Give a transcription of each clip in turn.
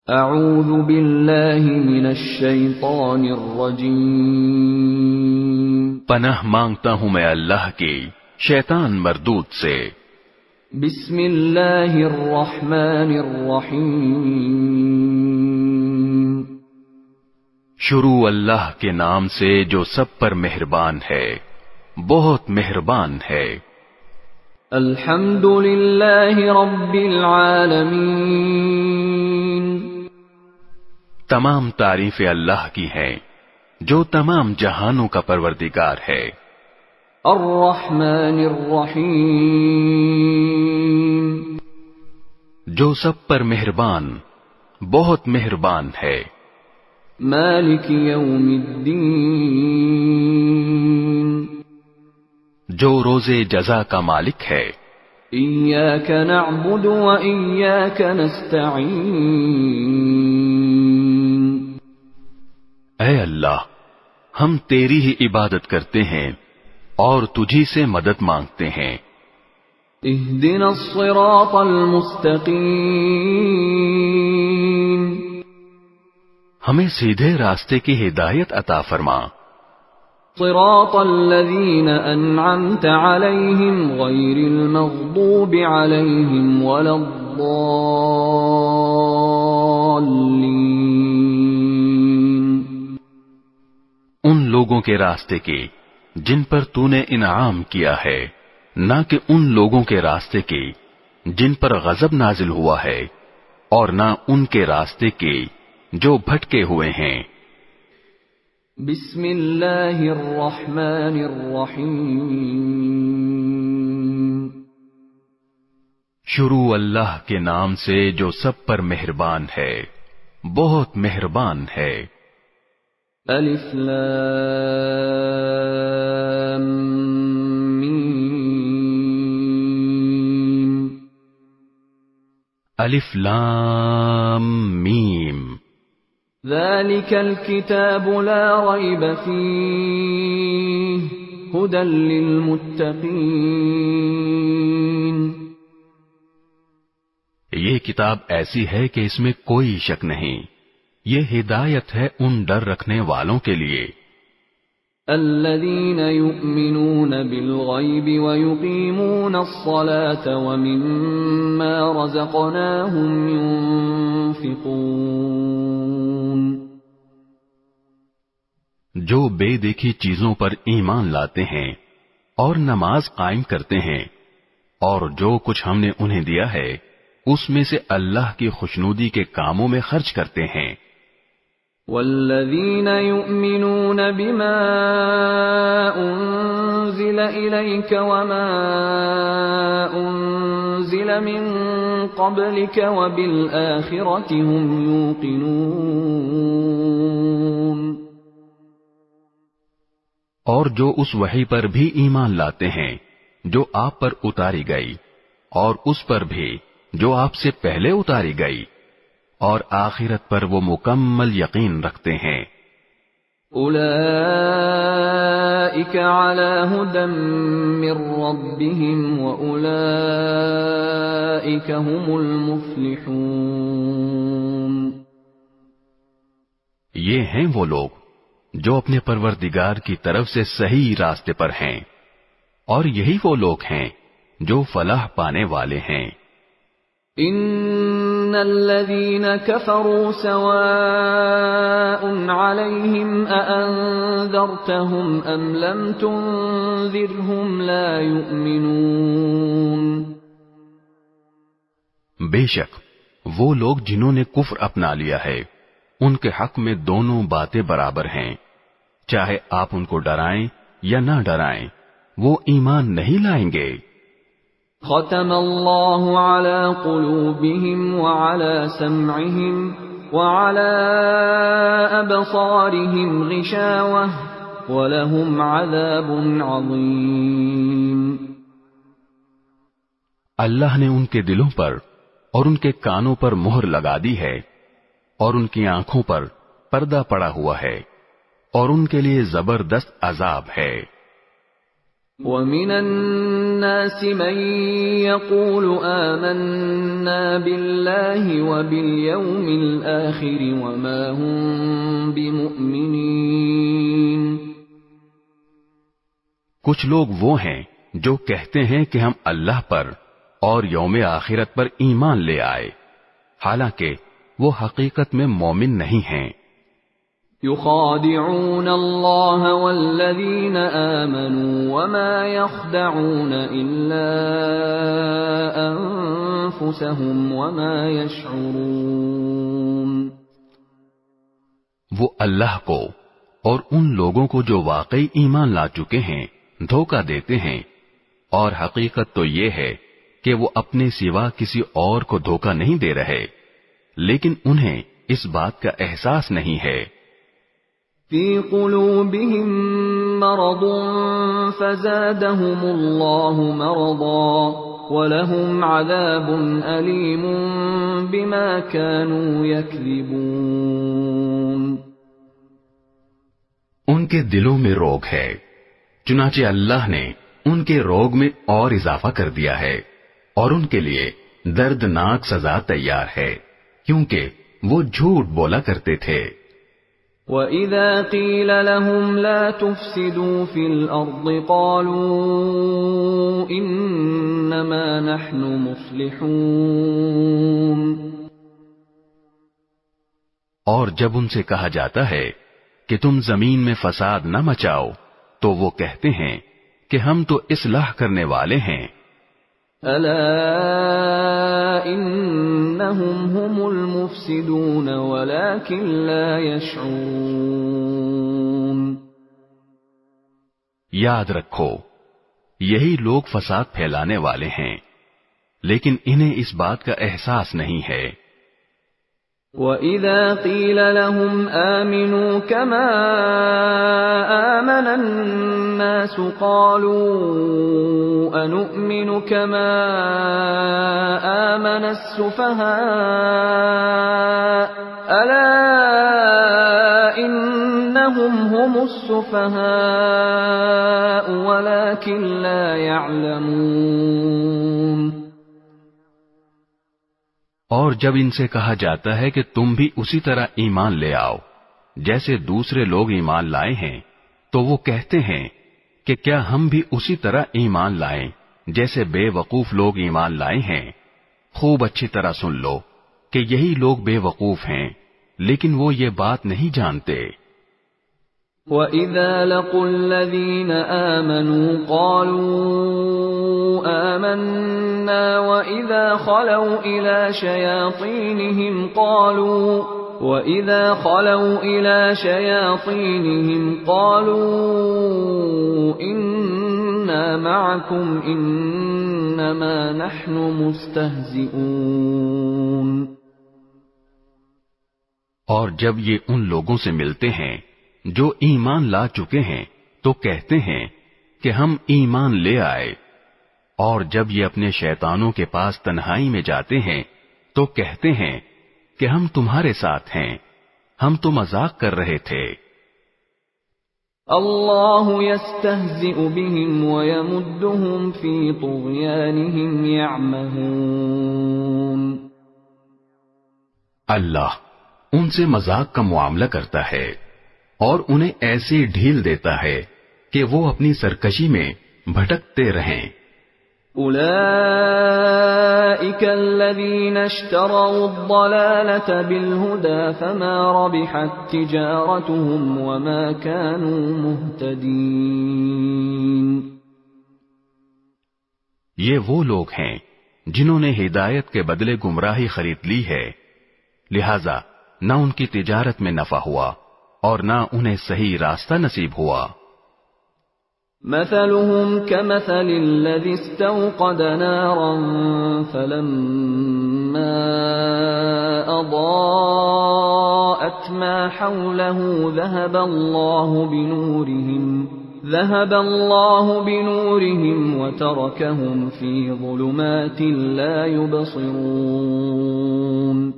اعوذ باللہ من الشیطان الرجیم، پناہ مانگتا ہوں میں اللہ کی شیطان مردود سے۔ بسم اللہ الرحمن الرحیم، شروع اللہ کے نام سے جو سب پر مہربان ہے، بہت مہربان ہے۔ الحمد للہ رب العالمین، تمام تعریفیں اللہ کی ہیں جو تمام جہانوں کا پروردگار ہے۔ الرحمن الرحیم، جو سب پر مہربان، بہت مہربان ہے۔ مالک یوم الدین، جو روز جزا کا مالک ہے۔ ایاک نعبد و ایاک نستعین، اے اللہ، ہم تیری ہی عبادت کرتے ہیں اور تجھی سے مدد مانگتے ہیں۔ اہدنا الصراط المستقیم، ہمیں سیدھے راستے کی ہدایت عطا فرما۔ صراط الذین انعمت علیہم غیر المغضوب علیہم ولا الضالین، ان لوگوں کے راستے کی جن پر تو نے انعام کیا ہے، نہ کہ ان لوگوں کے راستے کی جن پر غضب نازل ہوا ہے، اور نہ ان کے راستے کی جو بھٹکے ہوئے ہیں۔ بسم اللہ الرحمن الرحیم، شروع اللہ کے نام سے جو سب پر مہربان ہے، بہت مہربان ہے۔ الف لام میم، الف لام میم، ذلك الكتاب لا ريب فيه هدى للمتقين، یہ کتاب ایسی ہے کہ اس میں کوئی شک نہیں، یہ ہدایت ہے ان ڈر رکھنے والوں کے لیے۔ الذين يؤمنون بالغيب ويقيمون الصلاة ومما رزقناهم ينفقون، جو بے دیکھی چیزوں پر ایمان لاتے ہیں اور نماز قائم کرتے ہیں، اور جو کچھ ہم نے انہیں دیا ہے اس میں سے اللہ کی خوشنودی کے کاموں میں خرچ کرتے ہیں۔ والذین یؤمنون بما انزل الیک وما انزل من قبلک وبالآخرة هم یوقنون، اور جو اس وحی پر بھی ایمان لاتے ہیں جو آپ پر اتاری گئی، اور اس پر بھی جو آپ سے پہلے اتاری گئی، اور آخرت پر وہ مکمل یقین رکھتے ہیں۔ اولئک علی ھدی من ربہم واولئک ھم المفلحون، یہ ہیں وہ لوگ جو اپنے پروردگار کی طرف سے صحیح راستے پر ہیں، اور یہی وہ لوگ ہیں جو فلاح پانے والے ہیں۔ ان الذين كفروا سواء عليهم أأنذرتهم ام لم تنذرهم لا يؤمنون، بے شک وہ لوگ جنہوں نے کفر اپنا لیا ہے ان کے حق میں دونوں باتیں برابر ہیں، چاہے آپ ان کو ڈرائیں یا نہ ڈرائیں، وہ ایمان نہیں لائیں گے۔ ختم اللہ علی قلوبہم وعلی سمعہم وعلی ابصارہم غشاوہ ولہم عذاب عظیم، اللہ نے ان کے دلوں پر اور ان کے کانوں پر مہر لگا دی ہے، اور ان کی آنکھوں پر پردہ پڑا ہوا ہے، اور ان کے لیے زبردست عذاب ہے۔ وَمِنَ النَّاسِ مَن يَقُولُ آمَنَّا بِاللَّهِ وَبِالْيَوْمِ الْآخِرِ وَمَا هُم بِمُؤْمِنِينَ۔ کچھ لوگ وہ ہیں جو کہتے ہیں کہ ہم اللہ پر اور یوم آخرت پر ایمان لے آئے، حالانکہ وہ حقیقت میں مومن نہیں ہیں۔ يخادعون الله والذين آمنوا وما يخدعون إلا أنفسهم وما يشعرون۔ وہ اللہ کو اور ان لوگوں کو جو واقعی ایمان لا چکے ہیں دھوکہ دیتے ہیں، اور حقیقت تو یہ ہے کہ وہ اپنے سوا کسی اور کو دھوکہ نہیں دے رہے، لیکن انہیں اس بات کا احساس نہیں ہے۔ فی قلوبہم مرض فزادہم اللہ مرضا ولہم عذاب علیم بما كانوا یکذبون۔ ان کے دلوں میں روگ ہے، چنانچہ اللہ نے ان کے روگ میں اور اضافہ کر دیا ہے، اور ان کے لیے دردناک سزا تیار ہے، کیونکہ وہ جھوٹ بولا کرتے تھے۔ وَإِذَا قِيلَ لَهُمْ لَا تُفْسِدُوا فِي الْأَرْضِ قَالُوا إِنَّمَا نَحْنُ مُصْلِحُونَ۔ اور جب ان سے کہا جاتا ہے کہ تم زمین میں فساد نہ مچاؤ تو وہ کہتے ہیں کہ ہم تو اصلاح کرنے والے ہیں۔ أَلَا إِنَّهُمْ هُمُ الْمُفْسِدُونَ وَلَكِنْ لَا يَشْعُرُونَ۔ یاد رکھو، یہی لوگ فساد پھیلانے والے ہیں، لیکن انہیں اس بات کا احساس نہیں ہے۔ وَإِذَا قِيلَ لَهُمْ آمِنُوا كَمَا آمَنَ النَّاسُ قَالُوا أَنُؤْمِنُ كَمَا آمَنَ السُّفَهَاءُ أَلَا إِنَّهُمْ هُمُ السُّفَهَاءُ وَلَكِنْ لَا يَعْلَمُونَ۔ اور جب ان سے کہا جاتا ہے کہ تم بھی اسی طرح ایمان لے آؤ جیسے دوسرے لوگ ایمان لائے ہیں، تو وہ کہتے ہیں کہ کیا ہم بھی اسی طرح ایمان لائیں جیسے بے وقوف لوگ ایمان لائے ہیں۔ خوب اچھی طرح سن لو کہ یہی لوگ بے وقوف ہیں، لیکن وہ یہ بات نہیں جانتے۔ وَإِذَا لَقُوا الَّذِينَ آمَنُوا قَالُوا آمَنَّا وَإِذَا خَلَوْا إِلَى شَيَاطِينِهِمْ قَالُوا إِنَّا مَعَكُمْ إِنَّمَا نَحْنُ مُسْتَهْزِئُونَ۔ اور جب یہ ان لوگوں سے ملتے ہیں جو ایمان لا چکے ہیں تو کہتے ہیں کہ ہم ایمان لے آئے، اور جب یہ اپنے شیطانوں کے پاس تنہائی میں جاتے ہیں تو کہتے ہیں کہ ہم تمہارے ساتھ ہیں، ہم تو مذاق کر رہے تھے۔ اللہ یستہزئ بہم ویمدہم فی طغیانہم یعمہون۔ اللہ ان سے مذاق کا معاملہ کرتا ہے اور انہیں ایسی ڈھیل دیتا ہے کہ وہ اپنی سرکشی میں بھٹکتے رہیں۔ اولئک الذین اشتروا الضلالة بالہدى فما ربحت تجارتهم وما كانوا مہتدین۔ یہ وہ لوگ ہیں جنہوں نے ہدایت کے بدلے گمراہی خرید لی ہے، لہذا نہ ان کی تجارت میں نفع ہوا اور نہ انہیں صحیح راستہ نصیب ہوا۔ مثلهم كمثل الذي استوقد نارا فلما أضاءت ما حوله ذهب الله بنورهم وتركهم في ظلمات لا يبصرون۔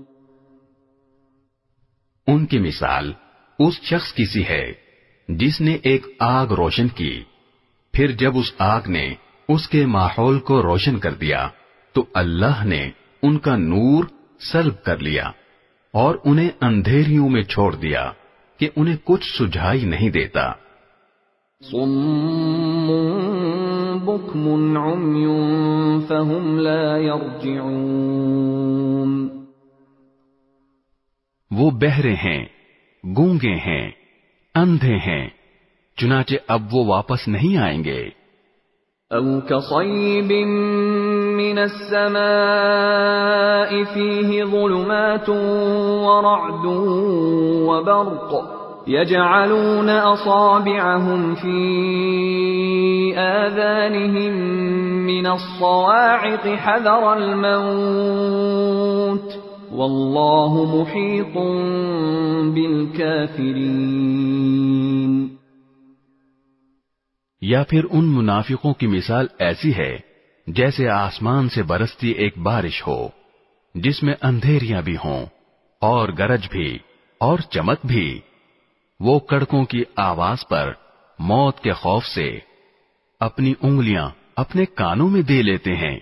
ان کی مثال اس شخص کی سی ہے جس نے ایک آگ روشن کی، پھر جب اس آگ نے اس کے ماحول کو روشن کر دیا تو اللہ نے ان کا نور سلب کر لیا اور انہیں اندھیریوں میں چھوڑ دیا کہ انہیں کچھ سجھائی نہیں دیتا. صم بكم عمي فهم لا يرجعون. وہ بہرے ہیں، گونگے ہیں، اندھے ہیں، چنانچہ اب وہ واپس نہیں آئیں گے. أو كصيب من السماء فيه ظلمات ورعد وبرق يجعلون أصابعهم في آذانهم من الصواعق حذر الموت والله محيط بالكافرين. یا پھر ان منافقوں کی مثال ایسی ہے جیسے آسمان سے برستی ایک بارش ہو جس میں اندھیریاں بھی ہوں اور گرج بھی اور چمک بھی. وہ کڑکوں کی آواز پر موت کے خوف سے اپنی انگلیاں اپنے کانوں میں دے لیتے ہیں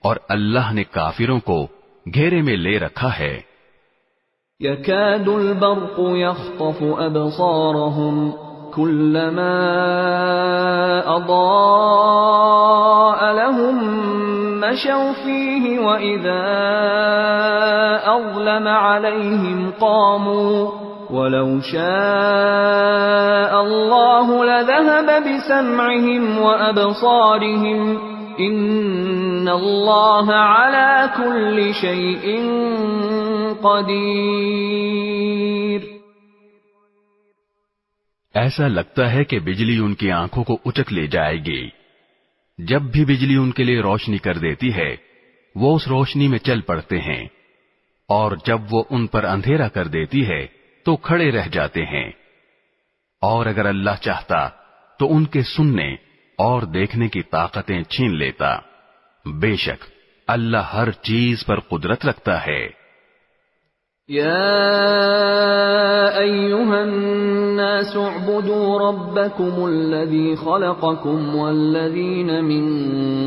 اور اللہ نے کافروں کو گھیرے میں لے رکھا ہے. يكاد البرق يخطف أبصارهم كلما أضاء لهم مشوا فيه وإذا أظلم عليهم قاموا وَلَوْ شَاءَ اللَّهُ لَذَهَبَ بِسَمْعِهِمْ وَأَبْصَارِهِمْ إِنَّ اللَّهَ عَلَى كُلِّ شَيْءٍ قَدِيرٌ. ایسا لگتا ہے کہ بجلی ان کی آنکھوں کو اچک لے جائے گی. جب بھی بجلی ان کے لیے روشنی کر دیتی ہے وہ اس روشنی میں چل پڑتے ہیں اور جب وہ ان پر اندھیرا کر دیتی ہے تو کھڑے رہ جاتے ہیں. اور اگر اللہ چاہتا تو ان کے سننے اور دیکھنے کی طاقتیں چھین لیتا. بے شک اللہ ہر چیز پر قدرت رکھتا ہے. يا أيها الناس اعبدوا ربكم الذي خلقكم والذين من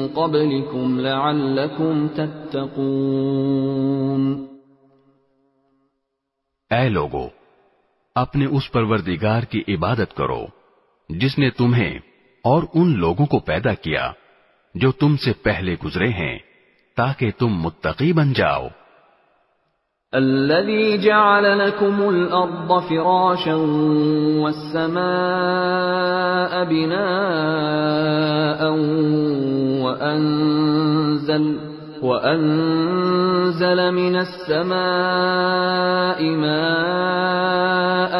قبلكم لعلكم تتقون. اے لوگو، اپنے اس پروردگار کی عبادت کرو جس نے تمہیں اور ان لوگوں کو پیدا کیا جو تم سے پہلے گزرے ہیں تاکہ تم متقی بن جاؤ. الذي جعل لكم الأرض فراشا والسماء بناء وأنزل من السماء ماء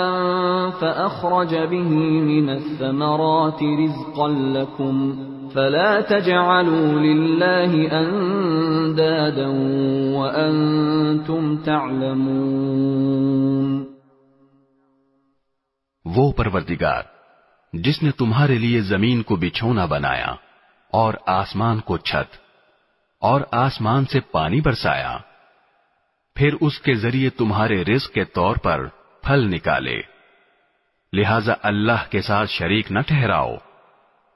فأخرج به من الثمرات رزقا لكم فلا تجعلوا لله اندادا وانتم تعلمون. وہ پروردگار جس نے تمہارے لیے زمین کو بچھونا بنایا اور آسمان کو چھت اور آسمان سے پانی برسایا، پھر اس کے ذریعے تمہارے رزق کے طور پر پھل نکالے، لہذا اللہ کے ساتھ شریک نہ ٹھہراؤ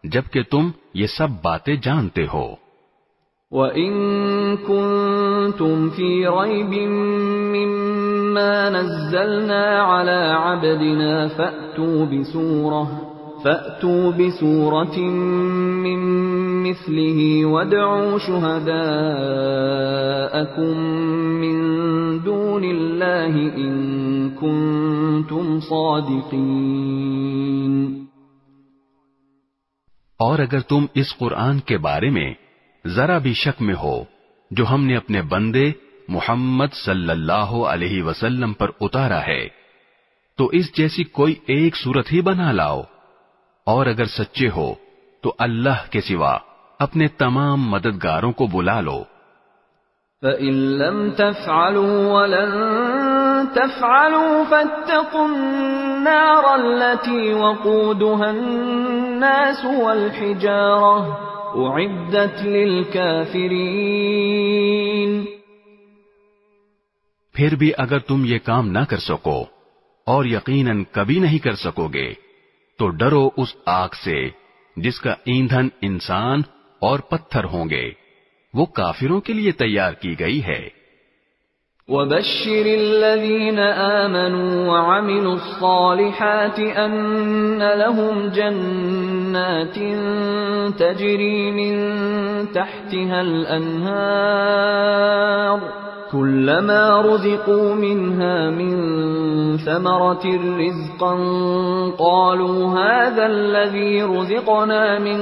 جبکہ تم یہ سب باتیں جانتے ہو. وَإِن كُنتُمْ فِي رَيْبٍ مِّمَّا نَزَّلْنَا عَلَى عَبْدِنَا فَأْتُوا بِسُورَةٍ مِّن مِّثْلِهِ وَادْعُوا شُهَدَاءَكُم مِّن دُونِ اللَّهِ إِن كُنتُمْ صَادِقِينَ. اور اگر تم اس قرآن کے بارے میں ذرا بھی شک میں ہو جو ہم نے اپنے بندے محمد صلی اللہ علیہ وسلم پر اتارا ہے تو اس جیسی کوئی ایک صورت ہی بنا لاؤ، اور اگر سچے ہو تو اللہ کے سوا اپنے تمام مددگاروں کو بلا لو. فَإِن لَّمْ تَفْعَلُوا وَلَن تَفْعَلُوا فَاتَّقُوا النَّارَ الَّتِي وَقُودُهَا النَّاسُ وَالْحِجَارَةُ أُعِدَّتْ لِلْكَافِرِينَ. پھر بھی اگر تم یہ کام نہ کر سکو اور یقیناً کبھی نہیں کر سکو گے تو ڈرو اس آگ سے جس کا ایندھن انسان اور پتھر ہوں گے، وہ کافروں کے لیے تیار کی گئی ہے۔ وَبَشِّرِ الَّذِينَ آمَنُوا وَعَمِلُوا الصَّالِحَاتِ أَنَّ لَهُمْ جَنَّاتٍ تَجْرِي مِن تَحْتِهَا الْأَنْهَارُ كُلَّمَا رُزِقُوا مِنْهَا مِن ثَمَرَةٍ رِزْقًا قَالُوا هَذَا الَّذِي رُزِقْنَا مِن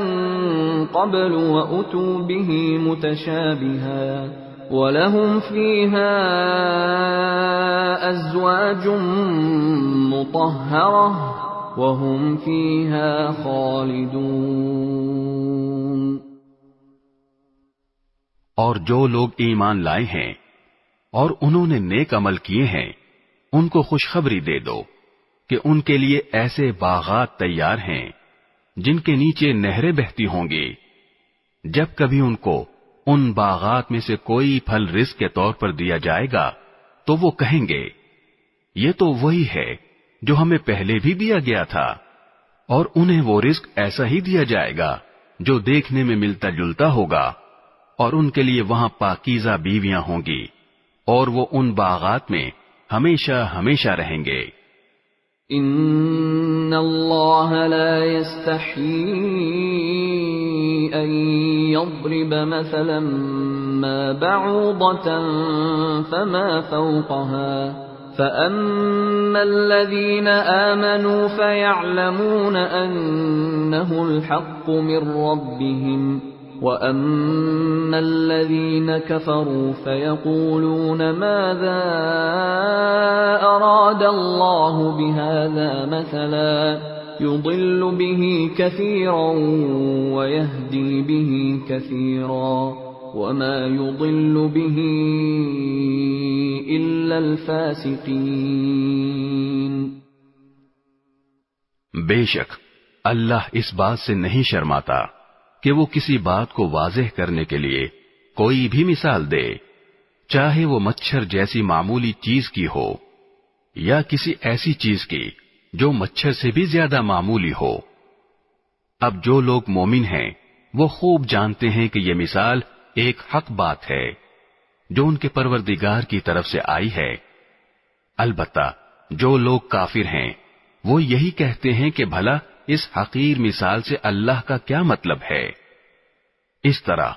قَبْلُ وَأُتُوا بِهِ مُتَشَابِهًا وَلَهُمْ فِيهَا أَزْوَاجٌ مُطَهَّرَةٌ وَهُمْ فِيهَا خَالِدُونَ۔ اور جو لوگ ایمان لائے ہیں اور انہوں نے نیک عمل کیے ہیں، ان کو خوشخبری دے دو کہ ان کے لیے ایسے باغات تیار ہیں جن کے نیچے نہریں بہتی ہوں گی۔ جب کبھی ان کو ان باغات میں سے کوئی پھل رزق کے طور پر دیا جائے گا تو وہ کہیں گے یہ تو وہی ہے جو ہمیں پہلے بھی دیا گیا تھا، اور انہیں وہ رزق ایسا ہی دیا جائے گا جو دیکھنے میں ملتا جلتا ہوگا، اور ان کے لیے وہاں پاکیزہ بیویاں ہوں گی، اور وہ ان باغات میں ہمیشہ ہمیشہ رہیں گے۔ ان اللہ لا يستحيي ان يضرب مثلا ما بعوضة فما فوقها فأما الذين آمنوا فيعلمون أنه الحق من ربهم وَأَمَّا الَّذِينَ كَفَرُوا فَيَقُولُونَ مَاذَا أَرَادَ اللَّهُ بِهَذَا مَثَلًا يُضِلُّ بِهِ كَثِيرًا وَيَهْدِي بِهِ كَثِيرًا وَمَا يُضِلُّ بِهِ إِلَّا الْفَاسِقِينَ۔ بے شک اللہ اس بات سے نہیں شرماتا کہ وہ کسی بات کو واضح کرنے کے لیے کوئی بھی مثال دے، چاہے وہ مچھر جیسی معمولی چیز کی ہو یا کسی ایسی چیز کی جو مچھر سے بھی زیادہ معمولی ہو۔ اب جو لوگ مومن ہیں وہ خوب جانتے ہیں کہ یہ مثال ایک حق بات ہے جو ان کے پروردگار کی طرف سے آئی ہے۔ البتہ جو لوگ کافر ہیں وہ یہی کہتے ہیں کہ بھلا اس حقیر مثال سے اللہ کا کیا مطلب ہے۔ اس طرح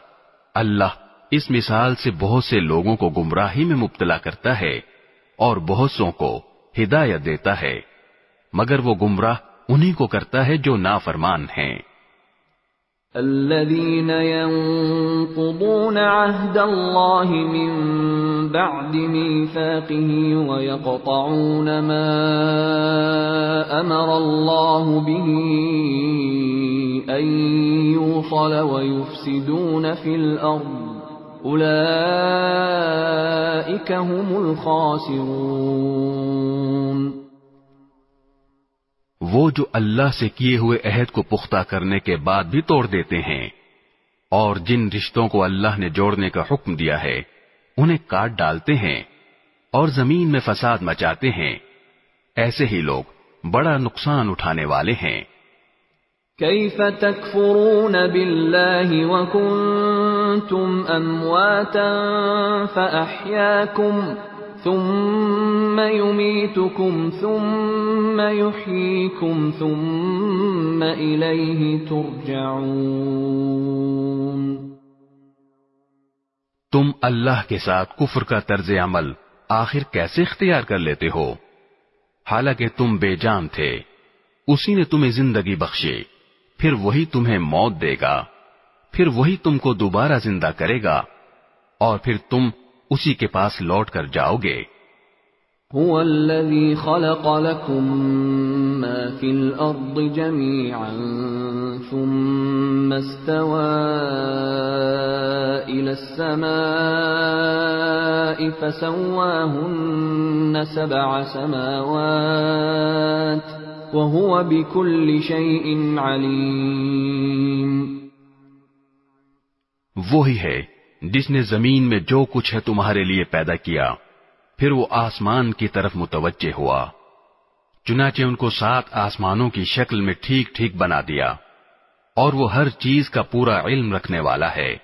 اللہ اس مثال سے بہت سے لوگوں کو گمراہی میں مبتلا کرتا ہے اور بہت سوں کو ہدایت دیتا ہے، مگر وہ گمراہ انہی کو کرتا ہے جو نافرمان ہیں۔ الذين ينقضون عهد الله من بعد ميثاقه ويقطعون ما أمر الله به أن يوصل ويفسدون في الأرض أولئك هم الخاسرون۔ وہ جو اللہ سے کیے ہوئے عہد کو پختہ کرنے کے بعد بھی توڑ دیتے ہیں اور جن رشتوں کو اللہ نے جوڑنے کا حکم دیا ہے انہیں کاٹ ڈالتے ہیں اور زمین میں فساد مچاتے ہیں، ایسے ہی لوگ بڑا نقصان اٹھانے والے ہیں۔ كيف تكفرون بالله وكنتم أمواتا فأحياكم ثم يميتكم ثم يحييكم ثم إليه ترجعون۔ تم اللہ کے ساتھ کفر کا طرز عمل آخر کیسے اختیار کر لیتے ہو؟ حالانکہ تم بے جان تھے، اسی نے تمہیں زندگی بخشی، پھر وہی تمہیں موت دے گا، پھر وہی تم کو دوبارہ زندہ کرے گا، اور پھر تم اسی کے پاس لوٹ کر جاؤ گے۔ هو الذي خلق لكم ما في الأرض جميعا ثم استوى إلى السماء فسواهن 7 سماوات وهو بكل شيء عليم۔ وہی ہے جس نے زمین میں جو کچھ ہے تمہارے لیے پیدا کیا، پھر وہ آسمان کی طرف متوجہ ہوا، چنانچہ ان کو 7 آسمانوں کی شکل میں ٹھیک ٹھیک بنا دیا، اور وہ ہر چیز کا پورا علم رکھنے والا ہے۔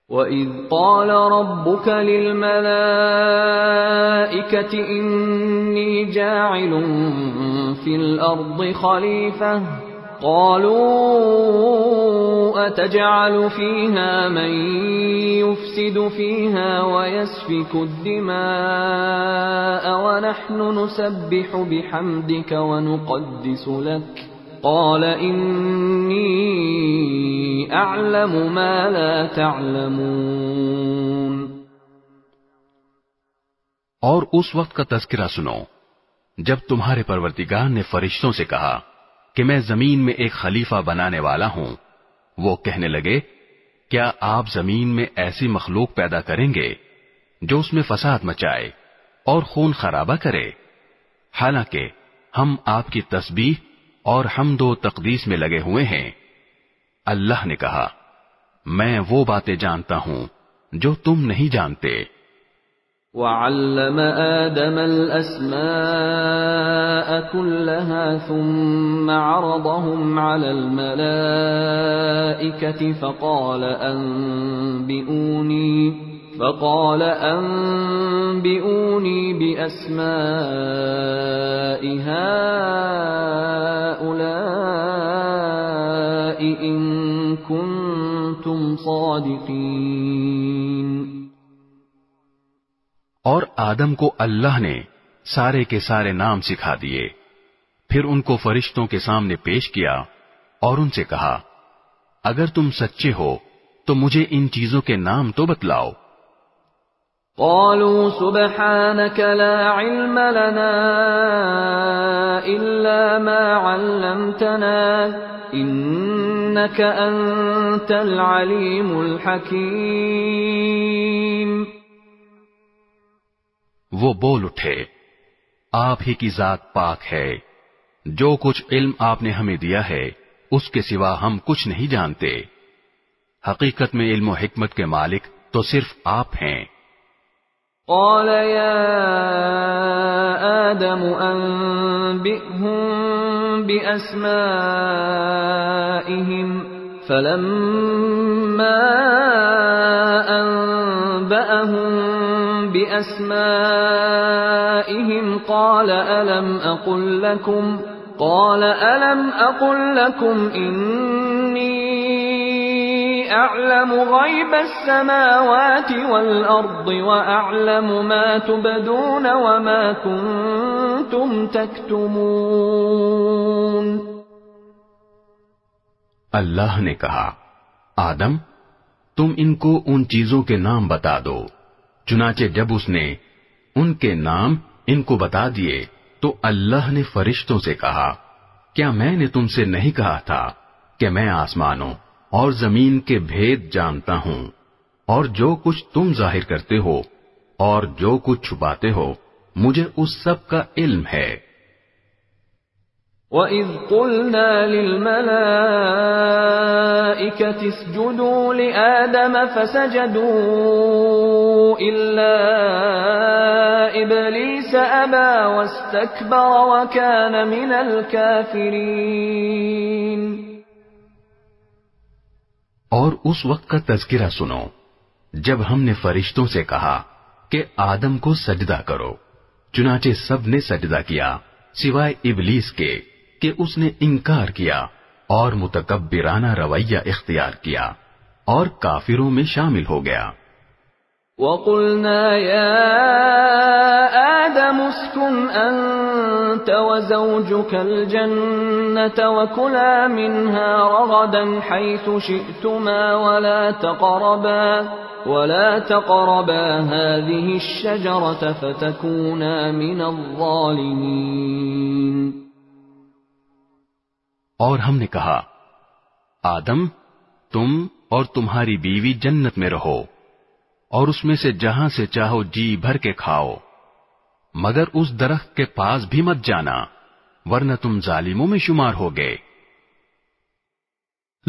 وَإِذْ قَالَ رَبُّكَ لِلْمَلَائِكَةِ إِنِّي جَاعِلٌ فِي الْأَرْضِ خَلِيفَةً قَالُوا أَتَجْعَلُ فِيهَا مَن يُفْسِدُ فِيهَا وَيَسْفِكُ الدِّمَاءَ وَنَحْنُ نُسَبِّحُ بِحَمْدِكَ وَنُقَدِّسُ لَكَ قال انی اعلم ما لا تعلمون۔ اور اس وقت کا تذکرہ سنو جب تمہارے پروردگار نے فرشتوں سے کہا کہ میں زمین میں ایک خلیفہ بنانے والا ہوں۔ وہ کہنے لگے کیا آپ زمین میں ایسی مخلوق پیدا کریں گے جو اس میں فساد مچائے اور خون خرابہ کرے؟ حالانکہ ہم آپ کی تسبیح اور حمد و تقدیس میں لگے ہوئے ہیں۔ اللہ نے کہا میں وہ باتیں جانتا ہوں جو تم نہیں جانتے۔ وَعَلَّمَ آدَمَ الْأَسْمَاءَ كُلَّهَا ثُمَّ عَرَضَهُمْ عَلَى الْمَلَائِكَةِ فقال أنبئوني بأسماء هؤلاء إن كنتم صادقين۔ اور آدم کو اللہ نے سارے کے سارے نام سکھا دیے، پھر ان کو فرشتوں کے سامنے پیش کیا اور ان سے کہا اگر تم سچے ہو تو مجھے ان چیزوں کے نام تو بتلاؤ۔ قالوا سبحانك لا علم لنا إلا ما علمتنا إنك أنت العليم الحكيم۔ وہ بول اٹھے آپ ہی کی ذات پاک ہے، جو کچھ علم آپ نے ہمیں دیا ہے اس کے سوا ہم کچھ نہیں جانتے۔ حقیقت میں علم و حکمت کے مالک تو صرف آپ ہیں۔ قال يا آدم أنبئهم بأسمائهم فلما أنبأهم بأسمائهم قال ألم أقل لكم إني أعلم غيب السماوات والأرض وأعلم ما تبدون وما كنتم تكتمون۔ اللہ نے کہا آدم تم ان کو ان چیزوں کے نام بتا دو۔ چنانچہ جب اس نے ان کے نام ان کو بتا دیے تو اللہ نے فرشتوں سے کہا کیا میں نے تم سے نہیں کہا تھا کہ میں آسمانوں اور زمین کے بھید جانتا ہوں، اور جو کچھ تم ظاہر کرتے ہو اور جو کچھ چھپاتے ہو مجھے اس سب کا علم ہے۔ وَإِذْ قُلْنَا لِلْمَلَائِكَةِ اسْجُدُوا لِآدَمَ فَسَجَدُوا إِلَّا إِبْلِيسَ أَبَى وَاسْتَكْبَرَ وَكَانَ مِنَ الْكَافِرِينَ۔ اور اس وقت کا تذکرہ سنو جب ہم نے فرشتوں سے کہا کہ آدم کو سجدہ کرو، چنانچہ سب نے سجدہ کیا سوائے ابلیس کے کہ اس نے انکار کیا اور متکبرانہ رویہ اختیار کیا اور کافروں میں شامل ہو گیا۔ وَقُلْنَا يَا آدَمُ اسْكُنْ أَنْتَ وَزَوْجُكَ الْجَنَّةَ وَكُلَا مِنْهَا رَغَدًا حَيْثُ شِئْتُمَا وَلَا تَقْرَبَا هَذِهِ الشَّجَرَةَ فَتَكُونَا مِنَ الظَّالِمِينَ۔ اور ہم نے کہا آدم تم اور تمہاری بیوی جنت میں رہو اور اس میں سے جہاں سے چاہو جی بھر کے کھاؤ، مگر اس درخت کے پاس بھی مت جانا ورنہ تم ظالموں میں شمار ہو گئے۔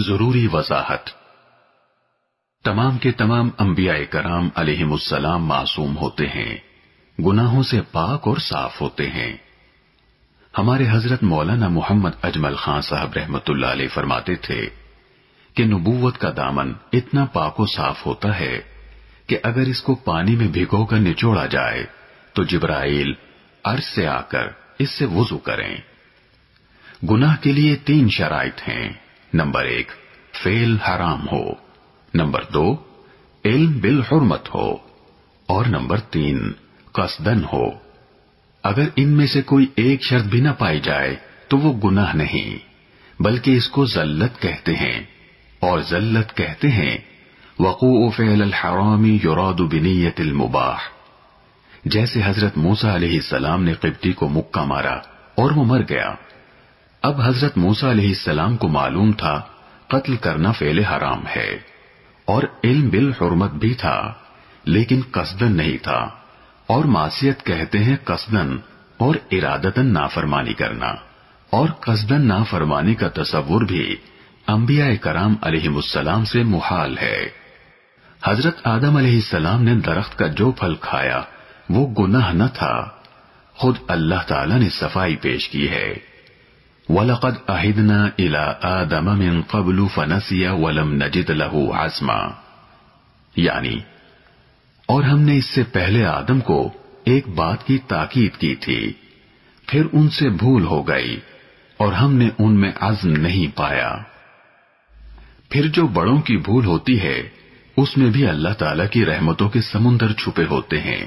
ضروری وضاحت، تمام کے تمام انبیاء کرام علیہم السلام معصوم ہوتے ہیں، گناہوں سے پاک اور صاف ہوتے ہیں۔ ہمارے حضرت مولانا محمد اجمل خان صاحب رحمت اللہ علیہ فرماتے تھے کہ نبوت کا دامن اتنا پاک و صاف ہوتا ہے کہ اگر اس کو پانی میں بھگو کر نچوڑا جائے تو جبرائیل عرش سے آ کر اس سے وضو کریں۔ گناہ کے لیے 3 شرائط ہیں۔ نمبر 1، فعل حرام ہو، نمبر 2، علم بالحرمت ہو، اور نمبر 3، قصدن ہو۔ اگر ان میں سے کوئی ایک شرط بھی نہ پائی جائے تو وہ گناہ نہیں، بلکہ اس کو ذلت کہتے ہیں، اور ذلت کہتے ہیں وقوع فعل الحرام یراد بنیت المباح۔ جیسے حضرت موسیٰ علیہ السلام نے قبطی کو مکہ مارا اور وہ مر گیا۔ اب حضرت موسیٰ علیہ السلام کو معلوم تھا قتل کرنا فعل حرام ہے، اور علم بالحرمت بھی تھا، لیکن قصدن نہیں تھا، اور معصیت کہتے ہیں قصدن اور ارادتن نافرمانی کرنا، اور قصدن نافرمانی کا تصور بھی انبیاء کرام علیہم السلام سے محال ہے۔ حضرت آدم علیہ السلام نے درخت کا جو پھل کھایا وہ گناہ نہ تھا، خود اللہ تعالی نے صفائی پیش کی ہے۔ وَلَقَدْ أَعِدْنَا إِلَىٰ آدَمَ مِن قَبْلُ فَنَسِيَ وَلَمْ نَجِدْ لَهُ عَزْمًا، یعنی اور ہم نے اس سے پہلے آدم کو ایک بات کی تاکید کی تھی، پھر ان سے بھول ہو گئی اور ہم نے ان میں عزم نہیں پایا۔ پھر جو بڑوں کی بھول ہوتی ہے اس میں بھی اللہ تعالی کی رحمتوں کے سمندر چھپے ہوتے ہیں۔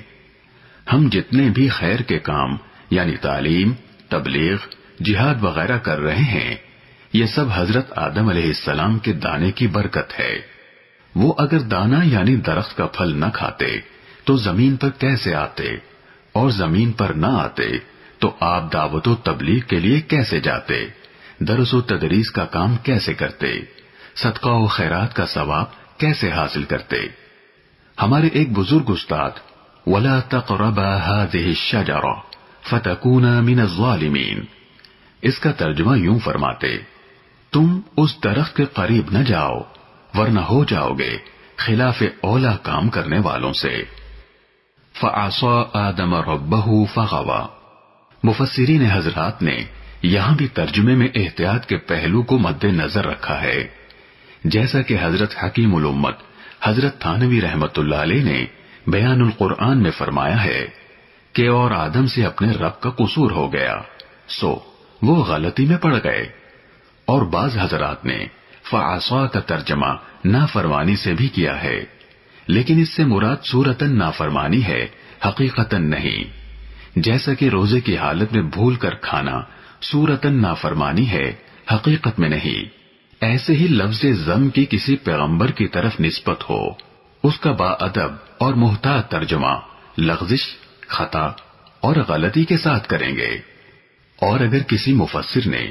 ہم جتنے بھی خیر کے کام یعنی تعلیم، تبلیغ، جہاد وغیرہ کر رہے ہیں، یہ سب حضرت آدم علیہ السلام کے دانے کی برکت ہے۔ وہ اگر دانا یعنی درخت کا پھل نہ کھاتے تو زمین پر کیسے آتے، اور زمین پر نہ آتے تو آپ دعوت و تبلیغ کے لیے کیسے جاتے، درس و تدریس کا کام کیسے کرتے، صدقہ و خیرات کا ثواب کیسے حاصل کرتے۔ ہمارے ایک بزرگ استاد وَلَا تَقْرَبَا هَذِهِ الشَّجَرَةَ فَتَكُونَا مِنَ الظَّالِمِينَ، اس کا ترجمہ یوں فرماتے، تم اس درخت کے قریب نہ جاؤ ورنہ ہو جاؤ گے خلاف اولا کام کرنے والوں سے۔ فَعَصَىٰ آدَمَ رَبَّهُ فَغَوَىٰ، مفسرین حضرات نے یہاں بھی ترجمے میں احتیاط کے پہلو کو مد نظر رکھا ہے، جیسا کہ حضرت حکیم الامت حضرت تھانوی رحمت اللہ علیہ نے بیان القرآن میں فرمایا ہے کہ اور آدم سے اپنے رب کا قصور ہو گیا، سو وہ غلطی میں پڑ گئے۔ اور بعض حضرات نے فعصا کا ترجمہ نافرمانی سے بھی کیا ہے، لیکن اس سے مراد صورتاً نافرمانی ہے، حقیقتاً نہیں۔ جیسا کہ روزے کی حالت میں بھول کر کھانا صورتاً نافرمانی ہے، حقیقت میں نہیں، ایسے ہی لفظ ذم کی کسی پیغمبر کی طرف نسبت ہو، اس کا با ادب اور محتاط ترجمہ لغزش، خطا اور غلطی کے ساتھ کریں گے۔ اور اگر کسی مفسر نے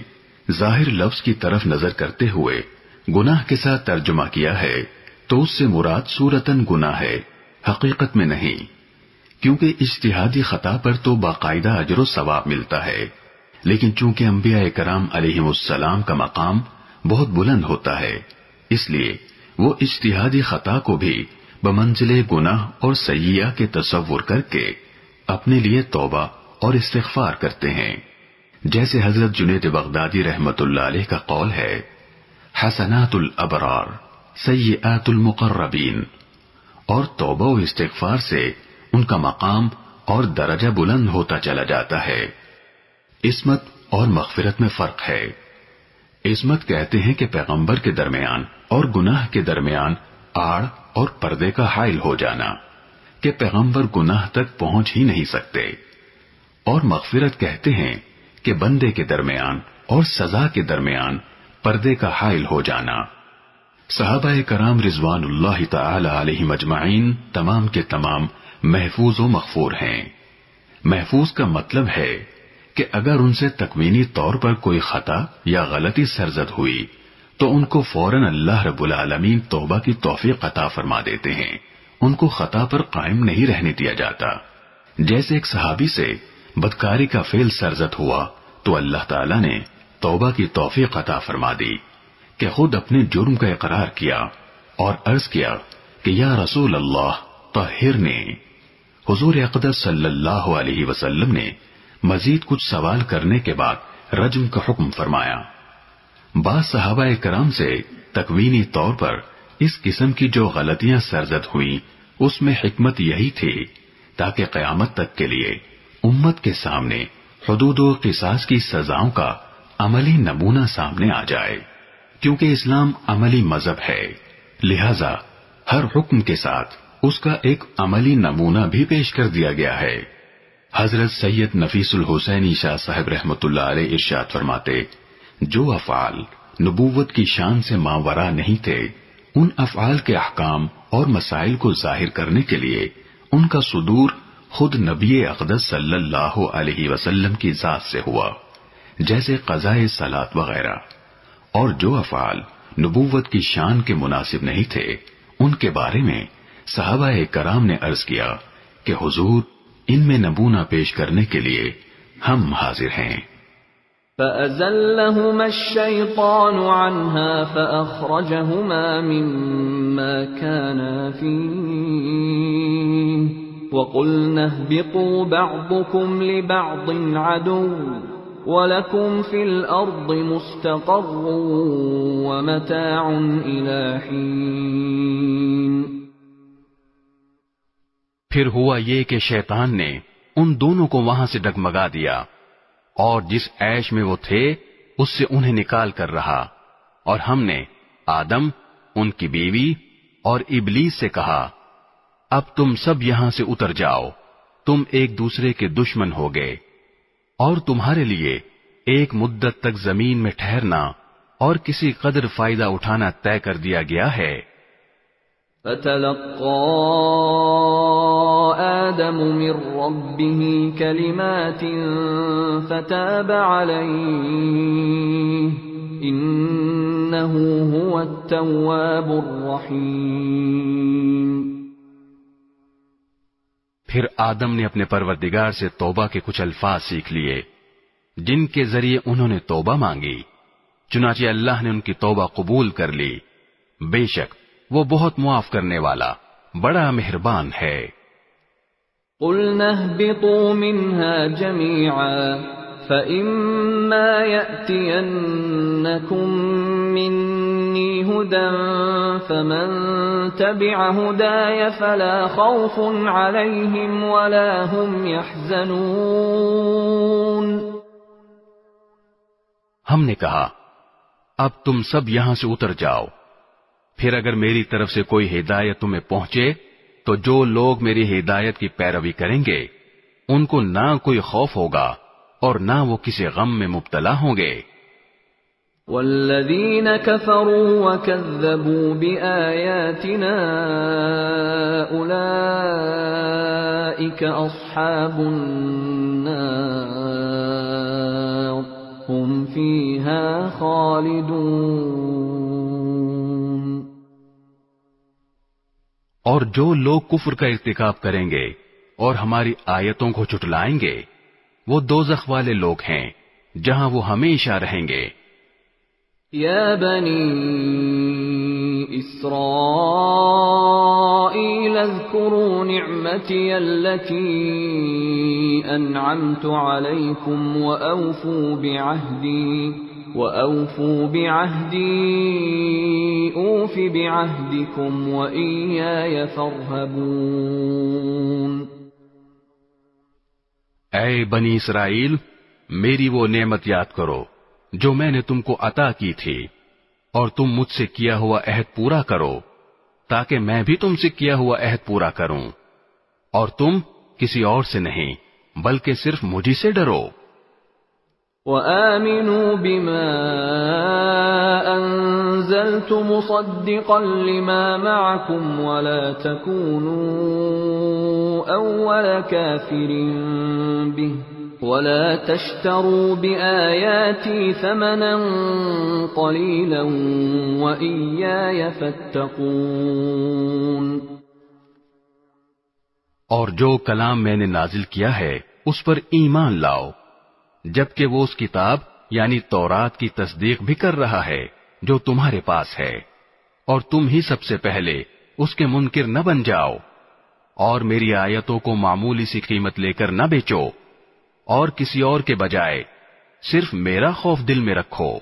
ظاہر لفظ کی طرف نظر کرتے ہوئے گناہ کے ساتھ ترجمہ کیا ہے تو اس سے مراد صورتاً گناہ ہے، حقیقت میں نہیں، کیونکہ اجتہادی خطا پر تو باقاعدہ اجر و ثواب ملتا ہے، لیکن چونکہ انبیاء کرام علیہم السلام کا مقام بہت بلند ہوتا ہے، اس لیے وہ اجتہادی خطا کو بھی بمنزلے گناہ اور سیئہ کے تصور کر کے اپنے لیے توبہ اور استغفار کرتے ہیں۔ جیسے حضرت جنید بغدادی رحمت اللہ علیہ کا قول ہے، حسنات الابرار سیئات المقربین، اور توبہ و استغفار سے ان کا مقام اور درجہ بلند ہوتا چلا جاتا ہے۔ عصمت اور مغفرت میں فرق ہے۔ عصمت کہتے ہیں کہ پیغمبر کے درمیان اور گناہ کے درمیان آڑ اور پردے کا حائل ہو جانا، کہ پیغمبر گناہ تک پہنچ ہی نہیں سکتے، اور مغفرت کہتے ہیں کہ بندے کے درمیان اور سزا کے درمیان پردے کا حائل ہو جانا۔ صحابہ کرام رضوان اللہ تعالی علیہم اجمعین تمام کے تمام محفوظ و مغفور ہیں۔ محفوظ کا مطلب ہے کہ اگر ان سے تکوینی طور پر کوئی خطا یا غلطی سرزد ہوئی تو ان کو فوراً اللہ رب العالمین توبہ کی توفیق عطا فرما دیتے ہیں، ان کو خطا پر قائم نہیں رہنے دیا جاتا۔ جیسے ایک صحابی سے بدکاری کا فعل سرزد ہوا تو اللہ تعالیٰ نے توبہ کی توفیق عطا فرما دی کہ خود اپنے جرم کا اقرار کیا اور عرض کیا کہ یا رسول اللہ طہرنی۔ حضور اقدس صلی اللہ علیہ وسلم نے مزید کچھ سوال کرنے کے بعد رجم کا حکم فرمایا۔ بعض صحابہ کرام سے تکوینی طور پر اس قسم کی جو غلطیاں سرزد ہوئی اس میں حکمت یہی تھی تاکہ قیامت تک کے لیے امت کے سامنے حدود و قصاص کی سزاؤں کا عملی نمونہ سامنے آ جائے، کیونکہ اسلام عملی مذہب ہے، لہذا ہر حکم کے ساتھ اس کا ایک عملی نمونہ بھی پیش کر دیا گیا ہے۔ حضرت سید نفیس الحسینی شاہ صاحب رحمۃ اللہ علیہ ارشاد فرماتے، جو افعال نبوت کی شان سے ماورا نہیں تھے، ان افعال کے احکام اور مسائل کو ظاہر کرنے کے لیے ان کا صدور خود نبی اقدس صلی اللہ علیہ وسلم کی ذات سے ہوا، جیسے قضاء صلاۃ وغیرہ۔ اور جو افعال نبوت کی شان کے مناسب نہیں تھے، ان کے بارے میں صحابہ کرام نے عرض کیا کہ حضور ان میں نمونہ پیش کرنے کے لیے ہم حاضر ہیں۔ فَأَزَلَّهُمَا الشَّيْطَانُ عَنْهَا فَأَخْرَجَهُمَا مِمَّا كَانَا فِيهِ وَقُلْنَا اهْبِطُوا بَعْضُكُمْ لِبَعْضٍ عَدُوٌّ وَلَكُمْ فِي الْأَرْضِ مُسْتَقَرٌّ وَمَتَاعٌ إِلَى حِينٍ۔ پھر ہوا یہ کہ شیطان نے ان دونوں کو وہاں سے ڈگمگا دیا اور جس عیش میں وہ تھے اس سے انہیں نکال کر رہا، اور ہم نے آدم، ان کی بیوی اور ابلیس سے کہا، اب تم سب یہاں سے اتر جاؤ، تم ایک دوسرے کے دشمن ہو گئے، اور تمہارے لیے ایک مدت تک زمین میں ٹھہرنا اور کسی قدر فائدہ اٹھانا طے کر دیا گیا ہے۔ فَتَلَقَّى آدَمُ مِن رَّبِّهِ كَلِمَاتٍ فَتَابَ عَلَيْهِ إِنَّهُ هُوَ التَّوَّابُ الرَّحِيمُ۔ پھر آدم نے اپنے پروردگار سے توبہ کے کچھ الفاظ سیکھ لیے جن کے ذریعے انہوں نے توبہ مانگی، چنانچہ اللہ نے ان کی توبہ قبول کر لی، بے شک وہ بہت معاف کرنے والا بڑا مہربان ہے۔ قُلْنَا اهْبِطُوا مِنْهَا جَمِيعًا فَإِمَّا يَأْتِيَنَّكُمْ مِنِّي هُدًى فَمَن تَبِعَ هُدَايَ فَلَا خَوْفٌ عَلَيْهِمْ وَلَا هُمْ يَحْزَنُونَ۔ ہم نے کہا اب تم سب یہاں سے اتر جاؤ، پھر اگر میری طرف سے کوئی ہدایت تمہیں پہنچے تو جو لوگ میری ہدایت کی پیروی کریں گے ان کو نہ کوئی خوف ہوگا اور نہ وہ کسی غم میں مبتلا ہوں گے۔ والذین کفروا وکذبوا بآیاتنا اولئک اصحاب النار هم فیہا خالدون۔ اور جو لوگ کفر کا ارتکاب کریں گے اور ہماری آیتوں کو جھٹلائیں گے وہ دوزخ والے لوگ ہیں جہاں وہ ہمیشہ رہیں گے۔ یا بنی اسرائیل اذکروا نعمتی التي انعمت علیکم وأوفوا بعهدي أوف بعهدكم وإياي فارهبون۔ اے بنی اسرائیل، میری وہ نعمت یاد کرو جو میں نے تم کو عطا کی تھی، اور تم مجھ سے کیا ہوا عہد پورا کرو تاکہ میں بھی تم سے کیا ہوا عہد پورا کروں، اور تم کسی اور سے نہیں بلکہ صرف مجھ سے ڈرو۔ وآمنوا بما أنزلت مصدقا لما معكم ولا تكونوا أول كافر به ولا تشتروا بآياتي ثمنا قليلا وإياي فاتقون۔ اور جو کلام میں نے نازل کیا ہے اس پر ایمان لاؤ، جبکہ وہ اس کتاب یعنی تورات کی تصدیق بھی کر رہا ہے جو تمہارے پاس ہے، اور تم ہی سب سے پہلے اس کے منکر نہ بن جاؤ، اور میری آیتوں کو معمولی سی قیمت لے کر نہ بیچو، اور کسی اور کے بجائے صرف میرا خوف دل میں رکھو۔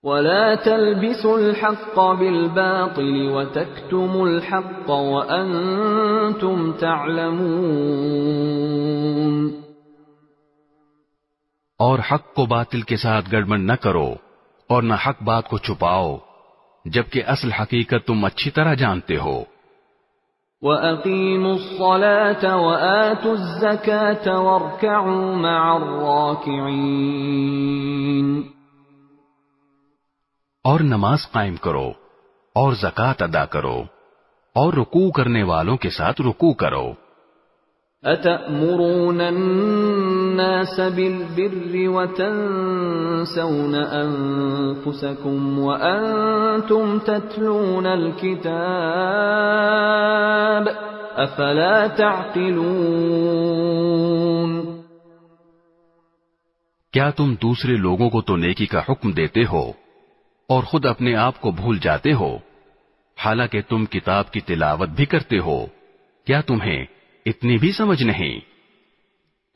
وَلَا تَلْبِسُوا الْحَقَّ بِالْبَاطِلِ وَتَكْتُمُوا الْحَقَّ وَأَنْتُمْ تَعْلَمُونَ۔ اور حق کو باطل کے ساتھ گڑبڑ نہ کرو اور نہ حق بات کو چھپاؤ، جبکہ اصل حقیقت تم اچھی طرح جانتے ہو۔ وَأَقِيمُوا الصَّلَاةَ وَآتُوا الزَّكَاةَ وَارْكَعُوا مَعَ الرَّاكِعِينَ۔ اور نماز قائم کرو اور زکوٰۃ ادا کرو اور رکوع کرنے والوں کے ساتھ رکوع کرو۔ أَتَأْمُرُونَ النَّاسَ بِالْبِرِّ وَتَنْسَوْنَ أَنفُسَكُمْ وَأَنْتُمْ تَتْلُونَ الْكِتَابَ أَفَلَا تَعْقِلُونَ۔ کیا تم دوسرے لوگوں کو تو نیکی کا حکم دیتے ہو اور خود اپنے آپ کو بھول جاتے ہو، حالانکہ تم کتاب کی تلاوت بھی کرتے ہو؟ کیا تمہیں اتنی بھی سمجھ نہیں؟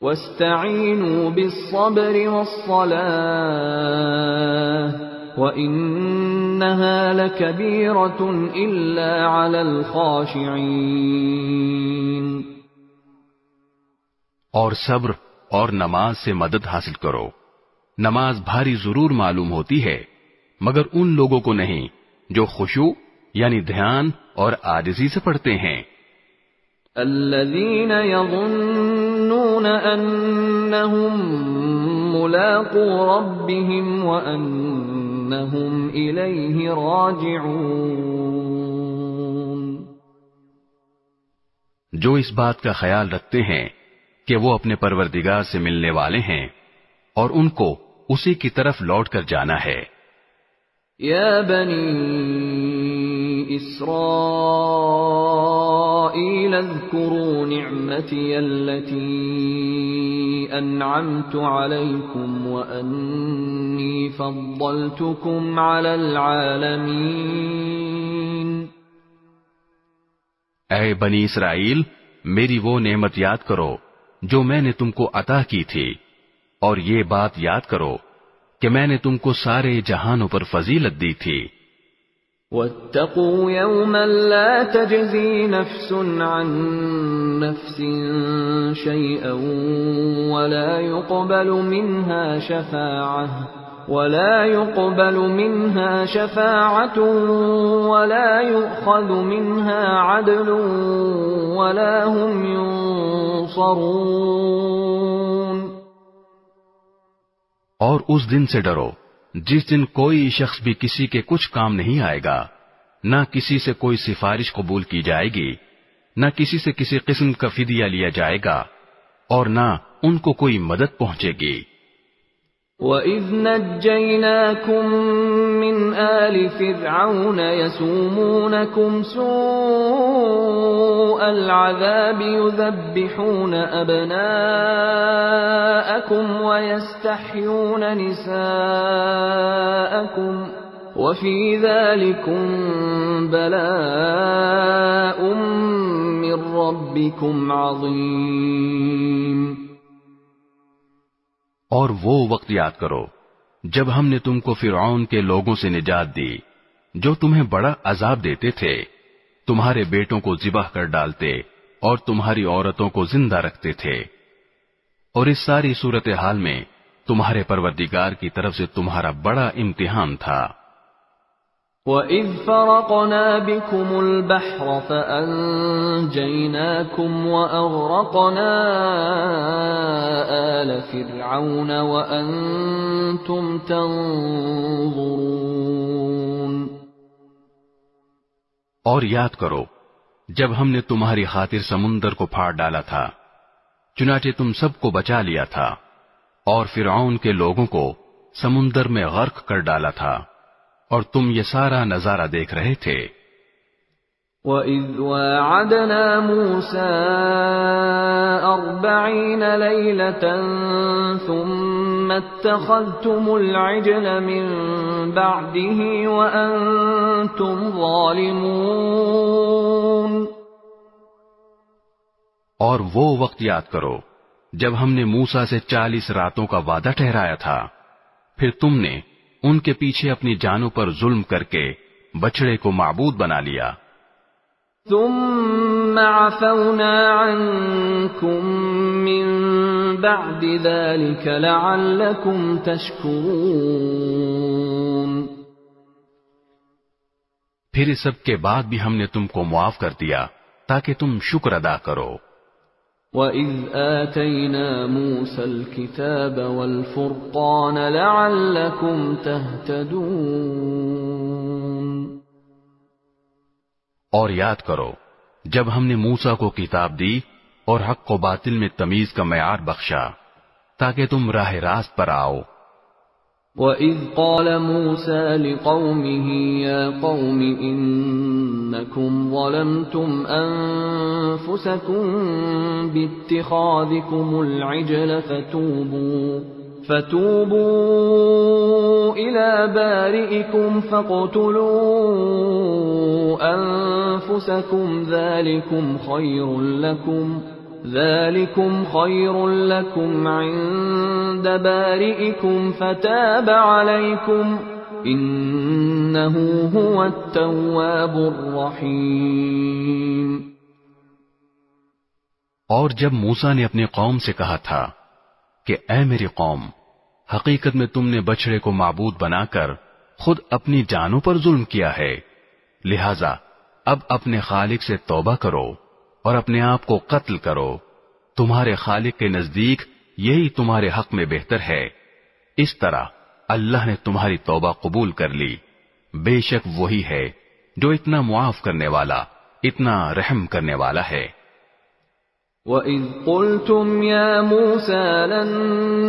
وَاسْتَعِینُوا بِالصَّبْرِ وَالصَّلَاةِ وَإِنَّهَا لَكَبِيرَةٌ إِلَّا عَلَى الْخَاشِعِينَ۔ اور صبر اور نماز سے مدد حاصل کرو۔ نماز بھاری ضرور معلوم ہوتی ہے مگر ان لوگوں کو نہیں جو خشوع یعنی دھیان اور عاجزی سے پڑھتے ہیں۔ الذين يظنون أنهم ملاقو ربهم وأنهم إليه راجعون۔ جو اس بات کا خیال رکھتے ہیں کہ وہ اپنے پروردگار سے ملنے والے ہیں اور ان کو اسی کی طرف لوٹ کر جانا ہے۔ یا بنی اسرائیل اذکروا نعمتی التي انعمت علیکم وانی فضلتکم علی العالمین۔ اے بنی اسرائیل، میری وہ نعمت یاد کرو جو میں نے تم کو عطا کی تھی، اور یہ بات یاد کرو کہ میں نے تم کو سارے جہانوں پر فضیلت دی تھی۔ وَاتَّقُوا يَوْمًا لَا تَجْزِي نَفْسٌ عَن نَفْسٍ شَيْئًا وَلَا يُقْبَلُ مِنْهَا شَفَاعَةٌ وَلَا يُؤْخَذُ مِنْهَا عَدْلٌ وَلَا هُمْ يُنصَرُونَ۔ اور اس دن سے ڈرو جس دن کوئی شخص بھی کسی کے کچھ کام نہیں آئے گا، نہ کسی سے کوئی سفارش قبول کی جائے گی، نہ کسی سے کسی قسم کا فدیہ لیا جائے گا، اور نہ ان کو کوئی مدد پہنچے گی۔ وَإِذْ نَجَّيْنَاكُمْ مِنْ آلِ فِرْعَوْنَ يَسُومُونَكُمْ سُوءَ الْعَذَابِ يُذَبِّحُونَ أَبْنَاءَكُمْ وَيَسْتَحْيُونَ نِسَاءَكُمْ وَفِي ذَلِكُمْ بَلَاءٌ مِّن رَّبِّكُمْ عَظِيمٌ۔ اور وہ وقت یاد کرو جب ہم نے تم کو فرعون کے لوگوں سے نجات دی جو تمہیں بڑا عذاب دیتے تھے، تمہارے بیٹوں کو ذبح کر ڈالتے اور تمہاری عورتوں کو زندہ رکھتے تھے، اور اس ساری صورتحال میں تمہارے پروردگار کی طرف سے تمہارا بڑا امتحان تھا۔ وَإِذْ فَرَقْنَا بِكُمُ الْبَحْرَ فَأَنْجَيْنَاكُمْ وَأَغْرَقْنَا آلَ فِرْعَوْنَ وَأَنْتُمْ تَنْظُرُونَ۔ اور یاد کرو جب ہم نے تمہاری خاطر سمندر کو پھاڑ ڈالا تھا، چنانچہ تم سب کو بچا لیا تھا، اور فرعون کے لوگوں کو سمندر میں غرق کر ڈالا تھا، اور تم یہ سارا نظارہ دیکھ رہے تھے۔ وَإِذْ وَاعَدْنَا مُوسَىٰ 40 لَيْلَةً ثُمَّ اتَّخَذْتُمُ الْعِجْلَ مِن بَعْدِهِ وَأَنْتُمْ ظَالِمُونَ۔ اور وہ وقت یاد کرو جب ہم نے موسیٰ سے 40 راتوں کا وعدہ ٹھہرایا تھا، پھر تم نے ان کے پیچھے اپنی جانوں پر ظلم کر کے بچڑے کو معبود بنا لیا۔ ثم عفونا عنكم من بعد ذلك لعلكم تشكرون۔ پھر اس سب کے بعد بھی ہم نے تم کو معاف کر دیا تاکہ تم شکر ادا کرو۔ وَإِذْ آتَيْنَا مُوسَى الْكِتَابَ وَالْفُرْقَانَ لَعَلَّكُمْ تَهْتَدُونَ۔ اور یاد کرو جب ہم نے موسیٰ کو کتاب دی اور حق و باطل میں تمیز کا معیار بخشا تاکہ تم راہ راست پر آؤ۔ وَإِذْ قَالَ مُوسَى لِقَوْمِهِ يَا قَوْمِ إِنَّكُمْ ظَلَمْتُمْ أَنفُسَكُمْ بِاتِّخَاذِكُمُ الْعِجْلَ فَتُوبُوا إِلَى بَارِئِكُمْ فَاقْتُلُوا أَنفُسَكُمْ ذَلِكُمْ خَيْرٌ لَكُمْ عِندَ بَارِئِكُمْ فَتَابَ عَلَيْكُمْ إِنَّهُ هُوَ التَّوَّابُ الرَّحِيمُ۔ اور جب موسیٰ نے اپنی قوم سے کہا تھا کہ اے میری قوم، حقیقت میں تم نے بچڑے کو معبود بنا کر خود اپنی جانوں پر ظلم کیا ہے، لہذا اب اپنے خالق سے توبہ کرو اور اپنے آپ کو قتل کرو، تمہارے خالق کے نزدیک یہی تمہارے حق میں بہتر ہے۔ اس طرح اللہ نے تمہاری توبہ قبول کر لی، بے شک وہی ہے جو اتنا معاف کرنے والا، اتنا رحم کرنے والا ہے۔ وَإِذْ قُلْتُمْ يَا مُوسَى لَن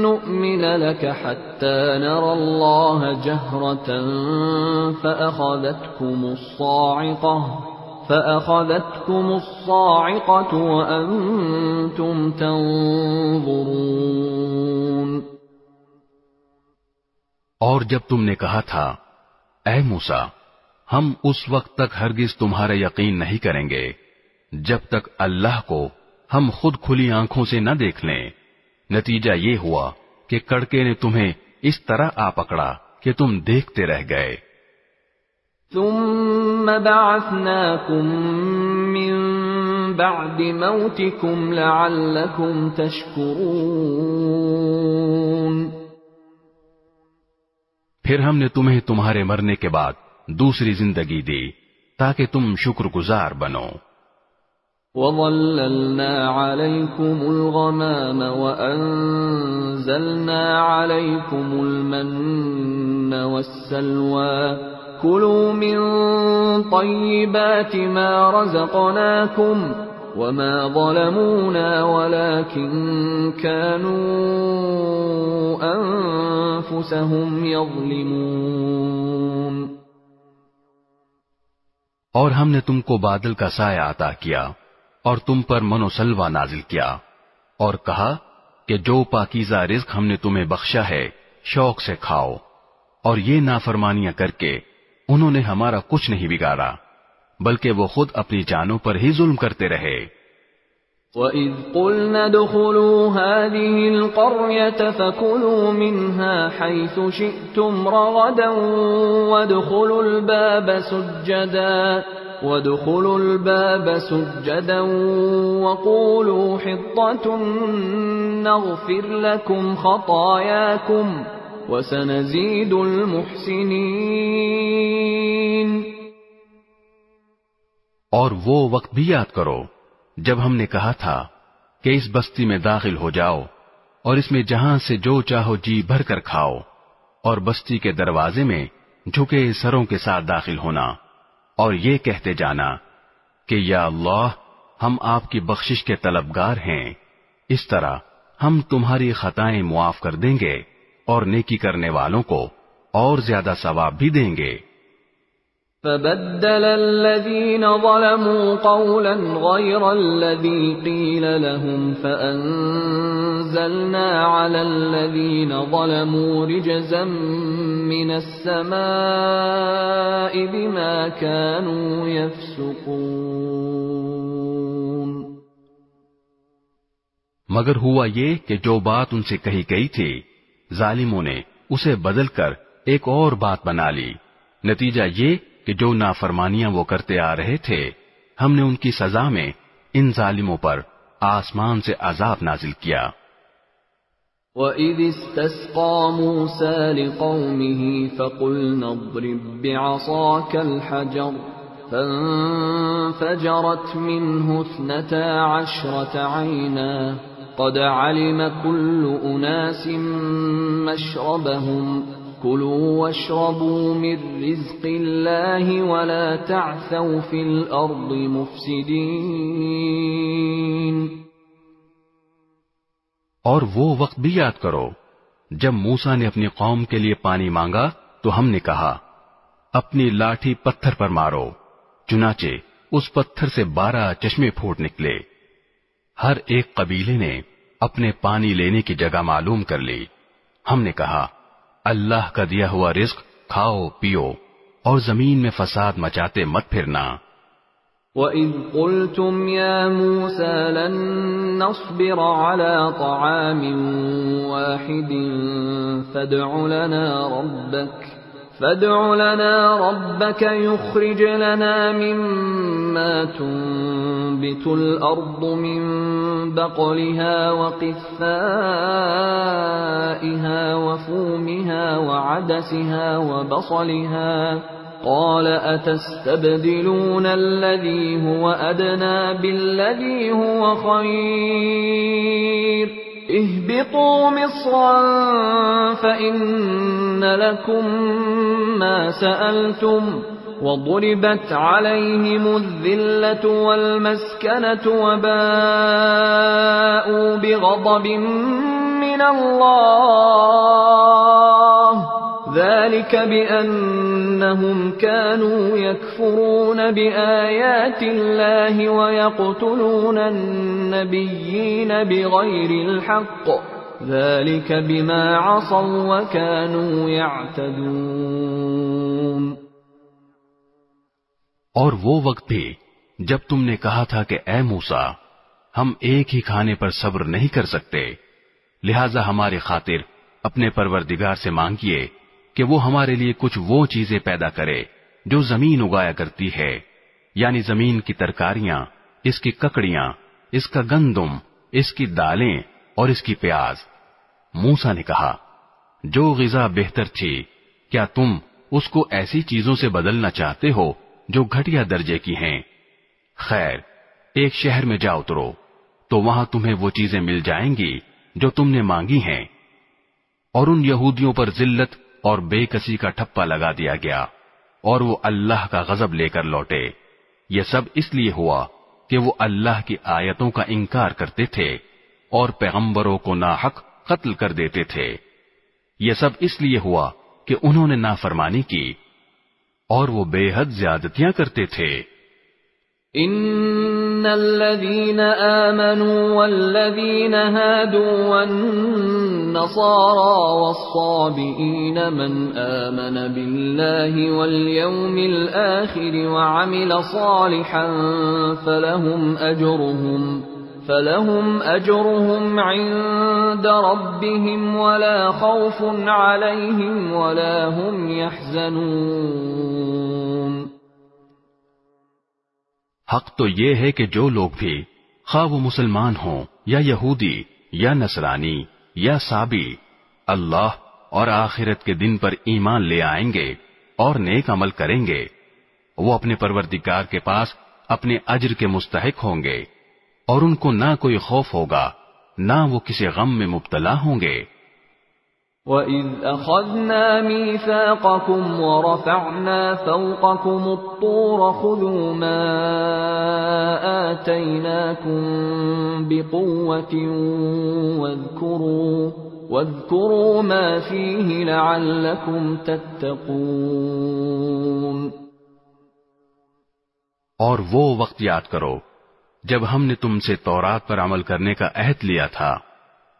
نُّؤْمِنَ لَكَ حَتَّى نَرَى اللَّهَ جَهْرَةً فَأَخَذَتْكُمُ الصَّاعِقَةُ وَأَنْتُمْ تَنظُرُونَ۔ اور جب تم نے کہا تھا اے موسیٰ، ہم اس وقت تک ہرگز تمہارا یقین نہیں کریں گے جب تک اللہ کو ہم خود کھلی آنکھوں سے نہ دیکھ لیں، نتیجہ یہ ہوا کہ کڑکے نے تمہیں اس طرح آ پکڑا کہ تم دیکھتے رہ گئے۔ ثم بعثناكم من بعد موتكم لعلكم تشكرون۔ پھر ہم نے تمہیں تمہارے مرنے کے بعد دوسری زندگی دی تاکہ تم شکر گزار بنو۔ وَظَلَّلْنَا عَلَيْكُمُ الْغَمَامَ وَأَنزَلْنَا عَلَيْكُمُ الْمَنَّ وَالسَّلْوَىٰ كُلُوا مِن طَيِّبَاتِ مَا رَزَقْنَاكُمْ وَمَا ظَلَمُونَا وَلَٰكِن كَانُوا أَنفُسَهُمْ يَظْلِمُونَ۔ اور ہم نے تم کو بادل کا سایہ عطا کیا اور تم پر من و سلوہ نازل کیا اور کہا کہ جو پاکیزہ رزق ہم نے تمہیں بخشا ہے شوق سے کھاؤ، اور یہ نافرمانیاں کر کے انہوں نے ہمارا کچھ نہیں بگاڑا بلکہ وہ خود اپنی جانوں پر ہی ظلم کرتے رہے۔ وَإِذْ قُلْنَا ادْخُلُوا هَٰذِهِ الْقَرْيَةَ فَكُلُوا مِنْهَا حَيْثُ شِئْتُمْ رَغَدًا وَادْخُلُوا الْبَابَ سُجَّدًا وَقُولُوا حِطَّةٌ نَّغْفِرْ لَكُمْ خَطَايَاكُمْ وَسَنَزِيدُ الْمُحْسِنِينَ۔ اور وہ وقت بھی یاد کرو جب ہم نے کہا تھا کہ اس بستی میں داخل ہو جاؤ اور اس میں جہاں سے جو چاہو جی بھر کر کھاؤ، اور بستی کے دروازے میں جھکے سروں کے ساتھ داخل ہونا اور یہ کہتے جانا کہ یا اللہ ہم آپ کی بخشش کے طلبگار ہیں، اس طرح ہم تمہاری خطائیں معاف کر دیں گے اور نیکی کرنے والوں کو اور زیادہ ثواب بھی دیں گے۔ فَبَدَّلَ الَّذِينَ ظَلَمُوا قَوْلًا غَيْرَ الَّذِي قِيلَ لَهُمْ فَأَنزَلْنَا عَلَى الَّذِينَ ظَلَمُوا رِجْزًا مِّنَ السَّمَاءِ بِمَا كَانُوا يَفْسُقُونَ۔ مگر ہوا یہ کہ جو بات ان سے کہی گئی تھی ظالموں نے اسے بدل کر ایک اور بات بنا لی. نتیجہ یہ کہ جو نافرمانیاں وہ کرتے آ رہے تھے ہم نے ان کی سزا میں ان ظالموں پر آسمان سے عذاب نازل کیا. وَإِذِ اسْتَسْقَى مُوسَى لِقَوْمِهِ فَقُلْنَا اضْرِب بِّعَصَاكَ الْحَجَرَ فَانفَجَرَتْ مِنْهُ 12 عَيْنًا قَدْ عَلِمَ كُلُّ أُنَاسٍ مَّشْرَبَهُمْ كُلُوا وَاشْرَبُوا مِن رِّزْقِ اللَّهِ وَلَا تَعْثَوْا فِي الْأَرْضِ مُفْسِدِينَ. اور وہ وقت بھی یاد کرو جب موسیٰ نے اپنی قوم کے لیے پانی مانگا تو ہم نے کہا اپنی لاٹھی پتھر پر مارو. چنانچہ اس پتھر سے 12 چشمے پھوٹ نکلے. ہر ایک قبیلے نے اپنے پانی لینے کی جگہ معلوم کر لی. ہم نے کہا اللہ کا دیا ہوا رزق کھاؤ پیو اور زمین میں فساد مچاتے مت پھرنا. وَإِذْ قُلْتُمْ يَا مُوسَى لَن نَّصْبِرَ عَلَىٰ طَعَامٍ وَاحِدٍ فَادْعُ لَنَا رَبَّكَ يُخْرِجْ لَنَا مِمَّا تُنبِتُ الْأَرْضُ مِن بَقْلِهَا وَقِثَّائِهَا وَفُومِهَا وَعَدَسِهَا وَبَصَلِهَا قَالَ أَتَسْتَبْدِلُونَ الَّذِي هُوَ أَدْنَىٰ بِالَّذِي هُوَ خَيْرٌ اهْبِطُوا مِصْرًا فَإِنَّ لَكُم مَّا سَأَلْتُمْ وَضُرِبَتْ عَلَيْهِمُ الذِّلَّةُ وَالْمَسْكَنَةُ وَبَاءُوا بِغَضَبٍ مِّنَ اللَّهِ ذَلِكَ بِأَنَّهُمْ كَانُوا يَكْفُرُونَ بِآيَاتِ اللَّهِ وَيَقْتُلُونَ النَّبِيِّينَ بِغَيْرِ الْحَقِّ ذَلِكَ بِمَا عَصَوْا وَكَانُوا يَعْتَدُونَ. اور وہ وقت بھی جب تم نے کہا تھا کہ اے موسیٰ ہم ایک ہی کھانے پر صبر نہیں کر سکتے لہذا ہماری خاطر اپنے پروردگار سے مانگیے کہ وہ ہمارے لیے کچھ وہ چیزیں پیدا کرے جو زمین اگایا کرتی ہے یعنی زمین کی ترکاریاں اس کی ککڑیاں اس کا گندم اس کی دالیں اور اس کی پیاز. موسیٰ نے کہا جو غذا بہتر تھی کیا تم اس کو ایسی چیزوں سے بدلنا چاہتے ہو جو گھٹیا درجے کی ہیں؟ خیر ایک شہر میں جا اترو تو وہاں تمہیں وہ چیزیں مل جائیں گی جو تم نے مانگی ہیں. اور ان یہودیوں پر ذلت اور بے کسی کا ٹھپا لگا دیا گیا اور وہ اللہ کا غضب لے کر لوٹے. یہ سب اس لیے ہوا کہ وہ اللہ کی آیتوں کا انکار کرتے تھے اور پیغمبروں کو ناحق قتل کر دیتے تھے. یہ سب اس لیے ہوا کہ انہوں نے نافرمانی کی اور وہ بے حد زیادتیاں کرتے تھے. ان الذين آمنوا والذين هادوا والنصارى والصابئين من آمن بالله واليوم الآخر وعمل صالحا فلهم أجرهم عند ربهم ولا خوف عليهم ولا هم يحزنون. حق تو یہ ہے کہ جو لوگ بھی خواہ وہ مسلمان ہوں یا یہودی یا نصرانی یا صابی اللہ اور آخرت کے دن پر ایمان لے آئیں گے اور نیک عمل کریں گے وہ اپنے پروردگار کے پاس اپنے اجر کے مستحق ہوں گے اور ان کو نہ کوئی خوف ہوگا نہ وہ کسی غم میں مبتلا ہوں گے. وَإِذْ أَخَذْنَا مِيثَاقَكُمْ وَرَفَعْنَا فَوْقَكُمُ الطُّورَ خُذُوا مَا آتَيْنَاكُمْ بِقُوَّةٍ وَاذْكُرُوا مَا فِيهِ لَعَلَّكُمْ تَتَّقُونَ. اور وہ وقت یاد کرو جب ہم نے تم سے تورات پر عمل کرنے کا عہد لیا تھا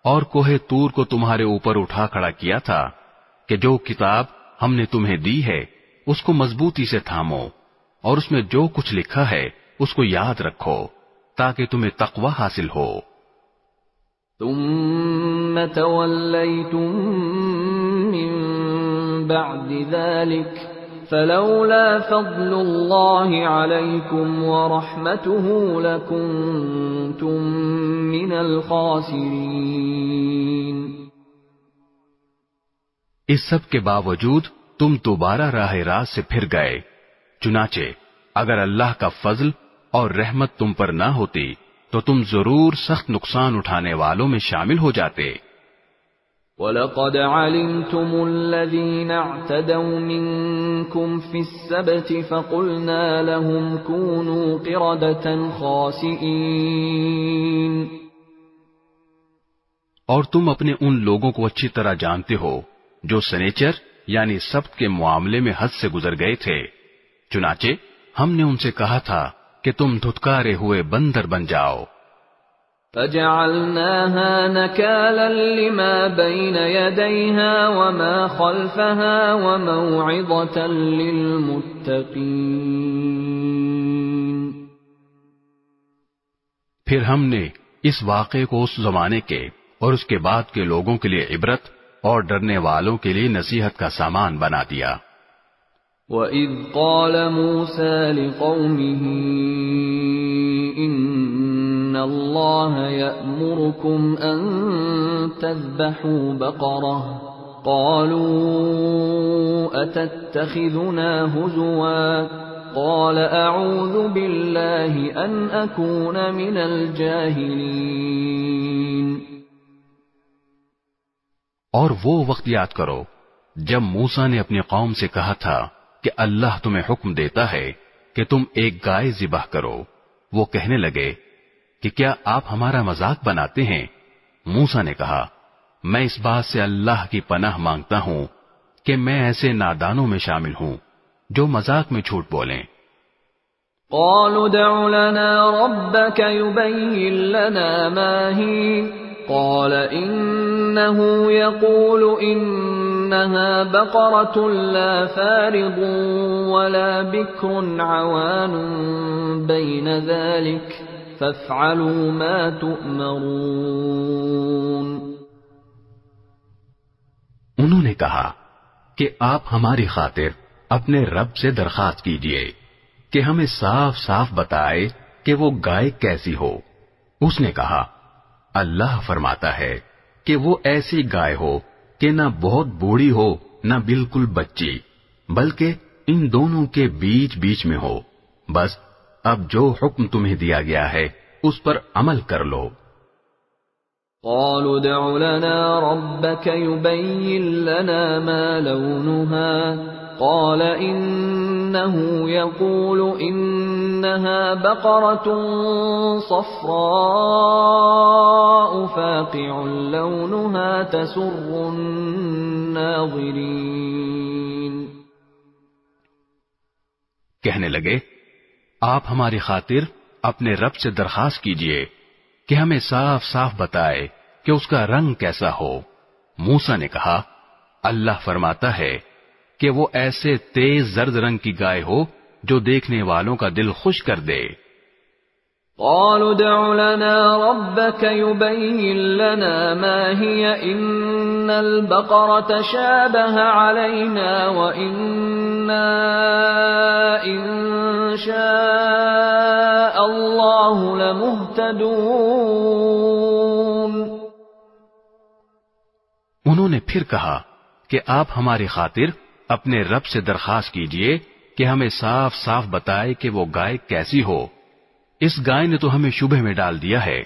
اور کوہ طور کو تمہارے اوپر اٹھا کھڑا کیا تھا کہ جو کتاب ہم نے تمہیں دی ہے اس کو مضبوطی سے تھامو اور اس میں جو کچھ لکھا ہے اس کو یاد رکھو تاکہ تمہیں تقوی حاصل ہو. ثم توليتم من بعد ذلك فلولا فضل الله عليكم ورحمته لكنتم من الخاسرين۔ اس سب کے باوجود تم دوبارہ راہ راست سے پھر گئے، چنانچہ اگر اللہ کا فضل اور رحمت تم پر نہ ہوتی تو تم ضرور سخت نقصان اٹھانے والوں میں شامل ہو جاتے۔ وَلَقَدْ عَلِمْتُمُ الَّذِينَ اعْتَدَوْا مِنكُمْ فِي السَّبْتِ فَقُلْنَا لَهُمْ كُونُوا قِرَدَةً خَاسِئِينَ۔ اور تم اپنے ان لوگوں کو اچھی طرح جانتے ہو جو سنیچر یعنی سبت کے معاملے میں حد سے گزر گئے تھے، چنانچہ ہم نے ان سے کہا تھا کہ تم دھتکارے ہوئے بندر بن جاؤ۔ فَجَعَلْنَاهَا نَكَالًا لِمَا بَيْنَ يَدَيْهَا وَمَا خَلْفَهَا وَمَوْعِظَةً لِلْمُتَّقِينَ۔ پھر ہم نے اس واقعے کو اس زمانے کے اور اس کے بعد کے لوگوں کے لیے عبرت اور ڈرنے والوں کے لیے نصیحت کا سامان بنا دیا۔ وَإِذْ قَالَ مُوسَى لِقَوْمِهِ إِنَّ اللَّهَ يَأْمُرُكُمْ أَن تَذْبَحُوا بَقَرَةً قَالُوا أَتَتَّخِذُنَا هُزُوًا قَالَ أَعُوذُ بِاللَّهِ أَنْ أَكُونَ مِنَ الْجَاهِلِينَ۔ اور وہ وقت یاد کرو جب موسیٰ نے اپنی قوم سے کہا تھا کہ اللہ تمہیں حکم دیتا ہے کہ تم ایک گائے ذبح کرو۔ وہ کہنے لگے کہ کیا آپ ہمارا مذاق بناتے ہیں؟ موسیٰ نے کہا میں اس بات سے اللہ کی پناہ مانگتا ہوں کہ میں ایسے نادانوں میں شامل ہوں جو مذاق میں جھوٹ بولیں۔ قالوا ادع لنا ربك يبين لنا ما هي قال إنه يقول إنها بقرة لا فارض ولا بكر عوان بين ذلك فافعلوا ما تؤمرون۔ انہوں نے کہا کہ آپ ہماری خاطر اپنے رب سے درخواست کیجئے کہ ہمیں صاف صاف بتائے کہ وہ گائے کیسی ہو۔ اس نے کہا اللہ فرماتا ہے کہ وہ ایسی گائے ہو کہ نہ بہت بوڑھی ہو نہ بالکل بچی، بلکہ ان دونوں کے بیچ بیچ میں ہو۔ بس اب جو حکم تمہیں دیا گیا ہے اس پر عمل کر لو۔ قالوا ادع لنا ربك يبين لنا ما لونها قال إنه يقول إنها بقرة صفراء فاقع لونها تسر الناظرين۔ کہنے لگے آپ ہماری خاطر اپنے رب سے درخواست کیجئے کہ ہمیں صاف صاف بتائے کہ اس کا رنگ کیسا ہو۔ موسیٰ نے کہا اللہ فرماتا ہے کہ وہ ایسے تیز زرد رنگ کی گائے ہو جو دیکھنے والوں کا دل خوش کر دے۔ قالوا ادع لنا ربك يبين لنا ما هي إن البقرة شابه علينا وإنا إن شاء الله لمهتدون۔ انہوں نے پھر کہا کہ آپ ہماری خاطر اپنے رب سے درخواست کیجئے کہ ہمیں صاف صاف بتائے کہ وہ گائے کیسی ہو۔ اس گائے نے تو ہمیں شبہ میں ڈال دیا ہے،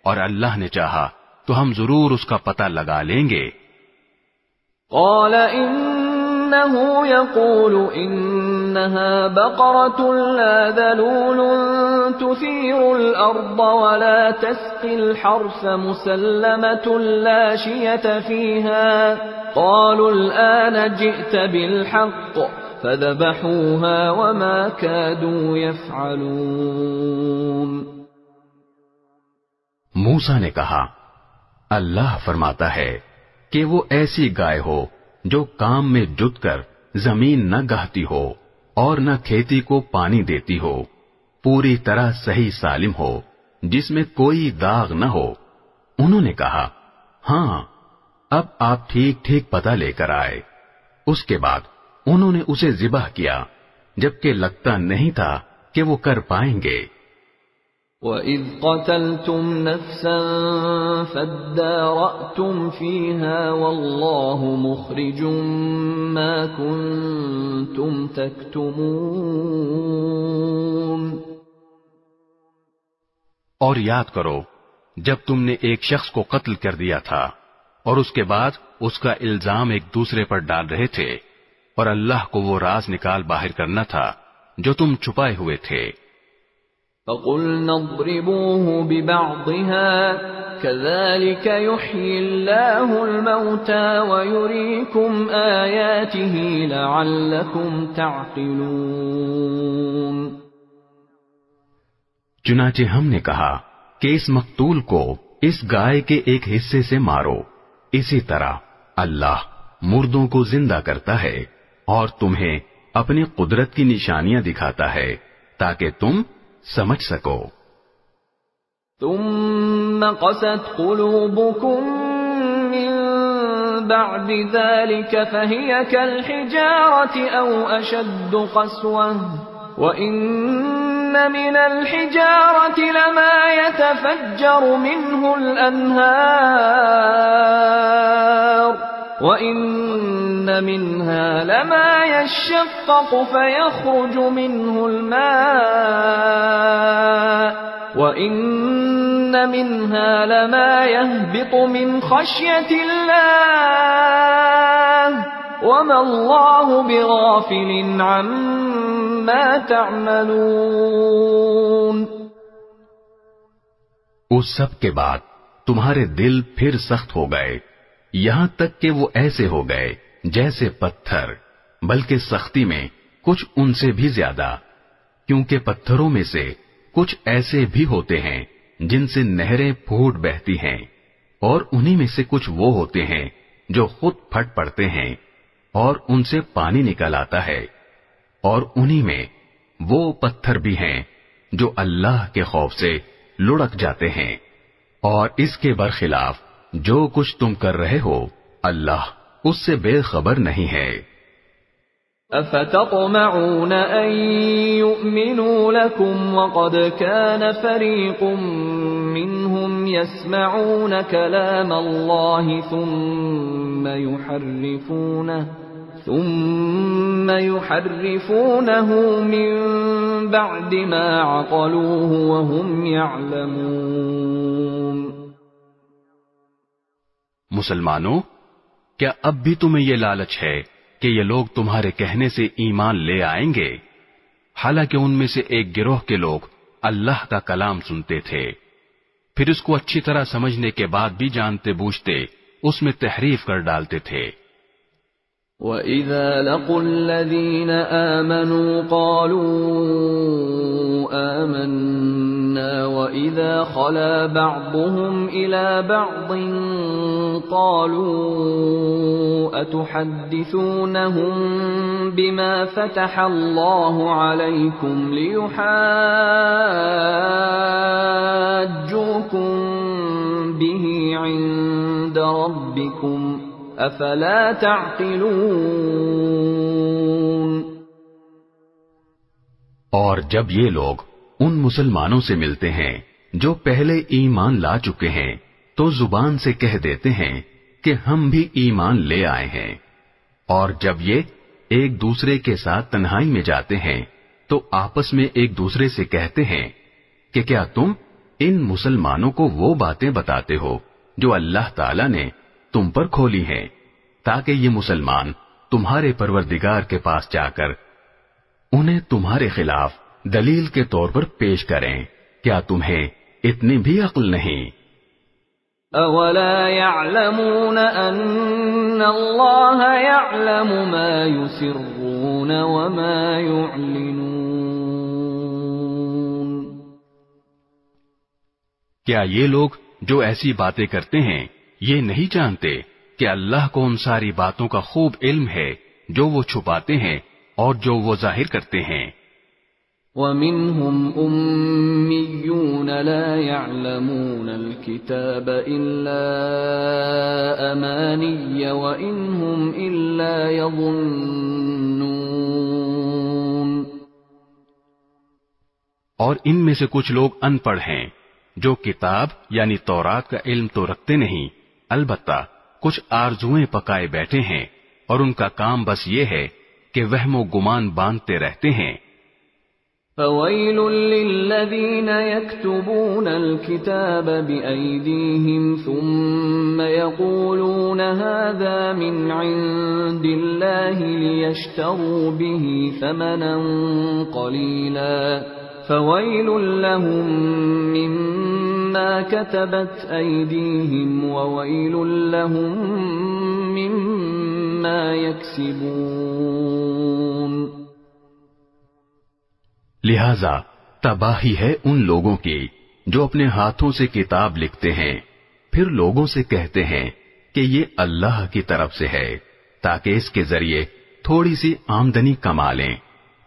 اور اللہ نے چاہا تو ہم ضرور اس کا پتہ لگا لیں گے۔ قال إنه يقول إنها بقرة لا ذلول تثير الأرض ولا تسقي الحرث مسلمة لا شية فيها قالوا الآن جئت بالحق فذبحوها وما كادوا يفعلون۔ موسیٰ نے کہا اللہ فرماتا ہے کہ وہ ایسی گائے ہو جو کام میں جت کر زمین نہ گہتی ہو اور نہ کھیتی کو پانی دیتی ہو، پوری طرح صحیح سالم ہو جس میں کوئی داغ نہ ہو۔ انہوں نے کہا ہاں اب آپ ٹھیک ٹھیک پتہ لے کر آئے۔ اس کے بعد انہوں نے اسے ذبح کیا جبکہ لگتا نہیں تھا کہ وہ کر پائیں گے۔ وَإِذْ قَتَلْتُمْ نَفْسًا فَادَّارَأْتُمْ فِيهَا وَاللَّهُ مُخْرِجٌ مَا كُنْتُمْ تَكْتُمُونَ۔ اور یاد کرو جب تم نے ایک شخص کو قتل کر دیا تھا اور اس کے بعد اس کا الزام ایک دوسرے پر ڈال رہے تھے، اور اللہ کو وہ راز نکال باہر کرنا تھا جو تم چھپائے ہوئے تھے۔ فَقُلْنَا اضْرِبُوهُ بِبَعْضِهَا كَذَلِكَ يُحْيِي اللَّهُ الْمَوْتَى وَيُرِيكُمْ آيَاتِهِ لَعَلَّكُمْ تَعْقِلُونَ۔ چنانچہ ہم نے کہا کہ اس مقتول کو اس گائے کے ایک حصے سے مارو، اسی طرح اللہ مردوں کو زندہ کرتا ہے اور تمہیں اپنی قدرت کی نشانیاں دکھاتا ہے تاکہ تم سمجھ سکو۔ ثم قست قلوبكم من بعد ذلك فهي كالحجارة أو أشد قسوة وإن من الحجارة لما يتفجر منه الأنهار وَإِنَّ مِنْهَا لَمَا يَشَّقَّقُ فَيَخْرُجُ مِنْهُ الْمَاءُ وَإِنَّ مِنْهَا لَمَا يَهْبِطُ مِنْ خَشْيَةِ اللَّهِ وَمَا اللَّهُ بِغَافِلٍ عَمَّا تَعْمَلُونَ۔ اس سب کے بعد تمہارے دل پھر سخت ہو گئے، یہاں تک کہ وہ ایسے ہو گئے جیسے پتھر، بلکہ سختی میں کچھ ان سے بھی زیادہ، کیونکہ پتھروں میں سے کچھ ایسے بھی ہوتے ہیں جن سے نہریں پھوٹ بہتی ہیں، اور انہی میں سے کچھ وہ ہوتے ہیں جو خود پھٹ پڑتے ہیں اور ان سے پانی نکل آتا ہے، اور انہی میں وہ پتھر بھی ہیں جو اللہ کے خوف سے لڑک جاتے ہیں، اور اس کے برخلاف جو کچھ تم کر رہے ہو اللہ اس سے بے خبر نہیں ہے۔ افتطمعون ان يؤمنوا لكم وقد كان فريق منهم يسمعون كلام الله ثم يحرفونه من بعد ما عقلوه وهم يعلمون۔ مسلمانوں، کیا اب بھی تمہیں یہ لالچ ہے کہ یہ لوگ تمہارے کہنے سے ایمان لے آئیں گے، حالانکہ ان میں سے ایک گروہ کے لوگ اللہ کا کلام سنتے تھے، پھر اس کو اچھی طرح سمجھنے کے بعد بھی جانتے بوجھتے اس میں تحریف کر ڈالتے تھے۔ وَإِذَا لَقُوا الَّذِينَ آمَنُوا قَالُوا آمَنَّا وَإِذَا خَلَا بَعْضُهُمْ إِلَى بَعْضٍ قَالُوا أَتُحَدِّثُونَهُم بِمَا فَتَحَ اللَّهُ عَلَيْكُمْ لِيُحَاجُّوكُم بِهِ عِندَ رَبِّكُمْ افلا تعقلون۔ اور جب یہ لوگ ان مسلمانوں سے ملتے ہیں جو پہلے ایمان لا چکے ہیں تو زبان سے کہہ دیتے ہیں کہ ہم بھی ایمان لے آئے ہیں، اور جب یہ ایک دوسرے کے ساتھ تنہائی میں جاتے ہیں تو آپس میں ایک دوسرے سے کہتے ہیں کہ کیا تم ان مسلمانوں کو وہ باتیں بتاتے ہو جو اللہ تعالی نے تم پر کھولی ہیں، تاکہ یہ مسلمان تمہارے پروردگار کے پاس جا کر انہیں تمہارے خلاف دلیل کے طور پر پیش کریں۔ کیا تمہیں اتنی بھی عقل نہیں؟ اولا يعلمون ان اللہ يعلم ما يسرون وما يعلنون۔ کیا یہ لوگ جو ایسی باتیں کرتے ہیں یہ نہیں جانتے کہ اللہ کو ان ساری باتوں کا خوب علم ہے جو وہ چھپاتے ہیں اور جو وہ ظاہر کرتے ہیں؟ ومنهم أميون لا يعلمون الكتاب إلا أماني وإن هم إلا يظنون. اور ان میں سے کچھ لوگ ان پڑھ ہیں جو کتاب یعنی تورات کا علم تو رکھتے نہیں، البتہ کچھ آرزویں پکائے بیٹھے ہیں اور ان کا کام بس یہ ہے کہ وہم و گمان باندھتے رہتے ہیں. فَوَيْلٌ لِّلَّذِينَ يَكْتُبُونَ الْكِتَابَ بِأَيْدِيهِمْ ثُمَّ يَقُولُونَ هَذَا مِنْ عِندِ اللَّهِ لِيَشْتَرُوا بِهِ ثَمَنًا قَلِيلًا فَوَيْلٌ لَّهُم مِّمَّا كَتَبَتْ أَيْدِيهِمْ وَوَيْلٌ لَّهُم مِّمَّا يَكْسِبُونَ. لہذا تباہی ہے ان لوگوں کی جو اپنے ہاتھوں سے کتاب لکھتے ہیں پھر لوگوں سے کہتے ہیں کہ یہ اللہ کی طرف سے ہے تاکہ اس کے ذریعے تھوڑی سی آمدنی کما لیں.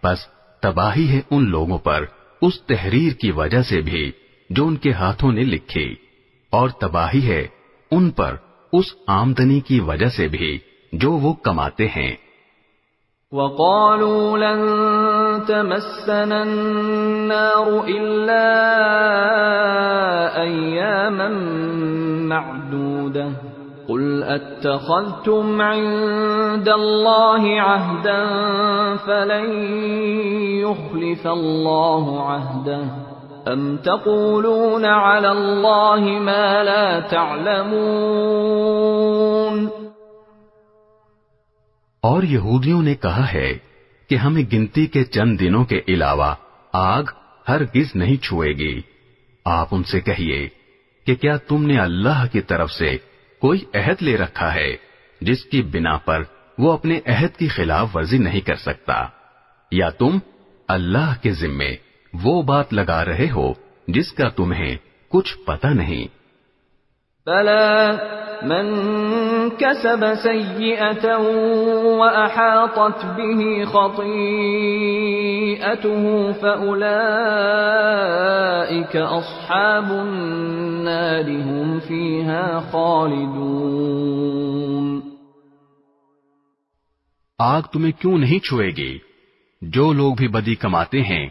بس تباہی ہے ان لوگوں پر اس تحریر کی وجہ سے بھی جو ان کے ہاتھوں نے لکھی، اور تباہی ہے ان پر اس آمدنی کی وجہ سے بھی جو وہ کماتے ہیں. وَقَالُوا لَن تَمَسَّنَا النَّارُ إِلَّا أَيَّامًا مَّعْدُودَةً قُلْ أَتَّخَذْتُمْ عِندَ اللَّهِ عَهْدًا فَلَن يُخْلِفَ اللَّهُ عَهْدَهُ أَمْ تَقُولُونَ عَلَى اللَّهِ مَا لَا تَعْلَمُونَ. اور یہودیوں نے کہا ہے کہ ہمیں گنتی کے چند دنوں کے علاوہ آگ ہرگز نہیں چھوئے گی. آپ ان سے کہیے کہ کیا تم نے اللہ کی طرف سے کوئی عہد لے رکھا ہے جس کی بنا پر وہ اپنے عہد کی خلاف ورزی نہیں کر سکتا، یا تم اللہ کے ذمے وہ بات لگا رہے ہو جس کا تمہیں کچھ پتہ نہیں. بَلَى مَنْ كَسَبَ سَيِّئَةً وَأَحَاطَتْ بِهِ خَطِيئَتُهُ فَأُولَئِكَ أَصْحَابُ النَّارِ هُمْ فِيهَا خَالِدُونَ. آگ تمہیں کیوں نہیں چھوئے گی؟ جو لوگ بھی بدی کماتے ہیں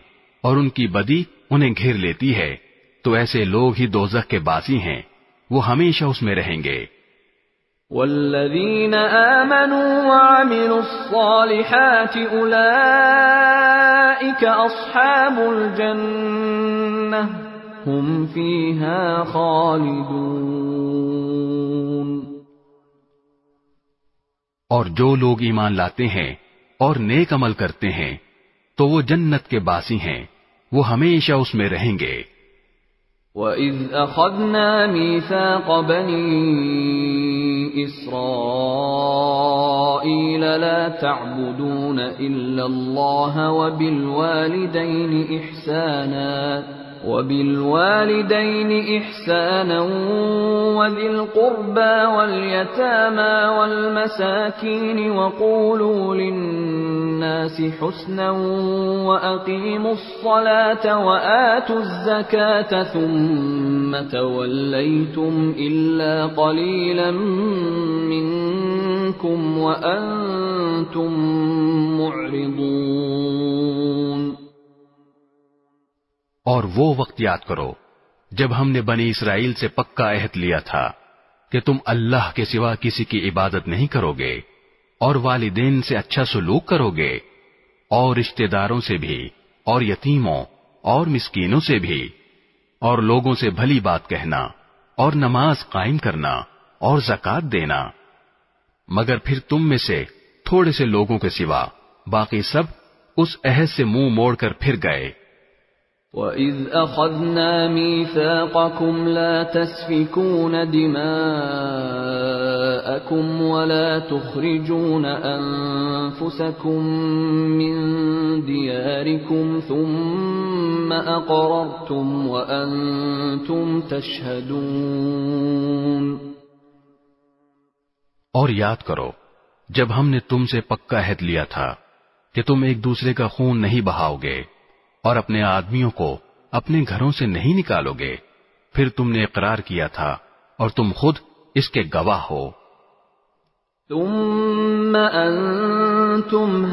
اور ان کی بدی انہیں گھیر لیتی ہے تو ایسے لوگ ہی دوزخ کے باسی ہیں، وہ ہمیشہ اس میں رہیں گے. والذین آمنوا وعملوا الصالحات اولئک اصحاب الجنہ هم فیہا خالدون. اور جو لوگ ایمان لاتے ہیں اور نیک عمل کرتے ہیں تو وہ جنت کے باسی ہیں، وہ ہمیشہ اس میں رہیں گے. وَإِذْ أَخَذْنَا مِيثَاقَ بَنِي إِسْرَائِيلَ لَا تَعْبُدُونَ إِلَّا اللَّهَ وَبِالْوَالِدَيْنِ إِحْسَانًا وَذِي الْقُرْبَى وَالْيَتَامَى وَالْمَسَاكِينِ وَقُولُوا لِلنَّاسِ حُسْنًا وَأَقِيمُوا الصَّلَاةَ وَآتُوا الزَّكَاةَ ثُمَّ تَوَلَّيْتُمْ إِلَّا قَلِيلًا مِّنكُمْ وَأَنتُمْ مُعْرِضُونَ. اور وہ وقت یاد کرو جب ہم نے بنی اسرائیل سے پکا عہد لیا تھا کہ تم اللہ کے سوا کسی کی عبادت نہیں کرو گے اور والدین سے اچھا سلوک کرو گے اور رشتہ داروں سے بھی اور یتیموں اور مسکینوں سے بھی اور لوگوں سے بھلی بات کہنا اور نماز قائم کرنا اور زکوٰۃ دینا، مگر پھر تم میں سے تھوڑے سے لوگوں کے سوا باقی سب اس عہد سے منہ موڑ کر پھر گئے. وَإِذْ أَخَذْنَا مِيثَاقَكُمْ لَا تَسْفِكُونَ دِمَاءَكُمْ وَلَا تُخْرِجُونَ أَنفُسَكُمْ مِنْ دِيَارِكُمْ ثُمَّ أَقْرَرْتُمْ وَأَنْتُمْ تَشْهَدُونَ. اور یاد کرو جب ہم نے تم سے پکا عہد لیا تھا کہ تم ایک دوسرے کا خون نہیں بہاؤ گے اور اپنے آدمیوں کو اپنے گھروں سے نہیں نکالو گے، پھر تم نے اقرار کیا تھا اور تم خود اس کے گواہ ہو۔ ثم أنتم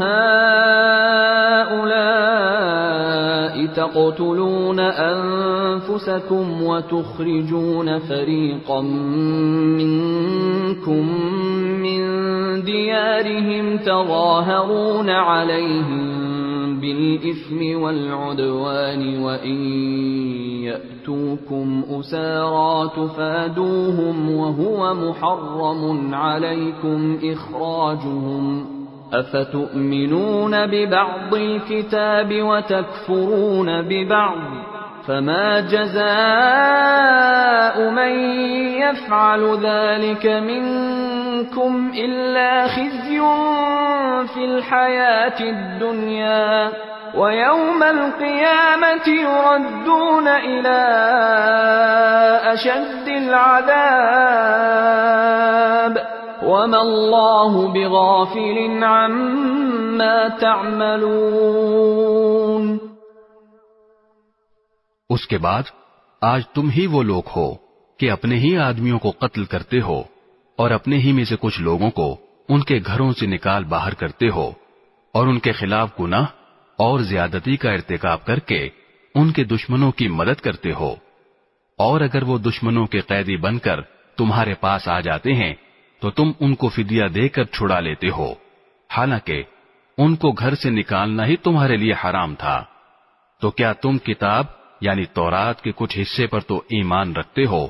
هؤلاء تقتلون أنفسكم وتخرجون فريقا منكم من ديارهم تظاهرون عليهم بالإثم والعدوان وإن يأتوكم أسارى تفادوهم وهو محرم عليكم إخراجهم أفتؤمنون ببعض الكتاب وتكفرون ببعض فما جزاء من يفعل ذلك منكم إلا خزي في الحياة الدنيا ويوم القيامة يردون إلى أشد العذاب وما الله بغافل عما تعملون۔ اس کے بعد آج تم ہی وہ لوگ ہو کہ اپنے ہی آدمیوں کو قتل کرتے ہو اور اپنے ہی میں سے کچھ لوگوں کو ان کے گھروں سے نکال باہر کرتے ہو اور ان کے خلاف گناہ اور زیادتی کا ارتکاب کر کے ان کے دشمنوں کی مدد کرتے ہو، اور اگر وہ دشمنوں کے قیدی بن کر تمہارے پاس آ جاتے ہیں تو تم ان کو فدیہ دے کر چھڑا لیتے ہو، حالانکہ ان کو گھر سے نکالنا ہی تمہارے لیے حرام تھا۔ تو کیا تم کتاب یعنی تورات کے کچھ حصے پر تو ایمان رکھتے ہو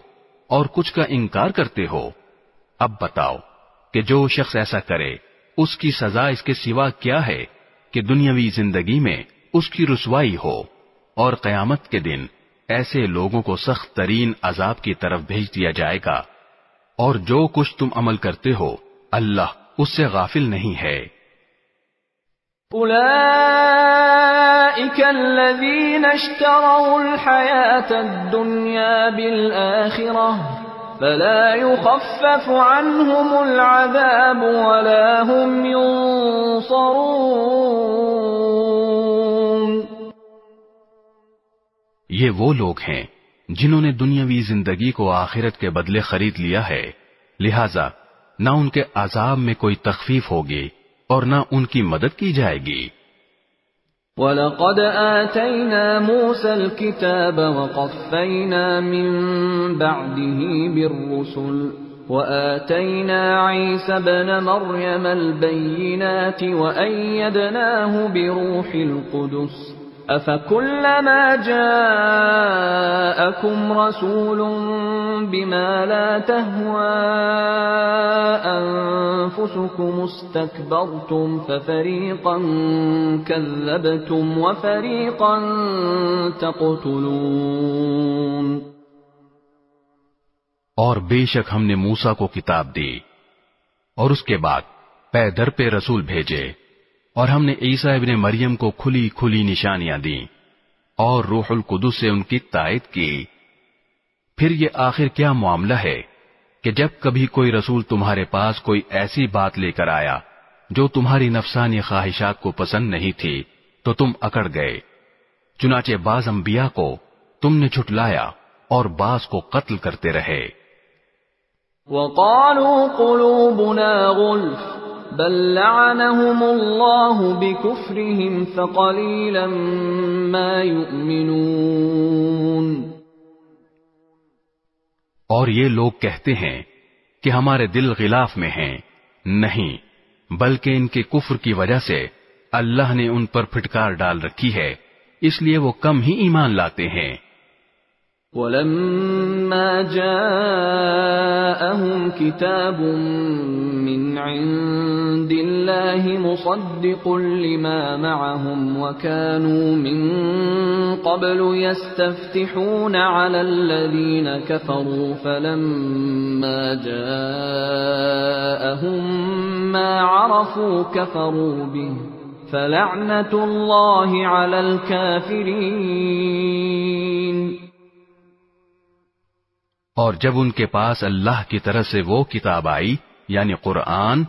اور کچھ کا انکار کرتے ہو؟ اب بتاؤ کہ جو شخص ایسا کرے اس کی سزا اس کے سوا کیا ہے کہ دنیاوی زندگی میں اس کی رسوائی ہو، اور قیامت کے دن ایسے لوگوں کو سخت ترین عذاب کی طرف بھیج دیا جائے گا، اور جو کچھ تم عمل کرتے ہو اللہ اس سے غافل نہیں ہے۔ أولئك الذين اشتروا الحياة الدنيا بالآخرة فلا يخفف عنهم العذاب ولا هم ينصرون۔ یہ وہ لوگ ہیں جنہوں نے دنیاوی زندگی کو آخرت کے بدلے خرید لیا ہے، لہذا نہ ان کے عذاب میں کوئی تخفیف ہوگی اور نہ ان کی مدد کی جائے گی۔ وَلَقَدْ آتَيْنَا مُوسَى الْكِتَابَ وَقَفَّيْنَا مِن بَعْدِهِ بِالرُّسُلِ وَآتَيْنَا عِيسَى ابْنَ مَرْيَمَ الْبَيِّنَاتِ وَأَيَّدْنَاهُ بِرُوحِ الْقُدُسِ أَفَكُلَّمَا جَاءَكُمْ رَسُولٌ بِمَا لَا تَهْوَى أَنفُسُكُمُ اسْتَكْبَرْتُمْ فَفَرِيقًا كَذَّبْتُمْ وَفَرِيقًا تَقْتُلُونَ۔ اور بے شک ہم نے موسیٰ کو کتاب دی اور اس کے بعد پے در پہ رسول بھیجے، اور ہم نے عیسیٰ ابن مریم کو کھلی کھلی نشانیاں دیں اور روح القدس سے ان کی تائید کی۔ پھر یہ آخر کیا معاملہ ہے کہ جب کبھی کوئی رسول تمہارے پاس کوئی ایسی بات لے کر آیا جو تمہاری نفسانی خواہشات کو پسند نہیں تھی تو تم اکڑ گئے، چنانچہ بعض انبیاء کو تم نے جھٹلایا اور بعض کو قتل کرتے رہے۔ وَقَالُوا قُلُوبُنَا غُلْفٌ بل لعنهم اللہ بکفرهم فقلیلا ما یؤمنون۔ اور یہ لوگ کہتے ہیں کہ ہمارے دل غلاف میں ہیں، نہیں بلکہ ان کے کفر کی وجہ سے اللہ نے ان پر پھٹکار ڈال رکھی ہے، اس لیے وہ کم ہی ایمان لاتے ہیں۔ وَلَمَّا جَاءَهُمْ كِتَابٌ مِّنْ عِندِ اللَّهِ مُصَدِّقٌ لِّمَا مَعَهُمْ وَكَانُوا مِن قَبْلُ يَسْتَفْتِحُونَ عَلَى الَّذِينَ كَفَرُوا فَلَمَّا جَاءَهُم مَّا عَرَفُوا كَفَرُوا بِهِ فَلَعْنَةُ اللَّهِ عَلَى الْكَافِرِينَ۔ اور جب ان کے پاس اللہ کی طرف سے وہ کتاب آئی یعنی قرآن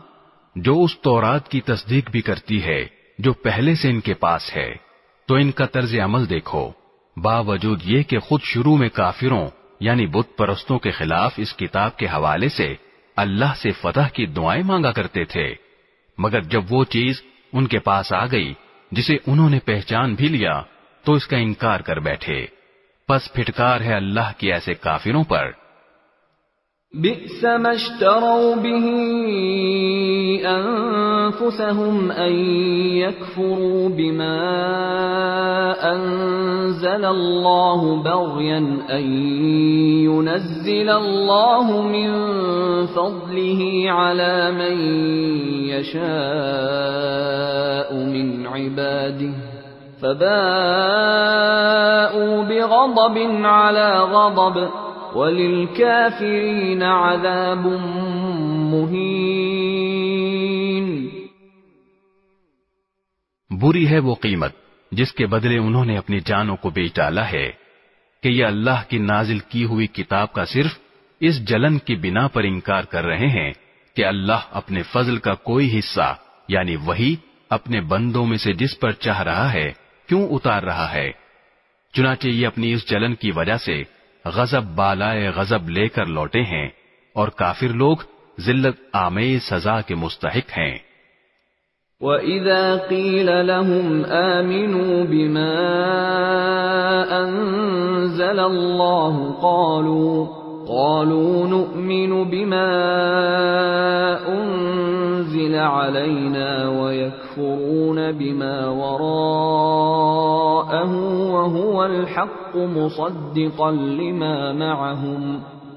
جو اس تورات کی تصدیق بھی کرتی ہے جو پہلے سے ان کے پاس ہے، تو ان کا طرز عمل دیکھو، باوجود یہ کہ خود شروع میں کافروں یعنی بت پرستوں کے خلاف اس کتاب کے حوالے سے اللہ سے فتح کی دعائیں مانگا کرتے تھے، مگر جب وہ چیز ان کے پاس آ گئی جسے انہوں نے پہچان بھی لیا تو اس کا انکار کر بیٹھے۔ پس پھٹکار ہے اللہ کی ایسے کافروں پر۔ بئس ما اشتروا به انفسهم ان يكفروا بما انزل الله بغيا ان ينزل الله من فضله على من يشاء من عباده فباءوا بغضب على غضب وَلِلْكَافِرِينَ عَذَابٌ مُّهِينٌ۔ بری ہے وہ قیمت جس کے بدلے انہوں نے اپنی جانوں کو بیچ ڈالا ہے کہ یہ اللہ کی نازل کی ہوئی کتاب کا صرف اس جلن کی بنا پر انکار کر رہے ہیں کہ اللہ اپنے فضل کا کوئی حصہ یعنی وہی اپنے بندوں میں سے جس پر چاہ رہا ہے کیوں اتار رہا ہے۔ چنانچہ یہ اپنی اس جلن کی وجہ سے غضب بالائے غضب لے کر لوٹے ہیں اور کافر لوگ ذلت آمیز سزا کے مستحق ہیں۔ وَإِذَا قِيلَ لَهُمْ آمِنُوا بِمَا أَنزَلَ اللَّهُ قَالُوا نُؤْمِنُ بِمَا أُنزِلَ عَلَيْنَا وَيَكْفُرُونَ بِمَا وَرَاءَهُ وَهُوَ الْحَقُّ مُصَدِّقًا لِمَا مَعَهُمْ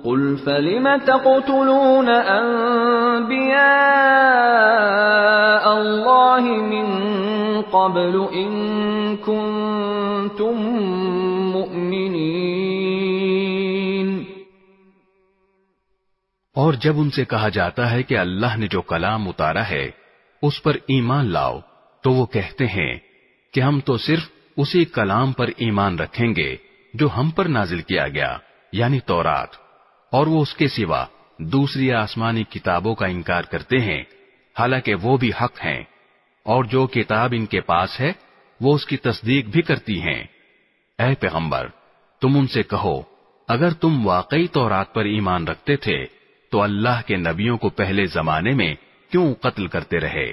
قُلْ فَلِمَ تَقْتُلُونَ أَنبِيَاءَ اللَّهِ مِن قَبْلُ إِن كُنتُم مُّؤْمِنِينَ۔ اور جب ان سے کہا جاتا ہے کہ اللہ نے جو کلام اتارا ہے اس پر ایمان لاؤ تو وہ کہتے ہیں کہ ہم تو صرف اسی کلام پر ایمان رکھیں گے جو ہم پر نازل کیا گیا یعنی تورات، اور وہ اس کے سوا دوسری آسمانی کتابوں کا انکار کرتے ہیں حالانکہ وہ بھی حق ہیں، اور جو کتاب ان کے پاس ہے وہ اس کی تصدیق بھی کرتی ہیں۔ اے پیغمبر تم ان سے کہو اگر تم واقعی تورات پر ایمان رکھتے تھے تو اللہ کے نبیوں کو پہلے زمانے میں کیوں قتل کرتے رہے؟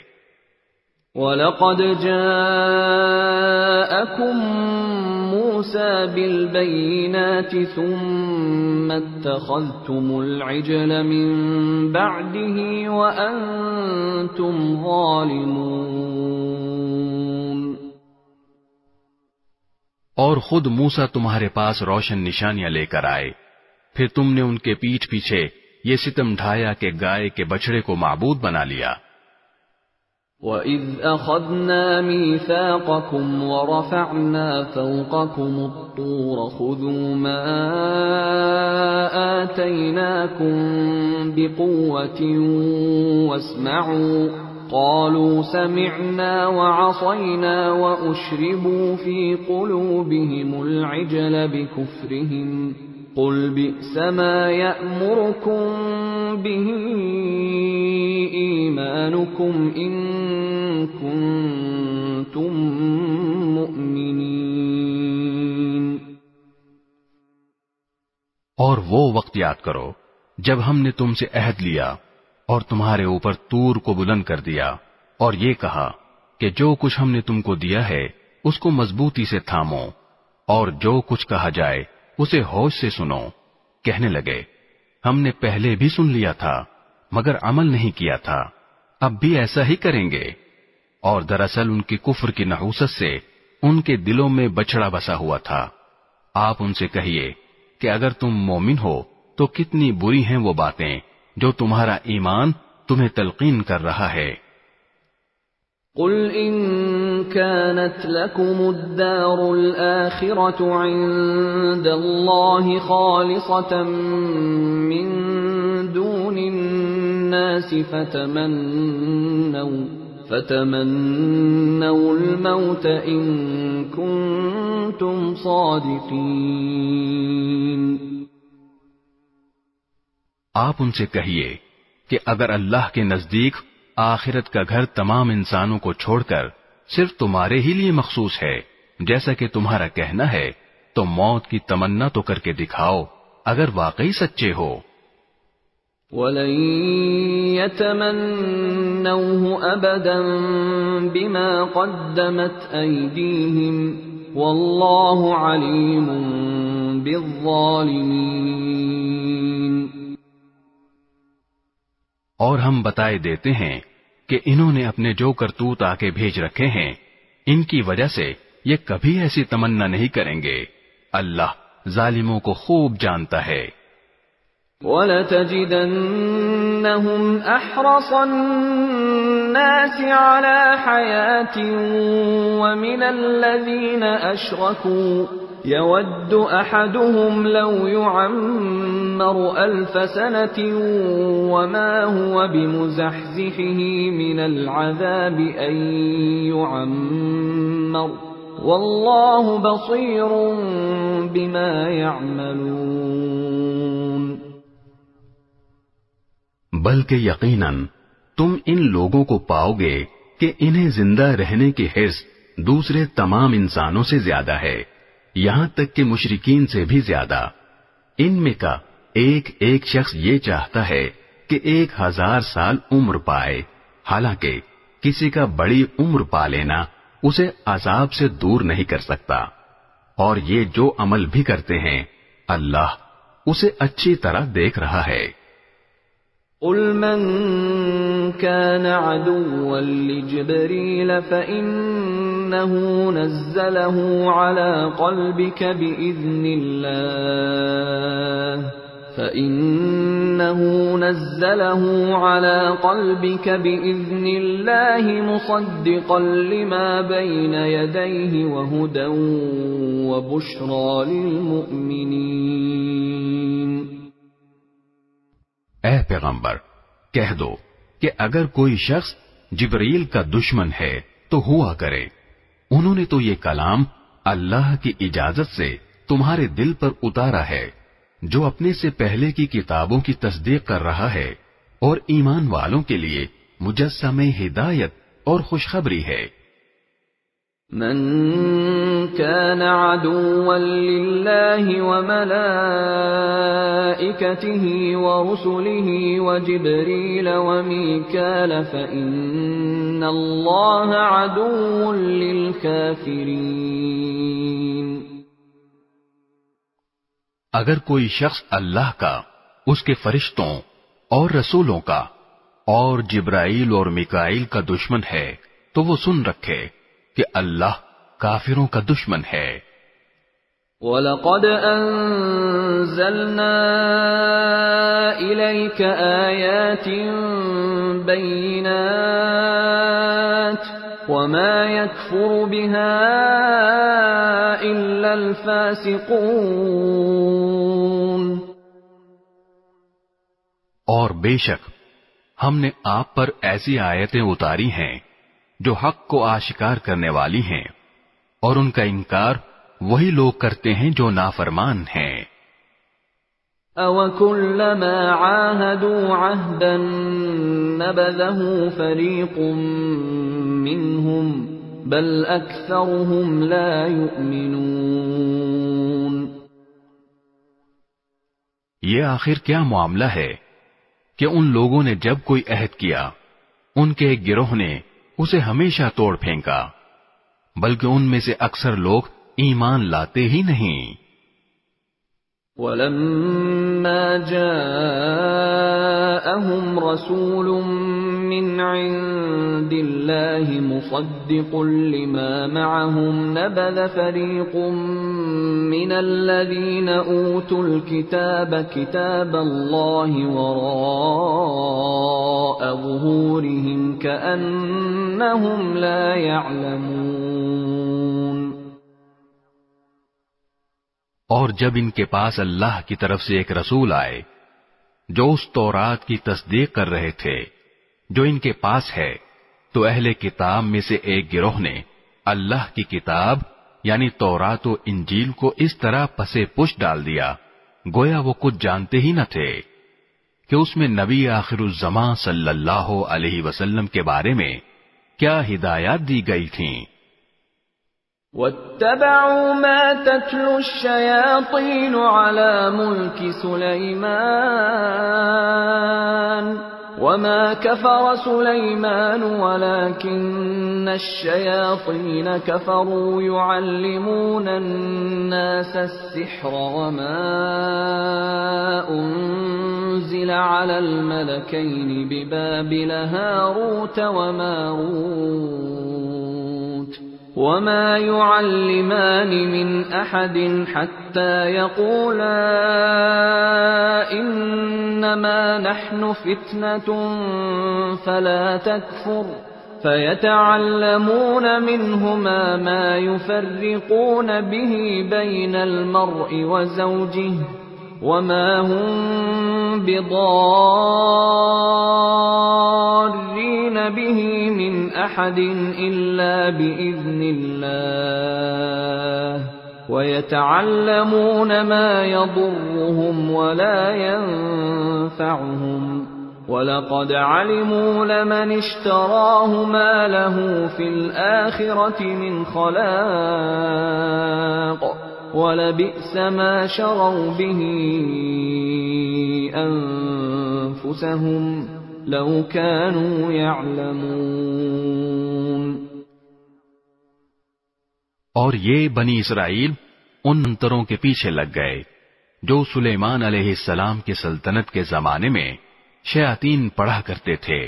وَلَقَدْ جَاءَكُم مُّوسَىٰ بِالْبَيِّنَاتِ ثُمَّ اتَّخَذْتُمُ الْعِجْلَ مِن بَعْدِهِ وَأَنتُمْ ظَالِمُونَ۔ اور خود موسیٰ تمہارے پاس روشن نشانیاں لے کر آئے، پھر تم نے ان کے پیٹھ پیچھے یہ ستم ڈھایا کہ گائے کے بچڑے کو معبود بنا لیا۔ وَإِذْ أَخَذْنَا مِيثَاقَكُمْ وَرَفَعْنَا فَوْقَكُمُ الطُّورَ خُذُوا مَا آتَيْنَاكُمْ بِقُوَّةٍ وَاسْمَعُوا قَالُوا سَمِعْنَا وَعَصَيْنَا وَأُشْرِبُوا فِي قُلُوبِهِمُ الْعِجْلَ بِكُفْرِهِمْ قُلْ بِئْسَ مَا يَأْمُرُكُمْ بِهِ إِيمَانُكُمْ إِن كُنتُم مُّؤْمِنِينَ۔ اور وہ وقت یاد کرو جب ہم نے تم سے عہد لیا اور تمہارے اوپر طور کو بلند کر دیا اور یہ کہا کہ جو کچھ ہم نے تم کو دیا ہے اس کو مضبوطی سے تھامو اور جو کچھ کہا جائے اسے ہوش سے سنو۔ کہنے لگے ہم نے پہلے بھی سن لیا تھا مگر عمل نہیں کیا تھا، اب بھی ایسا ہی کریں گے۔ اور دراصل ان کی کفر کی نحوست سے ان کے دلوں میں بچڑا بسا ہوا تھا۔ آپ ان سے کہیے کہ اگر تم مومن ہو تو کتنی بری ہیں وہ باتیں جو تمہارا ایمان تمہیں تلقین کر رہا ہے۔ قُلْ إِن كَانَتْ لَكُمُ الدَّارُ الْآخِرَةُ عِندَ اللَّهِ خَالِصَةً مِّن دُونِ النَّاسِ فَتَمَنَّوُا الْمَوْتَ إِن كُنتُمْ صَادِقِينَ۔ آپ ان سے کہیے کہ اگر اللہ کے نزدیک آخرت کا گھر تمام انسانوں کو چھوڑ کر صرف تمہارے ہی لیے مخصوص ہے جیسا کہ تمہارا کہنا ہے تو موت کی تمنا تو کر کے دکھاؤ اگر واقعی سچے ہو۔ وَلَن يَتَمَنَّوْهُ أَبَدًا بِمَا قَدَّمَتْ أَيْدِيهِمْ وَاللَّهُ عَلِيمٌ بِالظَّالِمِينَ۔ اور ہم بتائے دیتے ہیں کہ انہوں نے اپنے جو کرتوت آکے بھیج رکھے ہیں ان کی وجہ سے یہ کبھی ایسی تمنا نہیں کریں گے، اللہ ظالموں کو خوب جانتا ہے۔ وَلَتَجِدَنَّهُمْ أَحْرَصَ النَّاسِ عَلَى حَيَاةٍ وَمِنَ الَّذِينَ أَشْرَكُوا يَوَدُّ أَحَدُهُمْ لَوْ يُعَمَّرُ أَلْفَ سَنَةٍ وَمَا هُوَ بِمُزَحْزِحِهِ مِنَ الْعَذَابِ أَن يُعَمَّرَ وَاللَّهُ بَصِيرٌ بِمَا يَعْمَلُونَ۔ بلکہ یقیناً تم ان لوگوں کو پاؤ گے کہ انہیں زندہ رہنے کی حرص دوسرے تمام انسانوں سے زیادہ ہے، یہاں تک کہ مشرکین سے بھی زیادہ۔ ان میں کا ایک ایک شخص یہ چاہتا ہے کہ 1000 سال عمر پائے، حالانکہ کسی کا بڑی عمر پا لینا اسے عذاب سے دور نہیں کر سکتا، اور یہ جو عمل بھی کرتے ہیں اللہ اسے اچھی طرح دیکھ رہا ہے۔ قُلْ مَنْ كَانَ عَدُوًّا لِجِبْرِيلَ فَإِنَّهُ نَزَّلَهُ عَلَى قَلْبِكَ بِإِذْنِ اللَّهِ مُصَدِّقًا لِمَا بَيْنَ يَدَيْهِ وَهُدًى وَبُشْرَى لِلْمُؤْمِنِينَ۔ اے پیغمبر کہہ دو کہ اگر کوئی شخص جبرائیل کا دشمن ہے تو ہوا کرے، انہوں نے تو یہ کلام اللہ کی اجازت سے تمہارے دل پر اتارا ہے، جو اپنے سے پہلے کی کتابوں کی تصدیق کر رہا ہے اور ایمان والوں کے لیے مجسمہ ہدایت اور خوشخبری ہے۔ من كان عدوا لله وملائكته ورسله وجبريل وميكال فإن الله عدو للكافرين۔ اگر کوئی شخص اللہ کا، اس کے فرشتوں اور رسولوں کا اور جبرائیل اور میکائیل کا دشمن ہے تو وہ سن رکھے کہ اللہ کافروں کا دشمن ہے۔ وَلَقَدْ أَنزَلْنَا إِلَيْكَ آيَاتٍ بَيِّنَاتٍ وَمَا يَكْفُرُ بِهَا إِلَّا الْفَاسِقُونَ۔ اور بے شک ہم نے آپ پر ایسی آیتیں اتاری ہیں جو حق کو آشکار کرنے والی ہیں، اور ان کا انکار وہی لوگ کرتے ہیں جو نافرمان ہیں۔ أَوَكُلَّمَا عَاهَدُوا عَهْدًا نَبَذَهُ فَرِيقٌ مِّنْهُمْ بَلْ أَكْثَرُهُمْ لَا يُؤْمِنُونَ۔ یہ آخر کیا معاملہ ہے کہ ان لوگوں نے جب کوئی عہد کیا ان کے ایک گروہ نے اسے ہمیشہ توڑ پھینکا، بلکہ ان میں سے اکثر لوگ ایمان لاتے ہی نہیں۔ وَلَمَّا جَاءَهُمْ رَسُولٌ مِّنْ عِندِ اللَّهِ مُصَدِّقٌ لِمَا مَعَهُمْ نَبَذَ فَرِيقٌ مِّنَ الَّذِينَ أُوتُوا الْكِتَابَ كِتَابَ اللَّهِ وَرَاءَ ظُهُورِهِمْ كَأَنَّهُمْ لَا يَعْلَمُونَ۔ اور جب ان کے پاس اللہ کی طرف سے ایک رسول آئے جو اس تورات کی تصدیق کر رہے تھے جو ان کے پاس ہے، تو اہل کتاب میں سے ایک گروہ نے اللہ کی کتاب یعنی تورات و انجیل کو اس طرح پسے پش ڈال دیا گویا وہ کچھ جانتے ہی نہ تھے کہ اس میں نبی آخر الزماں صلی اللہ علیہ وسلم کے بارے میں کیا ہدایات دی گئی تھیں۔ واتبعوا ما تتلو الشياطين على ملك سليمان وما كفر سليمان ولكن الشياطين كفروا يعلمون الناس السحر وما أنزل على الملكين ببابل هاروت وماروت وما يعلمان من أحد حتى يقولا إنما نحن فتنة فلا تكفر فيتعلمون منهما ما يفرقون به بين المرء وزوجه وما هم بضارين به من أحد إلا بإذن الله ويتعلمون ما يضرهم ولا ينفعهم وَلَقَدْ عَلِمُوا لَمَنِ اشْتَرَاهُ مَا لَهُ فِي الْآخِرَةِ مِنْ خَلَاقٍ وَلَبِئْسَ مَا شَرَوْا بِهِ أَنفُسَهُمْ لَوْ كَانُوا يَعْلَمُونَ۔ اور یہ بنی اسرائیل ان منتروں کے پیچھے لگ گئے جو سلیمان علیہ السلام کی سلطنت کے زمانے میں شیاطین پڑھا کرتے تھے،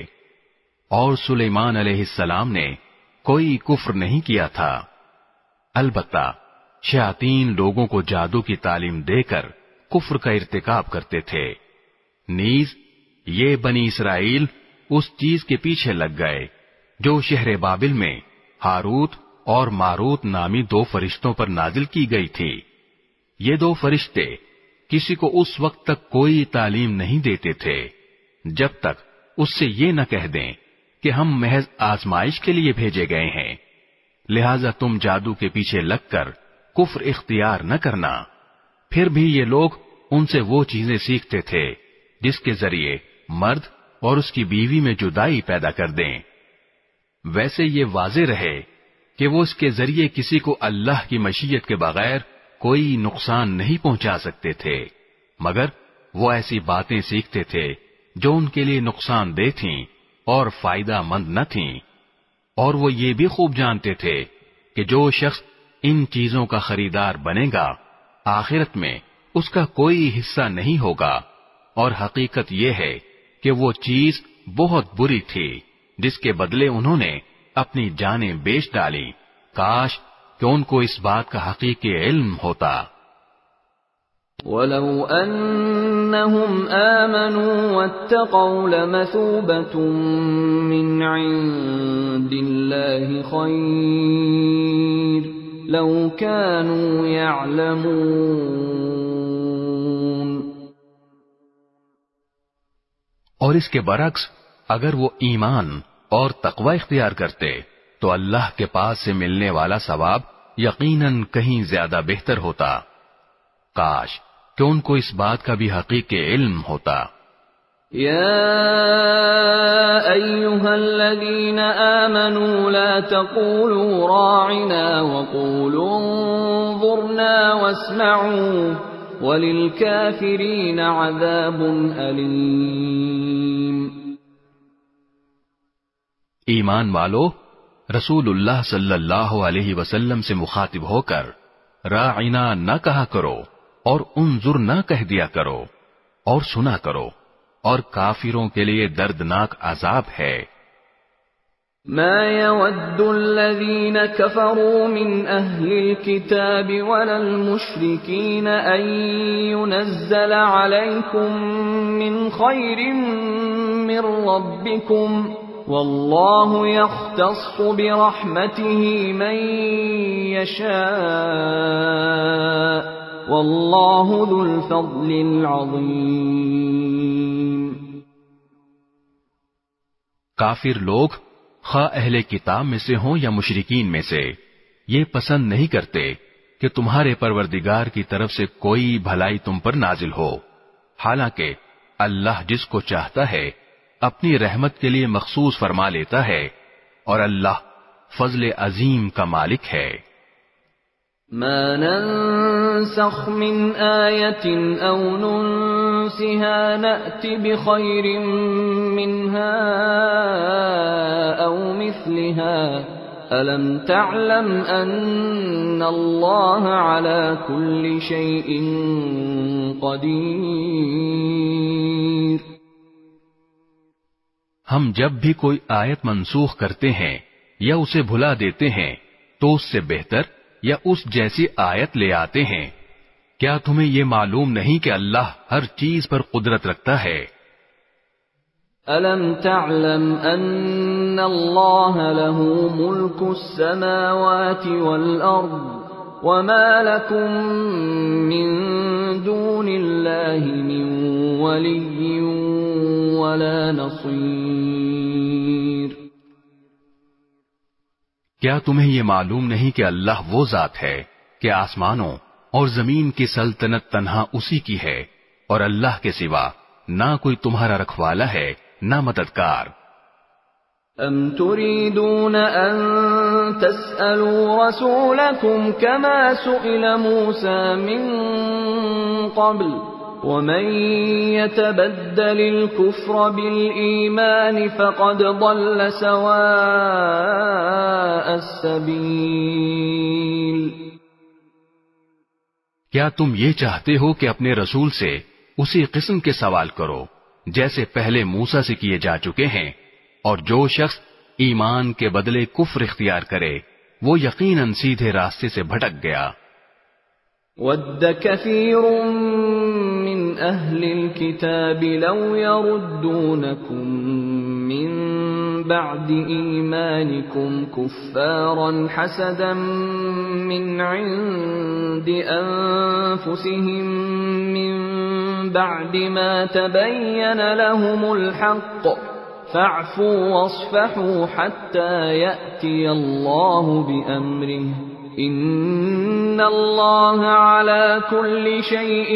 اور سلیمان علیہ السلام نے کوئی کفر نہیں کیا تھا، البتہ شیاطین لوگوں کو جادو کی تعلیم دے کر کفر کا ارتکاب کرتے تھے۔ نیز یہ بنی اسرائیل اس چیز کے پیچھے لگ گئے جو شہر بابل میں ہاروت اور ماروت نامی دو فرشتوں پر نازل کی گئی تھی۔ یہ دو فرشتے کسی کو اس وقت تک کوئی تعلیم نہیں دیتے تھے جب تک اس سے یہ نہ کہہ دیں کہ ہم محض آزمائش کے لیے بھیجے گئے ہیں، لہذا تم جادو کے پیچھے لگ کر کفر اختیار نہ کرنا۔ پھر بھی یہ لوگ ان سے وہ چیزیں سیکھتے تھے جس کے ذریعے مرد اور اس کی بیوی میں جدائی پیدا کر دیں۔ ویسے یہ واضح رہے کہ وہ اس کے ذریعے کسی کو اللہ کی مشیت کے بغیر کوئی نقصان نہیں پہنچا سکتے تھے، مگر وہ ایسی باتیں سیکھتے تھے جو ان کے لیے نقصان دہ تھیں اور فائدہ مند نہ تھیں، اور وہ یہ بھی خوب جانتے تھے کہ جو شخص ان چیزوں کا خریدار بنے گا آخرت میں اس کا کوئی حصہ نہیں ہوگا، اور حقیقت یہ ہے کہ وہ چیز بہت بری تھی جس کے بدلے انہوں نے اپنی جانیں بیچ ڈالی۔ کاش کہ ان کو اس بات کا حقیقی علم ہوتا۔ وَلَوْ أَنَّهُمْ آمَنُوا وَاتَّقَوْا لَمَثُوبَةٌ مِّنْ عِندِ اللَّهِ خَيْرٌ لَوْ كَانُوا يَعْلَمُونَ۔ اور اس کے برعکس اگر وہ ایمان اور تقوی اختیار کرتے تو اللہ کے پاس سے ملنے والا ثواب یقیناً کہیں زیادہ بہتر ہوتا۔ کاش کہ ان کو اس بات کا بھی حقیقی علم ہوتا۔ یا ایھا الذین آمنوا لا تقولوا راعنا وقولوا انظرنا واسمعوا وللکافرین عذاب علیم۔ ایمان والو، رسول اللہ صلی اللہ علیہ وسلم سے مخاطب ہو کر راعنا نہ کہا کرو اور انظر نہ کہہ دیا کرو، اور سنا کرو، اور کافروں کے لیے دردناک عذاب ہے۔ ما يود الذين كفروا من أهل الكتاب ولا المشركين أن ينزل عليكم من خير من ربكم والله يختص برحمته من يشاء والله ذو الفضل العظيم۔ کافر لوگ خواہ اہل کتاب میں سے ہوں یا مشرکین میں سے یہ پسند نہیں کرتے کہ تمہارے پروردگار کی طرف سے کوئی بھلائی تم پر نازل ہو، حالانکہ اللہ جس کو چاہتا ہے اپنی رحمت کے لیے مخصوص فرما لیتا ہے، اور اللہ فضل عظیم کا مالک ہے۔ ما ننسخ من آية أو ننسها نأت بخير منها أو مثلها ألم تعلم أن الله على كل شيء قدير. ہم جب بھی کوئی آیت منسوخ کرتے ہیں یا اسے بھلا دیتے ہیں تو اس سے بہتر یا اس جیسی آیت لے آتے ہیں. کیا تمہیں یہ معلوم نہیں کہ اللہ ہر چیز پر قدرت رکھتا ہے؟ أَلَمْ تَعْلَمْ أَنَّ اللَّهَ لَهُ مُلْكُ السَّمَاوَاتِ وَالْأَرْضِ وَمَا لَكُمْ مِنْ دُونِ اللَّهِ مِنْ وَلِيٍّ وَلَا نَصِيرٍ. کیا تمہیں یہ معلوم نہیں کہ اللہ وہ ذات ہے کہ آسمانوں اور زمین کی سلطنت تنہا اسی کی ہے اور اللہ کے سوا نہ کوئی تمہارا رکھوالا ہے نہ مددگار. ام تريدون ان تسألوا رسولكم كما سئل موسى من قبل ومن يتبدل الكفر بالإيمان فقد ضل سواء السبيل. کیا تم یہ چاہتے ہو کہ اپنے رسول سے اسی قسم کے سوال کرو جیسے پہلے موسیٰ سے کیے جا چکے ہیں، اور جو شخص ایمان کے بدلے کفر اختیار کرے وہ یقیناً سیدھے راستے سے بھٹک گیا. وَدَّ كَثِيرٌ مِّنْ أَهْلِ الْكِتَابِ لَوْ يَرُدُّونَكُمْ مِّن بَعْدِ إِيمَانِكُمْ كُفَّارًا حَسَدًا مِّنْ عِندِ أَنفُسِهِم مِّن بَعْدِ مَا تَبَيَّنَ لَهُمُ الْحَقُّ فَاعْفُوا وَاصْفَحُوا حَتَّى يَأْتِيَ اللَّهُ بِأَمْرِهِ ان اللہ علی کل شیء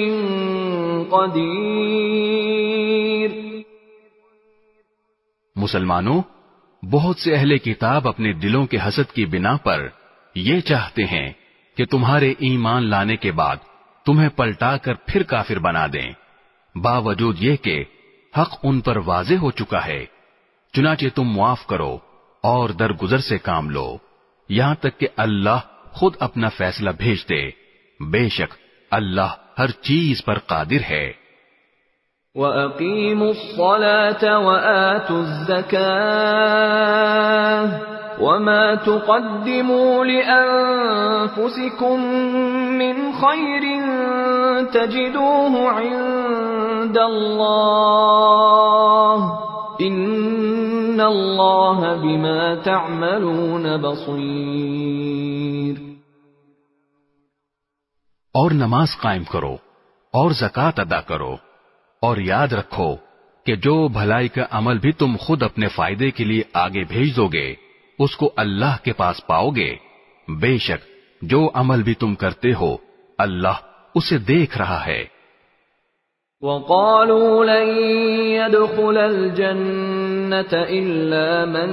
قدیر. مسلمانوں، بہت سے اہل کتاب اپنے دلوں کے حسد کی بنا پر یہ چاہتے ہیں کہ تمہارے ایمان لانے کے بعد تمہیں پلٹا کر پھر کافر بنا دیں، باوجود یہ کہ حق ان پر واضح ہو چکا ہے. چنانچہ تم معاف کرو اور درگزر سے کام لو یہاں تک کہ اللہ خود اپنا فیصلہ بھیج دے. بے شک اللہ ہر چیز پر قادر ہے. وَأَقِيمُوا الصَّلَاةَ وَآتُوا الزَّكَاةَ وَمَا تُقَدِّمُوا لِأَنفُسِكُم مِّنْ خَيْرٍ تَجِدُوهُ عِندَ اللَّهِ ان اللہ بما تعملون بصیر. اور نماز قائم کرو اور زکوٰۃ ادا کرو اور یاد رکھو کہ جو بھلائی کا عمل بھی تم خود اپنے فائدے کے لیے آگے بھیج دو گے اس کو اللہ کے پاس پاؤ گے. بے شک جو عمل بھی تم کرتے ہو اللہ اسے دیکھ رہا ہے. وَقَالُوا لَن يَدْخُلَ الْجَنَّةَ إِلَّا مَن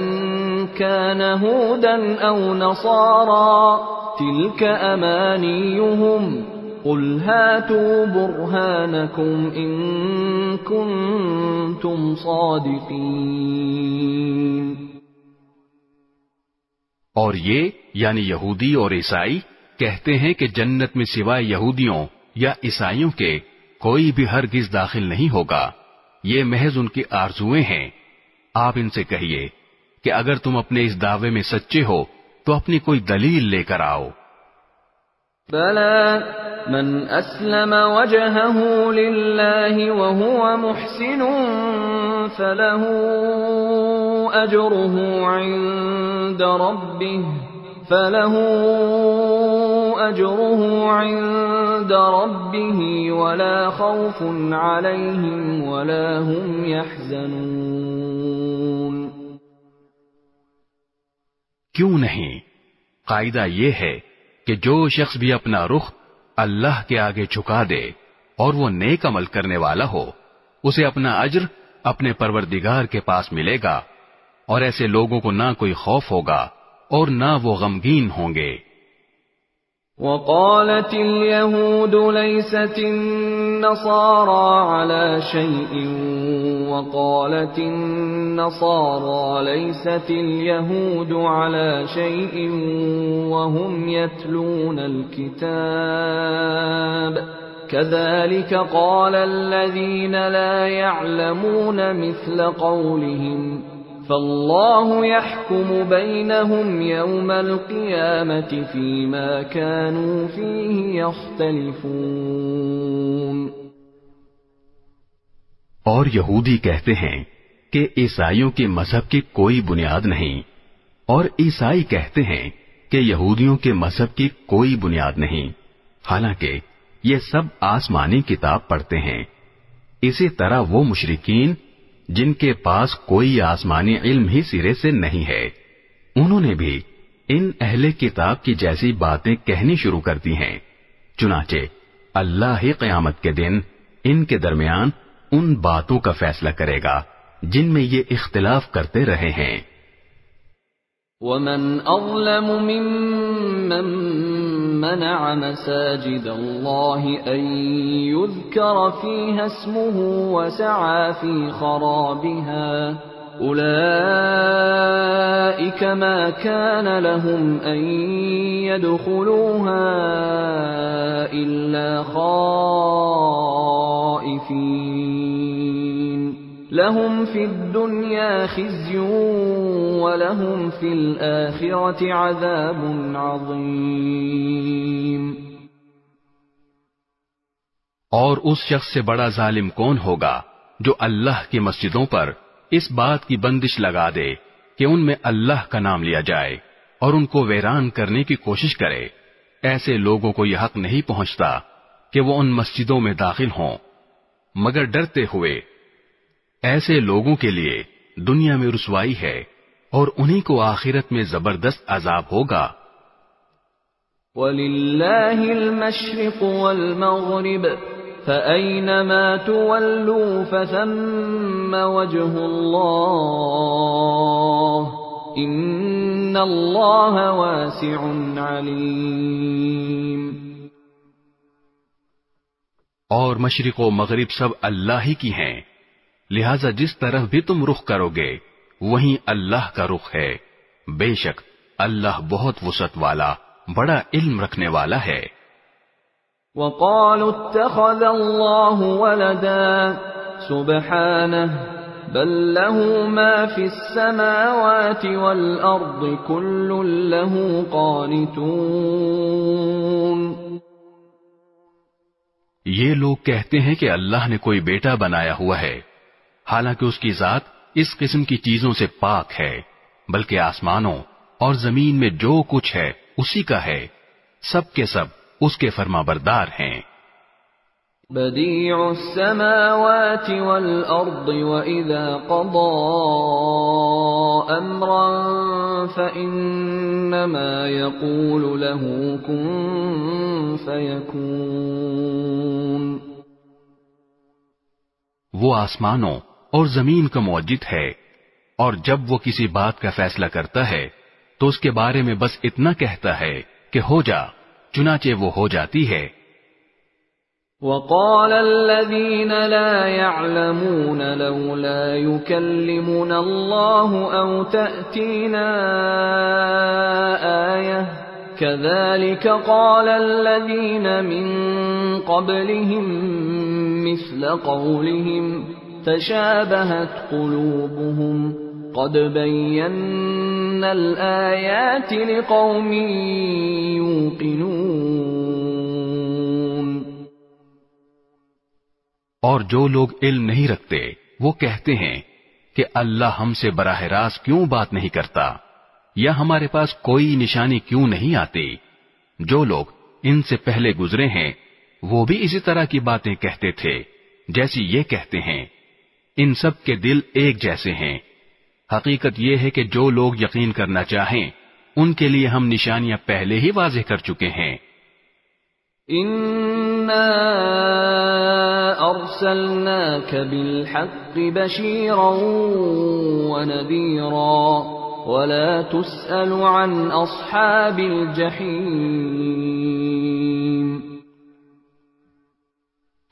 كَانَ هُودًا أَوْ نَصَارَىٰ تِلْكَ أَمَانِيُّهُمْ قُلْ هَاتُوا بُرْهَانَكُمْ إِن كُنتُمْ صَادِقِينَ. اور یہ یعنی یہودی اور عیسائی کہتے ہیں کہ جنت میں سوائے یہودیوں یا عیسائیوں کے کوئی بھی ہرگز داخل نہیں ہوگا. یہ محض ان کی آرزویں ہیں. آپ ان سے کہیے کہ اگر تم اپنے اس دعوے میں سچے ہو تو اپنی کوئی دلیل لے کر آؤ. بَلَى مَنْ أَسْلَمَ وَجْهَهُ لِلَّهِ وَهُوَ مُحْسِنٌ فَلَهُ أَجْرُهُ عند ربه ولا خوف عليهم ولا هم يحزنون. کیوں نہیں؟ قاعدہ یہ ہے کہ جو شخص بھی اپنا رخ اللہ کے آگے جھکا دے اور وہ نیک عمل کرنے والا ہو اسے اپنا اجر اپنے پروردگار کے پاس ملے گا اور ایسے لوگوں کو نہ کوئی خوف ہوگا اور نہ وہ غمگین ہوں گے. وقالت اليهود ليست النصارى على شيء وقالت النصارى ليست اليهود على شيء وهم يتلون الكتاب كذلك قال الذين لا يعلمون مثل قولهم فالله يحكم بينهم يوم القيامة فيما كانوا فيه يختلفون. اور یہودی کہتے ہیں کہ عیسائیوں کے مذہب کی کوئی بنیاد نہیں، اور عیسائی کہتے ہیں کہ یہودیوں کے مذہب کی کوئی بنیاد نہیں، حالانکہ یہ سب آسمانی کتاب پڑھتے ہیں. اسی طرح وہ مشرکین جن کے پاس کوئی آسمانی علم ہی سرے سے نہیں ہے، انہوں نے بھی ان اہل کتاب کی جیسی باتیں کہنی شروع کر دی ہیں. چنانچہ اللہ ہی قیامت کے دن ان کے درمیان ان باتوں کا فیصلہ کرے گا جن میں یہ اختلاف کرتے رہے ہیں. وَمَنْ أَظْلَمُ مِمَّنْ مَنَعَ مَسَاجِدَ اللَّهِ أَنْ يُذْكَرَ فِيهَا اسْمُهُ وَسَعَى فِي خَرَابِهَا أُولَئِكَ مَا كَانَ لَهُمْ أَنْ يَدْخُلُوهَا إِلَّا خَائِفِينَ لهم في الدنيا خزي ولهم في الآخرة عذاب عظيم. اور اس شخص سے بڑا ظالم کون ہوگا جو اللہ کی مسجدوں پر اس بات کی بندش لگا دے کہ ان میں اللہ کا نام لیا جائے اور ان کو ویران کرنے کی کوشش کرے. ایسے لوگوں کو یہ حق نہیں پہنچتا کہ وہ ان مسجدوں میں داخل ہوں مگر ڈرتے ہوئے. ایسے لوگوں کے لیے دنیا میں رسوائی ہے اور انہی کو آخرت میں زبردست عذاب ہوگا. وَلِلَّهِ الْمَشْرِقُ وَالْمَغْرِبُ فَأَيْنَمَا تُوَلُّوا فَثَمَّ وَجْهُ اللَّهِ إِنَّ اللَّهَ وَاسِعٌ عَلِيمٌ. اور مشرق و مغرب سب اللہ ہی کی ہیں، لہذا جس طرف بھی تم رخ کرو گے وہیں اللہ کا رخ ہے. بے شک اللہ بہت وسعت والا بڑا علم رکھنے والا ہے. وَقَالُوا اتَّخَذَ اللَّهُ وَلَدًا سُبْحَانَهُ بَل لَّهُ مَا فِي السَّمَاوَاتِ وَالْأَرْضِ كُلٌّ لَّهُ قَانِتُونَ. یہ لوگ کہتے ہیں کہ اللہ نے کوئی بیٹا بنایا ہوا ہے، حالانکہ اس کی ذات اس قسم کی چیزوں سے پاک ہے، بلکہ آسمانوں اور زمین میں جو کچھ ہے اسی کا ہے، سب کے سب اس کے فرمانبردار ہیں. بدیع السماوات والارض واذا قضى امرا فانما يقول له كن فيكون. وہ آسمانوں اور زمین کا موجد ہے، اور جب وہ کسی بات کا فیصلہ کرتا ہے تو اس کے بارے میں بس اتنا کہتا ہے کہ ہو جا، چنانچہ وہ ہو جاتی ہے. وقال الذين لا يعلمون لولا يكلمنا الله أو تأتينا آية كذلك قال الذين من قبلهم مثل قولهم تشابهت قلوبهم قد بينا الآيات لقوم يوقنون. اور جو لوگ علم نہیں رکھتے وہ کہتے ہیں کہ اللہ ہم سے براہ راست کیوں بات نہیں کرتا، یا ہمارے پاس کوئی نشانی کیوں نہیں آتی. جو لوگ ان سے پہلے گزرے ہیں وہ بھی اسی طرح کی باتیں کہتے تھے جیسی یہ کہتے ہیں. ان سب کے دل ایک جیسے ہیں. حقیقت یہ ہے کہ جو لوگ یقین کرنا چاہیں ان کے لیے ہم نشانیاں پہلے ہی واضح کر چکے ہیں. اِنَّا أَرْسَلْنَاكَ بِالْحَقِّ بَشِيرًا وَنَذِيرًا وَلَا تُسْأَلُ عَنْ أَصْحَابِ الْجَحِيمِ.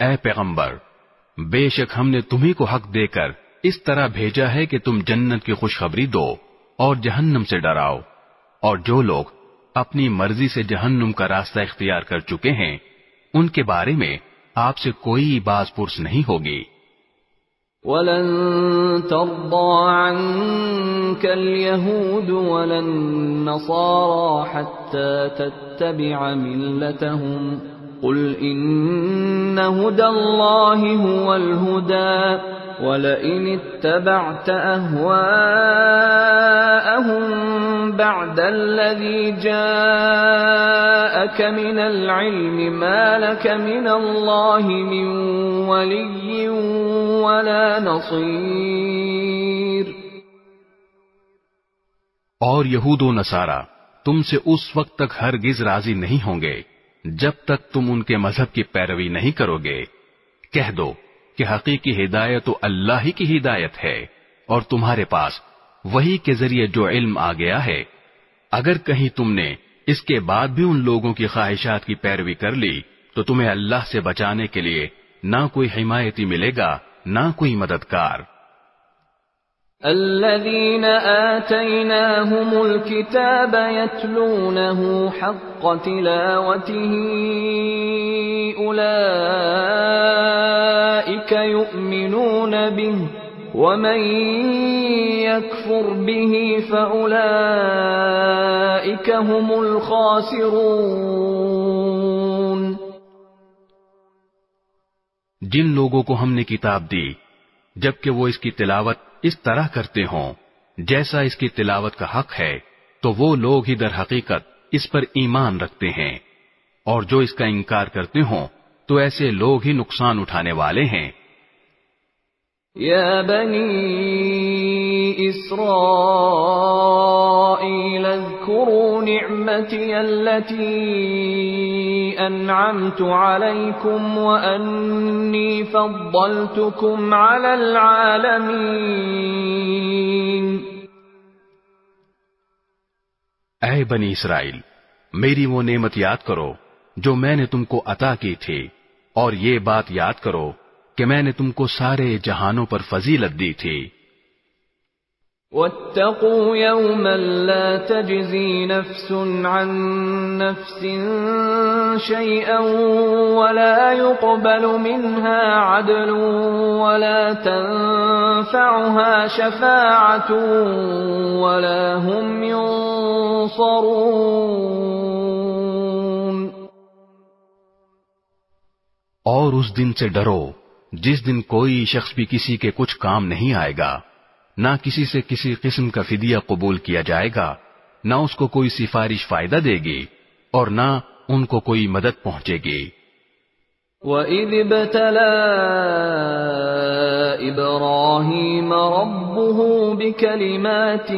اے پیغمبر، بے شک ہم نے تمہیں کو حق دے کر اس طرح بھیجا ہے کہ تم جنت کی خوشخبری دو اور جہنم سے ڈراؤ، اور جو لوگ اپنی مرضی سے جہنم کا راستہ اختیار کر چکے ہیں ان کے بارے میں آپ سے کوئی باز پرس نہیں ہوگی۔ وَلَن تَرْضَىٰ عَنكَ الْيَهُودُ وَلَا النَّصَارَىٰ حَتَّىٰ تَتَّبِعَ مِلَّتَهُمْ قُلْ إِنَّ هُدَى اللَّهِ هُوَ الْهُدَىٰ وَلَئِنِ اتَّبَعْتَ أَهْوَاءَهُمْ بَعْدَ الَّذِي جَاءَكَ مِنَ الْعِلْمِ مَا لَكَ مِنَ اللَّهِ مِنْ وَلِيٍّ وَلَا نَصِيرٍ۔ اور یہود و نصارہ تم سے اس وقت تک ہرگز راضی نہیں ہوں گے جب تک تم ان کے مذہب کی پیروی نہیں کرو گے۔ کہہ دو کہ حقیقی ہدایت تو اللہ ہی کی ہدایت ہے، اور تمہارے پاس وحی کے ذریعے جو علم آ گیا ہے، اگر کہیں تم نے اس کے بعد بھی ان لوگوں کی خواہشات کی پیروی کر لی تو تمہیں اللہ سے بچانے کے لیے نہ کوئی حمایتی ملے گا نہ کوئی مددگار۔ الذين آتيناهم الكتاب يتلونه حق تلاوته أولئك يؤمنون به ومن يكفر به فأولئك هم الخاسرون۔ جن لوگوں کو ہم نے کتاب دی جبکہ وہ اس کی تلاوت اس طرح کرتے ہوں جیسا اس کی تلاوت کا حق ہے تو وہ لوگ ہی در حقیقت اس پر ایمان رکھتے ہیں، اور جو اس کا انکار کرتے ہوں تو ایسے لوگ ہی نقصان اٹھانے والے ہیں۔ یا بنی اسرائیل اذکروا نعمتی التي انعمت علیکم وانی فضلتکم علی العالمین۔ اے بنی اسرائیل، میری وہ نعمت یاد کرو جو میں نے تم کو عطا کی تھی، اور یہ بات یاد کرو کہ میں نے تم کو سارے جہانوں پر فضیلت دی تھی۔ وَاتَّقُوا يَوْمًا لَا تَجْزِي نَفْسٌ عَن نَفْسٍ شَيْئًا وَلَا يُقْبَلُ مِنْهَا عَدْلٌ وَلَا تَنفَعُهَا شَفَاعَةٌ وَلَا هُمْ يُنصَرُونَ۔ اور اس دن سے ڈرو جس دن کوئی شخص بھی کسی کے کچھ کام نہیں آئے گا، نہ کسی سے کسی قسم کا فدیہ قبول کیا جائے گا، نہ اس کو کوئی سفارش فائدہ دے گی اور نہ ان کو کوئی مدد پہنچے گی۔ وَإِذِ ابْتَلَى إِبْرَاهِيمَ رَبُّهُ بِكَلِمَاتٍ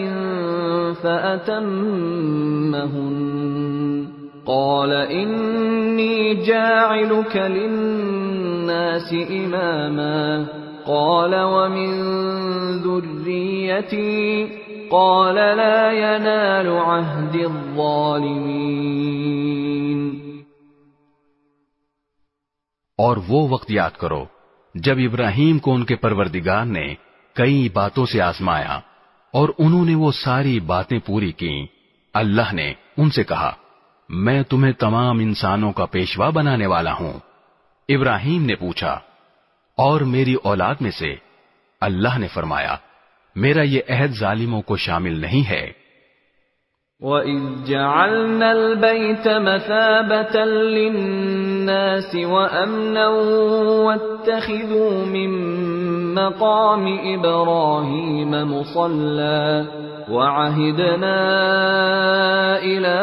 فَأَتَمَّهُنَّ قَالَ إِنِّي جَاعِلُكَ لِلنَّاسِ إِمَامًا قَالَ وَمِن ذُرِّيَّتِي قَالَ لَا يَنَالُ عَهْدِ الظَّالِمِينَ۔ اور وہ وقت یاد کرو جب ابراہیم کو ان کے پروردگار نے کئی باتوں سے آزمایا اور انہوں نے وہ ساری باتیں پوری کی۔ اللہ نے ان سے کہا، میں تمہیں تمام انسانوں کا پیشوا بنانے والا ہوں۔ ابراہیم نے پوچھا، اور میری اولاد میں سے؟ اللہ نے فرمایا، میرا یہ عہد ظالموں کو شامل نہیں ہے۔ وَإِذْ جَعَلْنَا الْبَيْتَ مَثَابَةً لِلنَّاسِ وَأَمْنًا وَاتَّخِذُوا مِن مَّقَامِ إِبْرَاهِيمَ مُصَلًّى وَعَهِدْنَا إِلَىٰ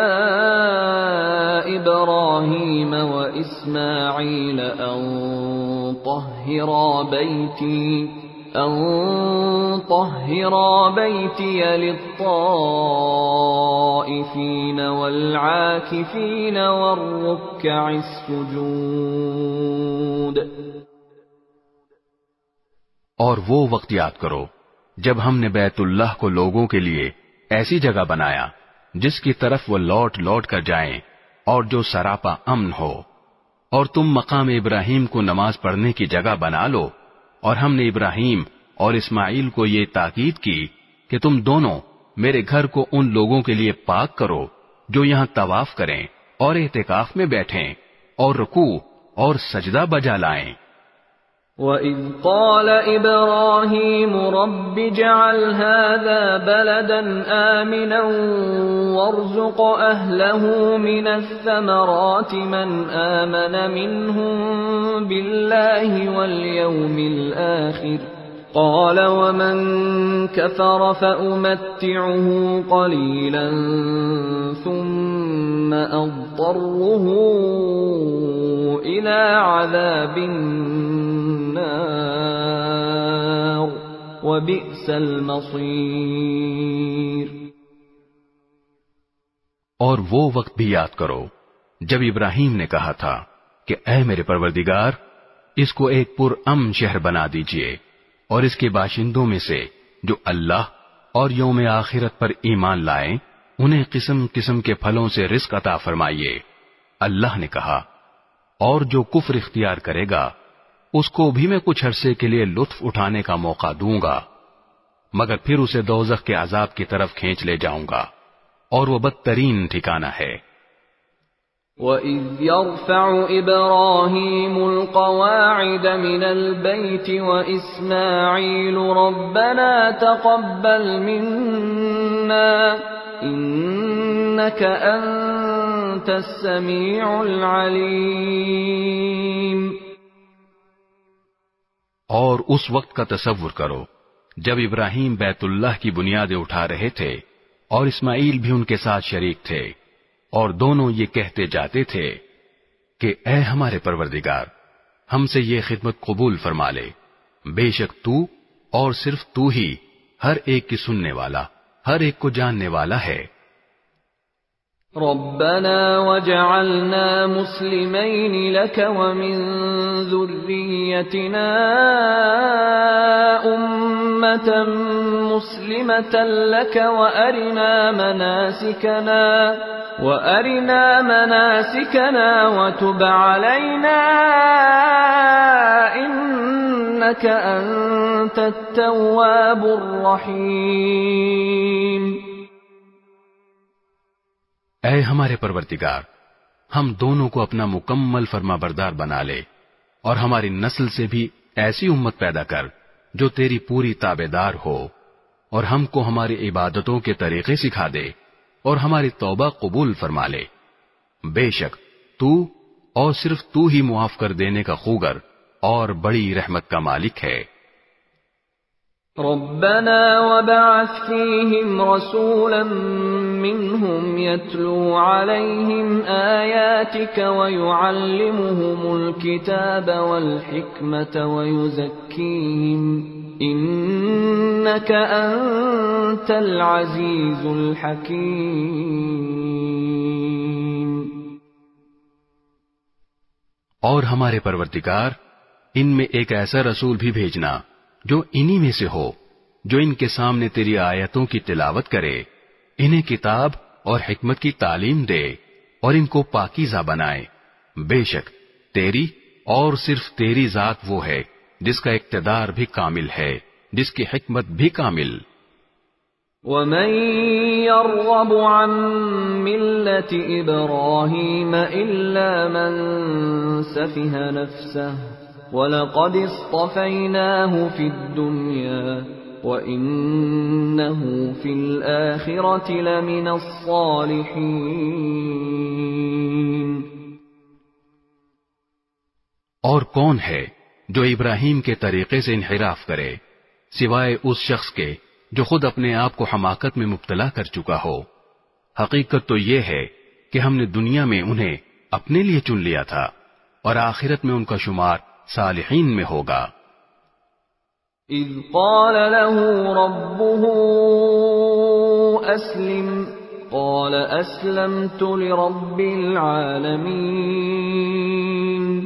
إِبْرَاهِيمَ وَإِسْمَاعِيلَ أَن طَهِّرَا بَيْتِيَ لِلطَّائِفِينَ وَالْعَاكِفِينَ وَالرُّكَّعِ السُّجُودِ۔ اور وہ وقت یاد کرو جب ہم نے بیت اللہ کو لوگوں کے لیے ایسی جگہ بنایا جس کی طرف وہ لوٹ لوٹ کر جائیں اور جو سراپا امن ہو، اور تم مقام ابراہیم کو نماز پڑھنے کی جگہ بنا لو، اور ہم نے ابراہیم اور اسماعیل کو یہ تاکید کی کہ تم دونوں میرے گھر کو ان لوگوں کے لیے پاک کرو جو یہاں طواف کریں اور اعتکاف میں بیٹھیں اور رکوع اور سجدہ بجا لائیں۔ وَإِذْ قَالَ إِبْرَاهِيمُ رَبِّ اجْعَلْ هَذَا بَلَدًا آمِنًا وَارْزُقْ أَهْلَهُ مِنَ الثَّمَرَاتِ مَنْ آمَنَ مِنْهُمْ بِاللَّهِ وَالْيَوْمِ الْآخِرِ قَالَ وَمَنْ كَفَرَ فَأُمَتِّعُهُ قَلِيلًا ثُمَّ أَضْطَرُّهُ إِلَى عَذَابِ النَّارِ وَبِئْسَ الْمَصِيرُ۔ اور وہ وقت بھی یاد کرو جب ابراہیم نے کہا تھا کہ اے میرے پروردگار، اس کو ایک پرامن شہر بنا دیجئے اور اس کے باشندوں میں سے جو اللہ اور یوم آخرت پر ایمان لائیں انہیں قسم قسم کے پھلوں سے رزق عطا فرمائیے۔ اللہ نے کہا، اور جو کفر اختیار کرے گا اس کو بھی میں کچھ عرصے کے لیے لطف اٹھانے کا موقع دوں گا، مگر پھر اسے دوزخ کے عذاب کی طرف کھینچ لے جاؤں گا، اور وہ بدترین ٹھکانہ ہے۔ وَإِذْ يَرْفَعُ إِبْرَاهِيمُ الْقَوَاعِدَ مِنَ الْبَيْتِ وَإِسْمَاعِيلُ رَبَّنَا تَقَبَّلْ مِنَّا إِنَّكَ أَنْتَ السَّمِيعُ الْعَلِيمُ۔ اور اس وقت کا تصور کرو جب ابراہیم بیت اللہ کی بنیادیں اٹھا رہے تھے اور اسماعیل بھی ان کے ساتھ شریک تھے، اور دونوں یہ کہتے جاتے تھے کہ اے ہمارے پروردگار، ہم سے یہ خدمت قبول فرما لے، بے شک تو اور صرف تو ہی ہر ایک کی سننے والا، ہر ایک کو جاننے والا ہے۔ ربنا وجعلنا مسلمين لك ومن ذريتنا أمة مسلمة لك وأرنا مناسكنا وتب علينا إنك أنت التواب الرحيم۔ اے ہمارے پروردگار، ہم دونوں کو اپنا مکمل فرما بردار بنا لے، اور ہماری نسل سے بھی ایسی امت پیدا کر جو تیری پوری تابعدار ہو، اور ہم کو ہماری عبادتوں کے طریقے سکھا دے اور ہماری توبہ قبول فرما لے، بے شک تو اور صرف تو ہی معاف کر دینے کا خوگر اور بڑی رحمت کا مالک ہے۔ ربنا وبعث فيهم رسولا منهم يتلو عليهم آياتك ويعلمهم الكتاب والحكمة ويزكيهم إنك أنت العزيز الحكيم۔ اور ہمارے پروردگار، ان میں ایک ایسا رسول بھی بھیجنا جو انہی میں سے ہو، جو ان کے سامنے تیری آیتوں کی تلاوت کرے، انہیں کتاب اور حکمت کی تعلیم دے اور ان کو پاکیزہ بنائے، بے شک تیری اور صرف تیری ذات وہ ہے جس کا اقتدار بھی کامل ہے، جس کی حکمت بھی کامل۔ وَمَن يَرْغَبُ عَن مِّلَّةِ إِبْرَاهِيمَ إِلَّا مَن سَفِهَ نَفْسَهُ وَلَقَدِ اصْطَفَيْنَاهُ فِي الدُّنْيَا وَإِنَّهُ فِي الْآخِرَةِ لَمِنَ الصَّالِحِينَ۔ اور کون ہے جو ابراہیم کے طریقے سے انحراف کرے سوائے اس شخص کے جو خود اپنے آپ کو حماقت میں مبتلا کر چکا ہو؟ حقیقت تو یہ ہے کہ ہم نے دنیا میں انہیں اپنے لیے چن لیا تھا اور آخرت میں ان کا شمار صالحین میں ہوگا۔ اذ قال له ربه اسلم قال اسلمت لرب العالمین۔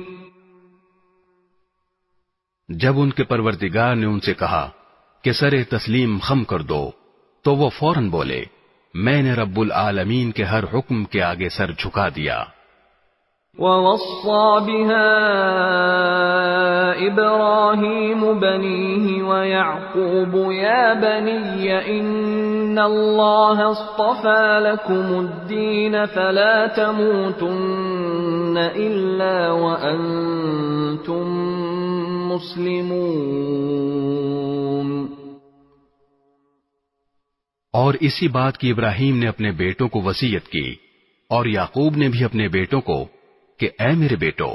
جب ان کے پروردگار نے ان سے کہا کہ سر تسلیم خم کر دو تو وہ فوراً بولے، میں نے رب العالمین کے ہر حکم کے آگے سر جھکا دیا۔ وَوَصَّى بِهَا إِبْرَاهِيمُ بَنِيهِ وَيَعْقُوبُ يَا بَنِيَّ إِنَّ اللَّهَ اصْطَفَى لَكُمُ الدِّينَ فَلَا تَمُوتُنَّ إِلَّا وَأَنْتُمْ مُسْلِمُونَ۔ اور اسی بات کی ابراہیم نے اپنے بیٹوں کو وصیت کی، اور یعقوب نے بھی اپنے بیٹوں کو کہ اے میرے بیٹو،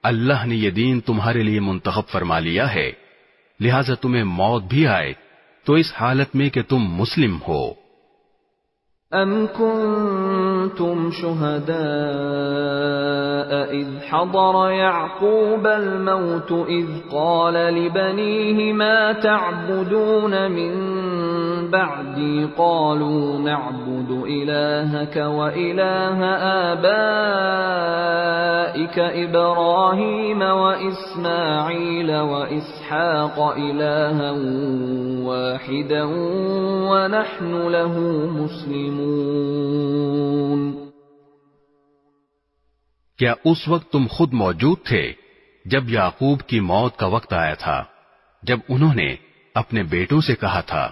اللہ نے یہ دین تمہارے لیے منتخب فرما لیا ہے، لہذا تمہیں موت بھی آئے تو اس حالت میں کہ تم مسلم ہو۔ أَمْ كُنْتُمْ شُهَدَاءَ إِذْ حَضَرَ يَعْقُوبَ الْمَوْتُ إِذْ قَالَ لِبَنِيهِ مَا تَعْبُدُونَ مِنْ بَعْدِي قَالُوا نَعْبُدُ إِلَٰهَكَ وَإِلَٰهَ آبَائِكَ إِبْرَاهِيمَ وَإِسْمَاعِيلَ وَإِسْحَاقَ إِلَٰهًا وَاحِدًا وَنَحْنُ لَهُ مُسْلِمُونَ۔ کیا اس وقت تم خود موجود تھے جب یعقوب کی موت کا وقت آیا تھا، جب انہوں نے اپنے بیٹوں سے کہا تھا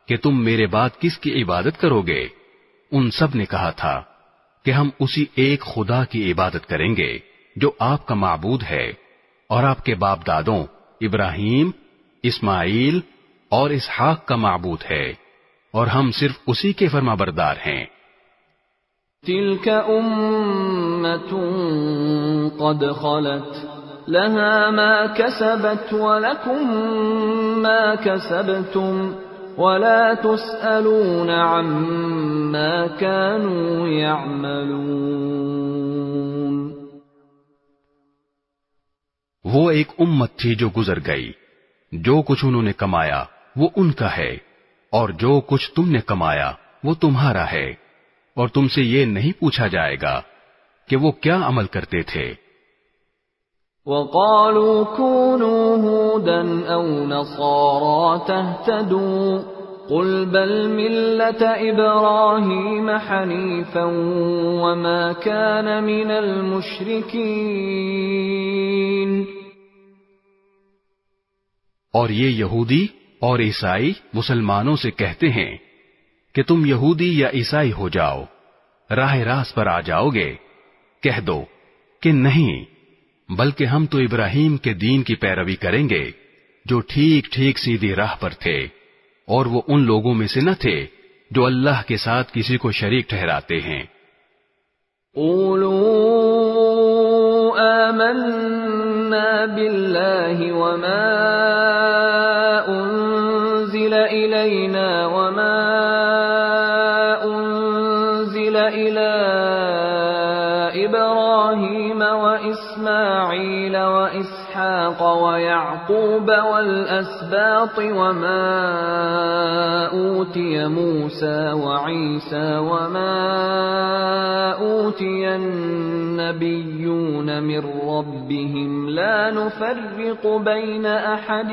کہ تم میرے بعد کس کی عبادت کرو گے؟ ان سب نے کہا تھا کہ ہم اسی ایک خدا کی عبادت کریں گے جو آپ کا معبود ہے اور آپ کے باپ دادوں ابراہیم، اسماعیل اور اسحاق کا معبود ہے، اور ہم صرف اسی کے فرما بردار ہیں۔ تِلْكَ أُمَّةٌ قَدْ خَلَتْ لَهَا مَا كَسَبَتْ وَلَكُمْ مَا كَسَبْتُمْ وَلَا تُسْأَلُونَ عَمَّا كَانُوا يَعْمَلُونَ۔ وہ ایک امت تھی جو گزر گئی، جو کچھ انہوں نے کمایا وہ ان کا ہے، اور جو کچھ تم نے کمایا وہ تمہارا ہے، اور تم سے یہ نہیں پوچھا جائے گا کہ وہ کیا عمل کرتے تھے۔ وَقَالُوا كُونُوا هُودًا أَوْ نَصَارَىٰ تَهْتَدُوا قُلْ بَلْ مِلَّةَ إِبْرَاهِيمَ حَنِيفًا وَمَا كَانَ مِنَ الْمُشْرِكِينَ۔ اور یہ یہودی اور عیسائی مسلمانوں سے کہتے ہیں کہ تم یہودی یا عیسائی ہو جاؤ، راہ راست پر آ جاؤ گے۔ کہہ دو کہ نہیں، بلکہ ہم تو ابراہیم کے دین کی پیروی کریں گے جو ٹھیک ٹھیک سیدھی راہ پر تھے، اور وہ ان لوگوں میں سے نہ تھے جو اللہ کے ساتھ کسی کو شریک ٹھہراتے ہیں۔ قولوا آمنا باللہ وما انزل الینا وما انزل الی ابراہیم واسماعیل واسحاق ویعقوب والاسباط وما اوتی موسى وعیسى وما اوتی النبیون من ربهم لا نفرق بین احد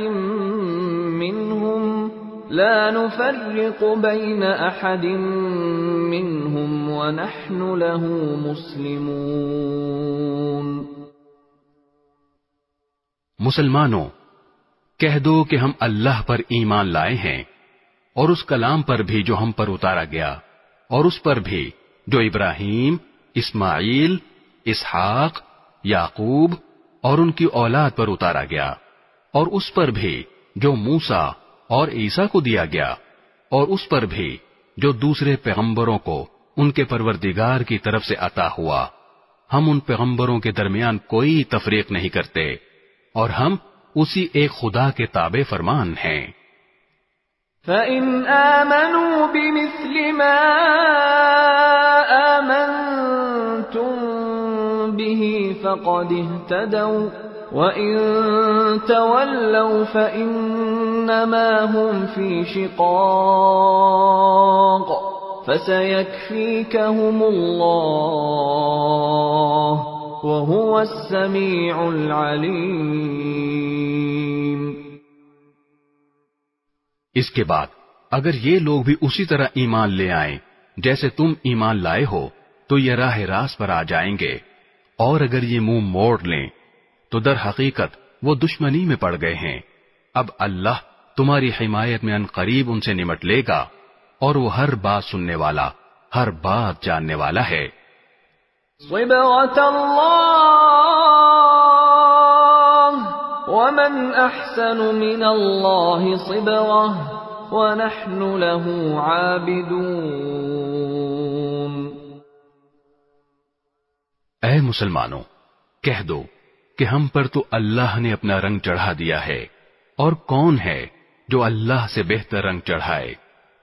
منهم ونحن له مسلمون۔ مسلمانوں، کہہ دو کہ ہم اللہ پر ایمان لائے ہیں، اور اس کلام پر بھی جو ہم پر اتارا گیا، اور اس پر بھی جو ابراہیم، اسماعیل، اسحاق، یعقوب اور ان کی اولاد پر اتارا گیا، اور اس پر بھی جو موسیٰ اور عیسیٰ کو دیا گیا، اور اس پر بھی جو دوسرے پیغمبروں کو ان کے پروردگار کی طرف سے عطا ہوا۔ ہم ان پیغمبروں کے درمیان کوئی تفریق نہیں کرتے، اور ہم اسی ایک خدا کے تابع فرمان ہیں۔ فَإِنْ آمَنُوا بِمِثْلِ مَا آمَنْتُمْ بِهِ فَقَدِ اهْتَدَوْا وَإِنْ تَوَلَّوْا فَإِنَّمَا هُمْ فِي شِقَاقٍ فَسَيَكْفِيكَهُمُ اللَّهُ وَهُوَ السَّمِيعُ الْعَلِيمُ۔ اس کے بعد اگر یہ لوگ بھی اسی طرح ایمان لے آئیں جیسے تم ایمان لائے ہو تو یہ راہ راست پر آ جائیں گے، اور اگر یہ منہ موڑ لیں تو در حقیقت وہ دشمنی میں پڑ گئے ہیں. اب اللہ تمہاری حمایت میں ان قریب ان سے نمٹ لے گا اور وہ ہر بات سننے والا، ہر بات جاننے والا ہے. صبغة الله ومن أحسن من الله صبغة ونحن له عابدون. اے مسلمانوں، کہہ دو کہ ہم پر تو اللہ نے اپنا رنگ چڑھا دیا ہے، اور کون ہے جو اللہ سے بہتر رنگ چڑھائے،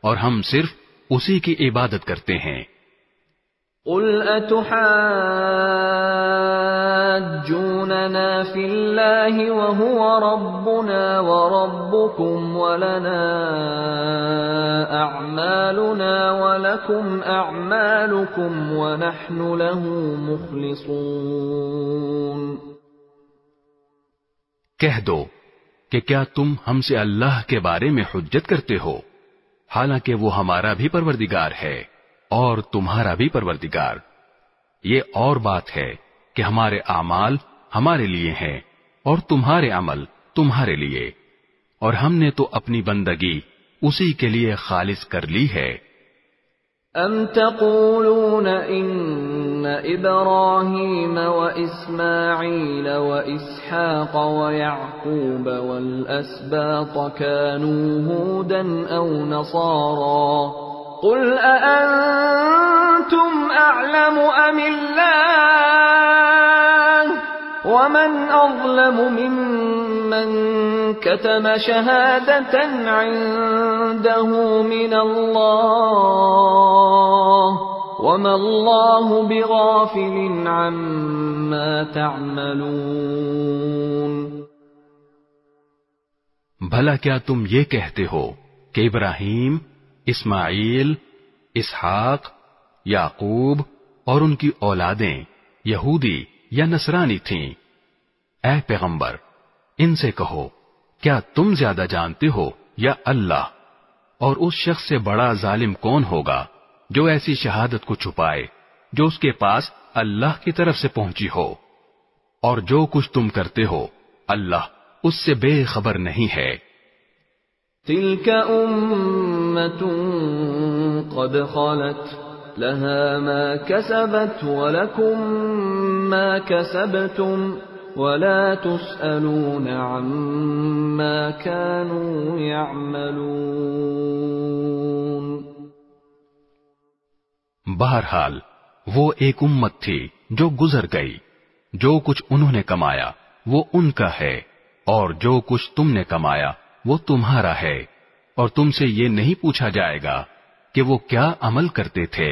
اور ہم صرف اسی کی عبادت کرتے ہیں. قل أتحاجوننا في الله وهو ربنا وربكم ولنا أعمالنا ولكم أعمالكم ونحن له مخلصون. کہہ دو کہ کیا تم ہم سے اللہ کے بارے میں حجت کرتے ہو، حالانکہ وہ ہمارا بھی پروردگار ہے اور تمہارا بھی پروردگار. یہ اور بات ہے کہ ہمارے اعمال ہمارے لیے ہیں اور تمہارے عمل تمہارے لیے، اور ہم نے تو اپنی بندگی اسی کے لیے خالص کر لی ہے. ام تقولون ان ابراہیم واسماعیل واسحاق ویعقوب والاسباط كانوا هودا او نصارا قل أأنتم أعلم أم الله ومن أظلم ممن كتم شهادة عنده من الله وما الله بغافل عما تعملون. بھلا کیا تم یہ کہتے ہو کہ ابراہیم، اسماعیل، اسحاق، یعقوب اور ان کی اولادیں یہودی یا نصرانی تھیں؟ اے پیغمبر، ان سے کہو کیا تم زیادہ جانتے ہو یا اللہ؟ اور اس شخص سے بڑا ظالم کون ہوگا جو ایسی شہادت کو چھپائے جو اس کے پاس اللہ کی طرف سے پہنچی ہو؟ اور جو کچھ تم کرتے ہو اللہ اس سے بے خبر نہیں ہے. تلك أمة قد خلت لها ما كسبت ولكم ما كسبتم ولا تسألون عما كانوا يعملون. بہرحال وہ ایک امت تھی جو گزر گئی، جو کچھ انہوں نے کمایا وہ ان کا ہے، اور جو کچھ تم نے کمایا وہ تمہارا ہے، اور تم سے یہ نہیں پوچھا جائے گا کہ وہ کیا عمل کرتے تھے.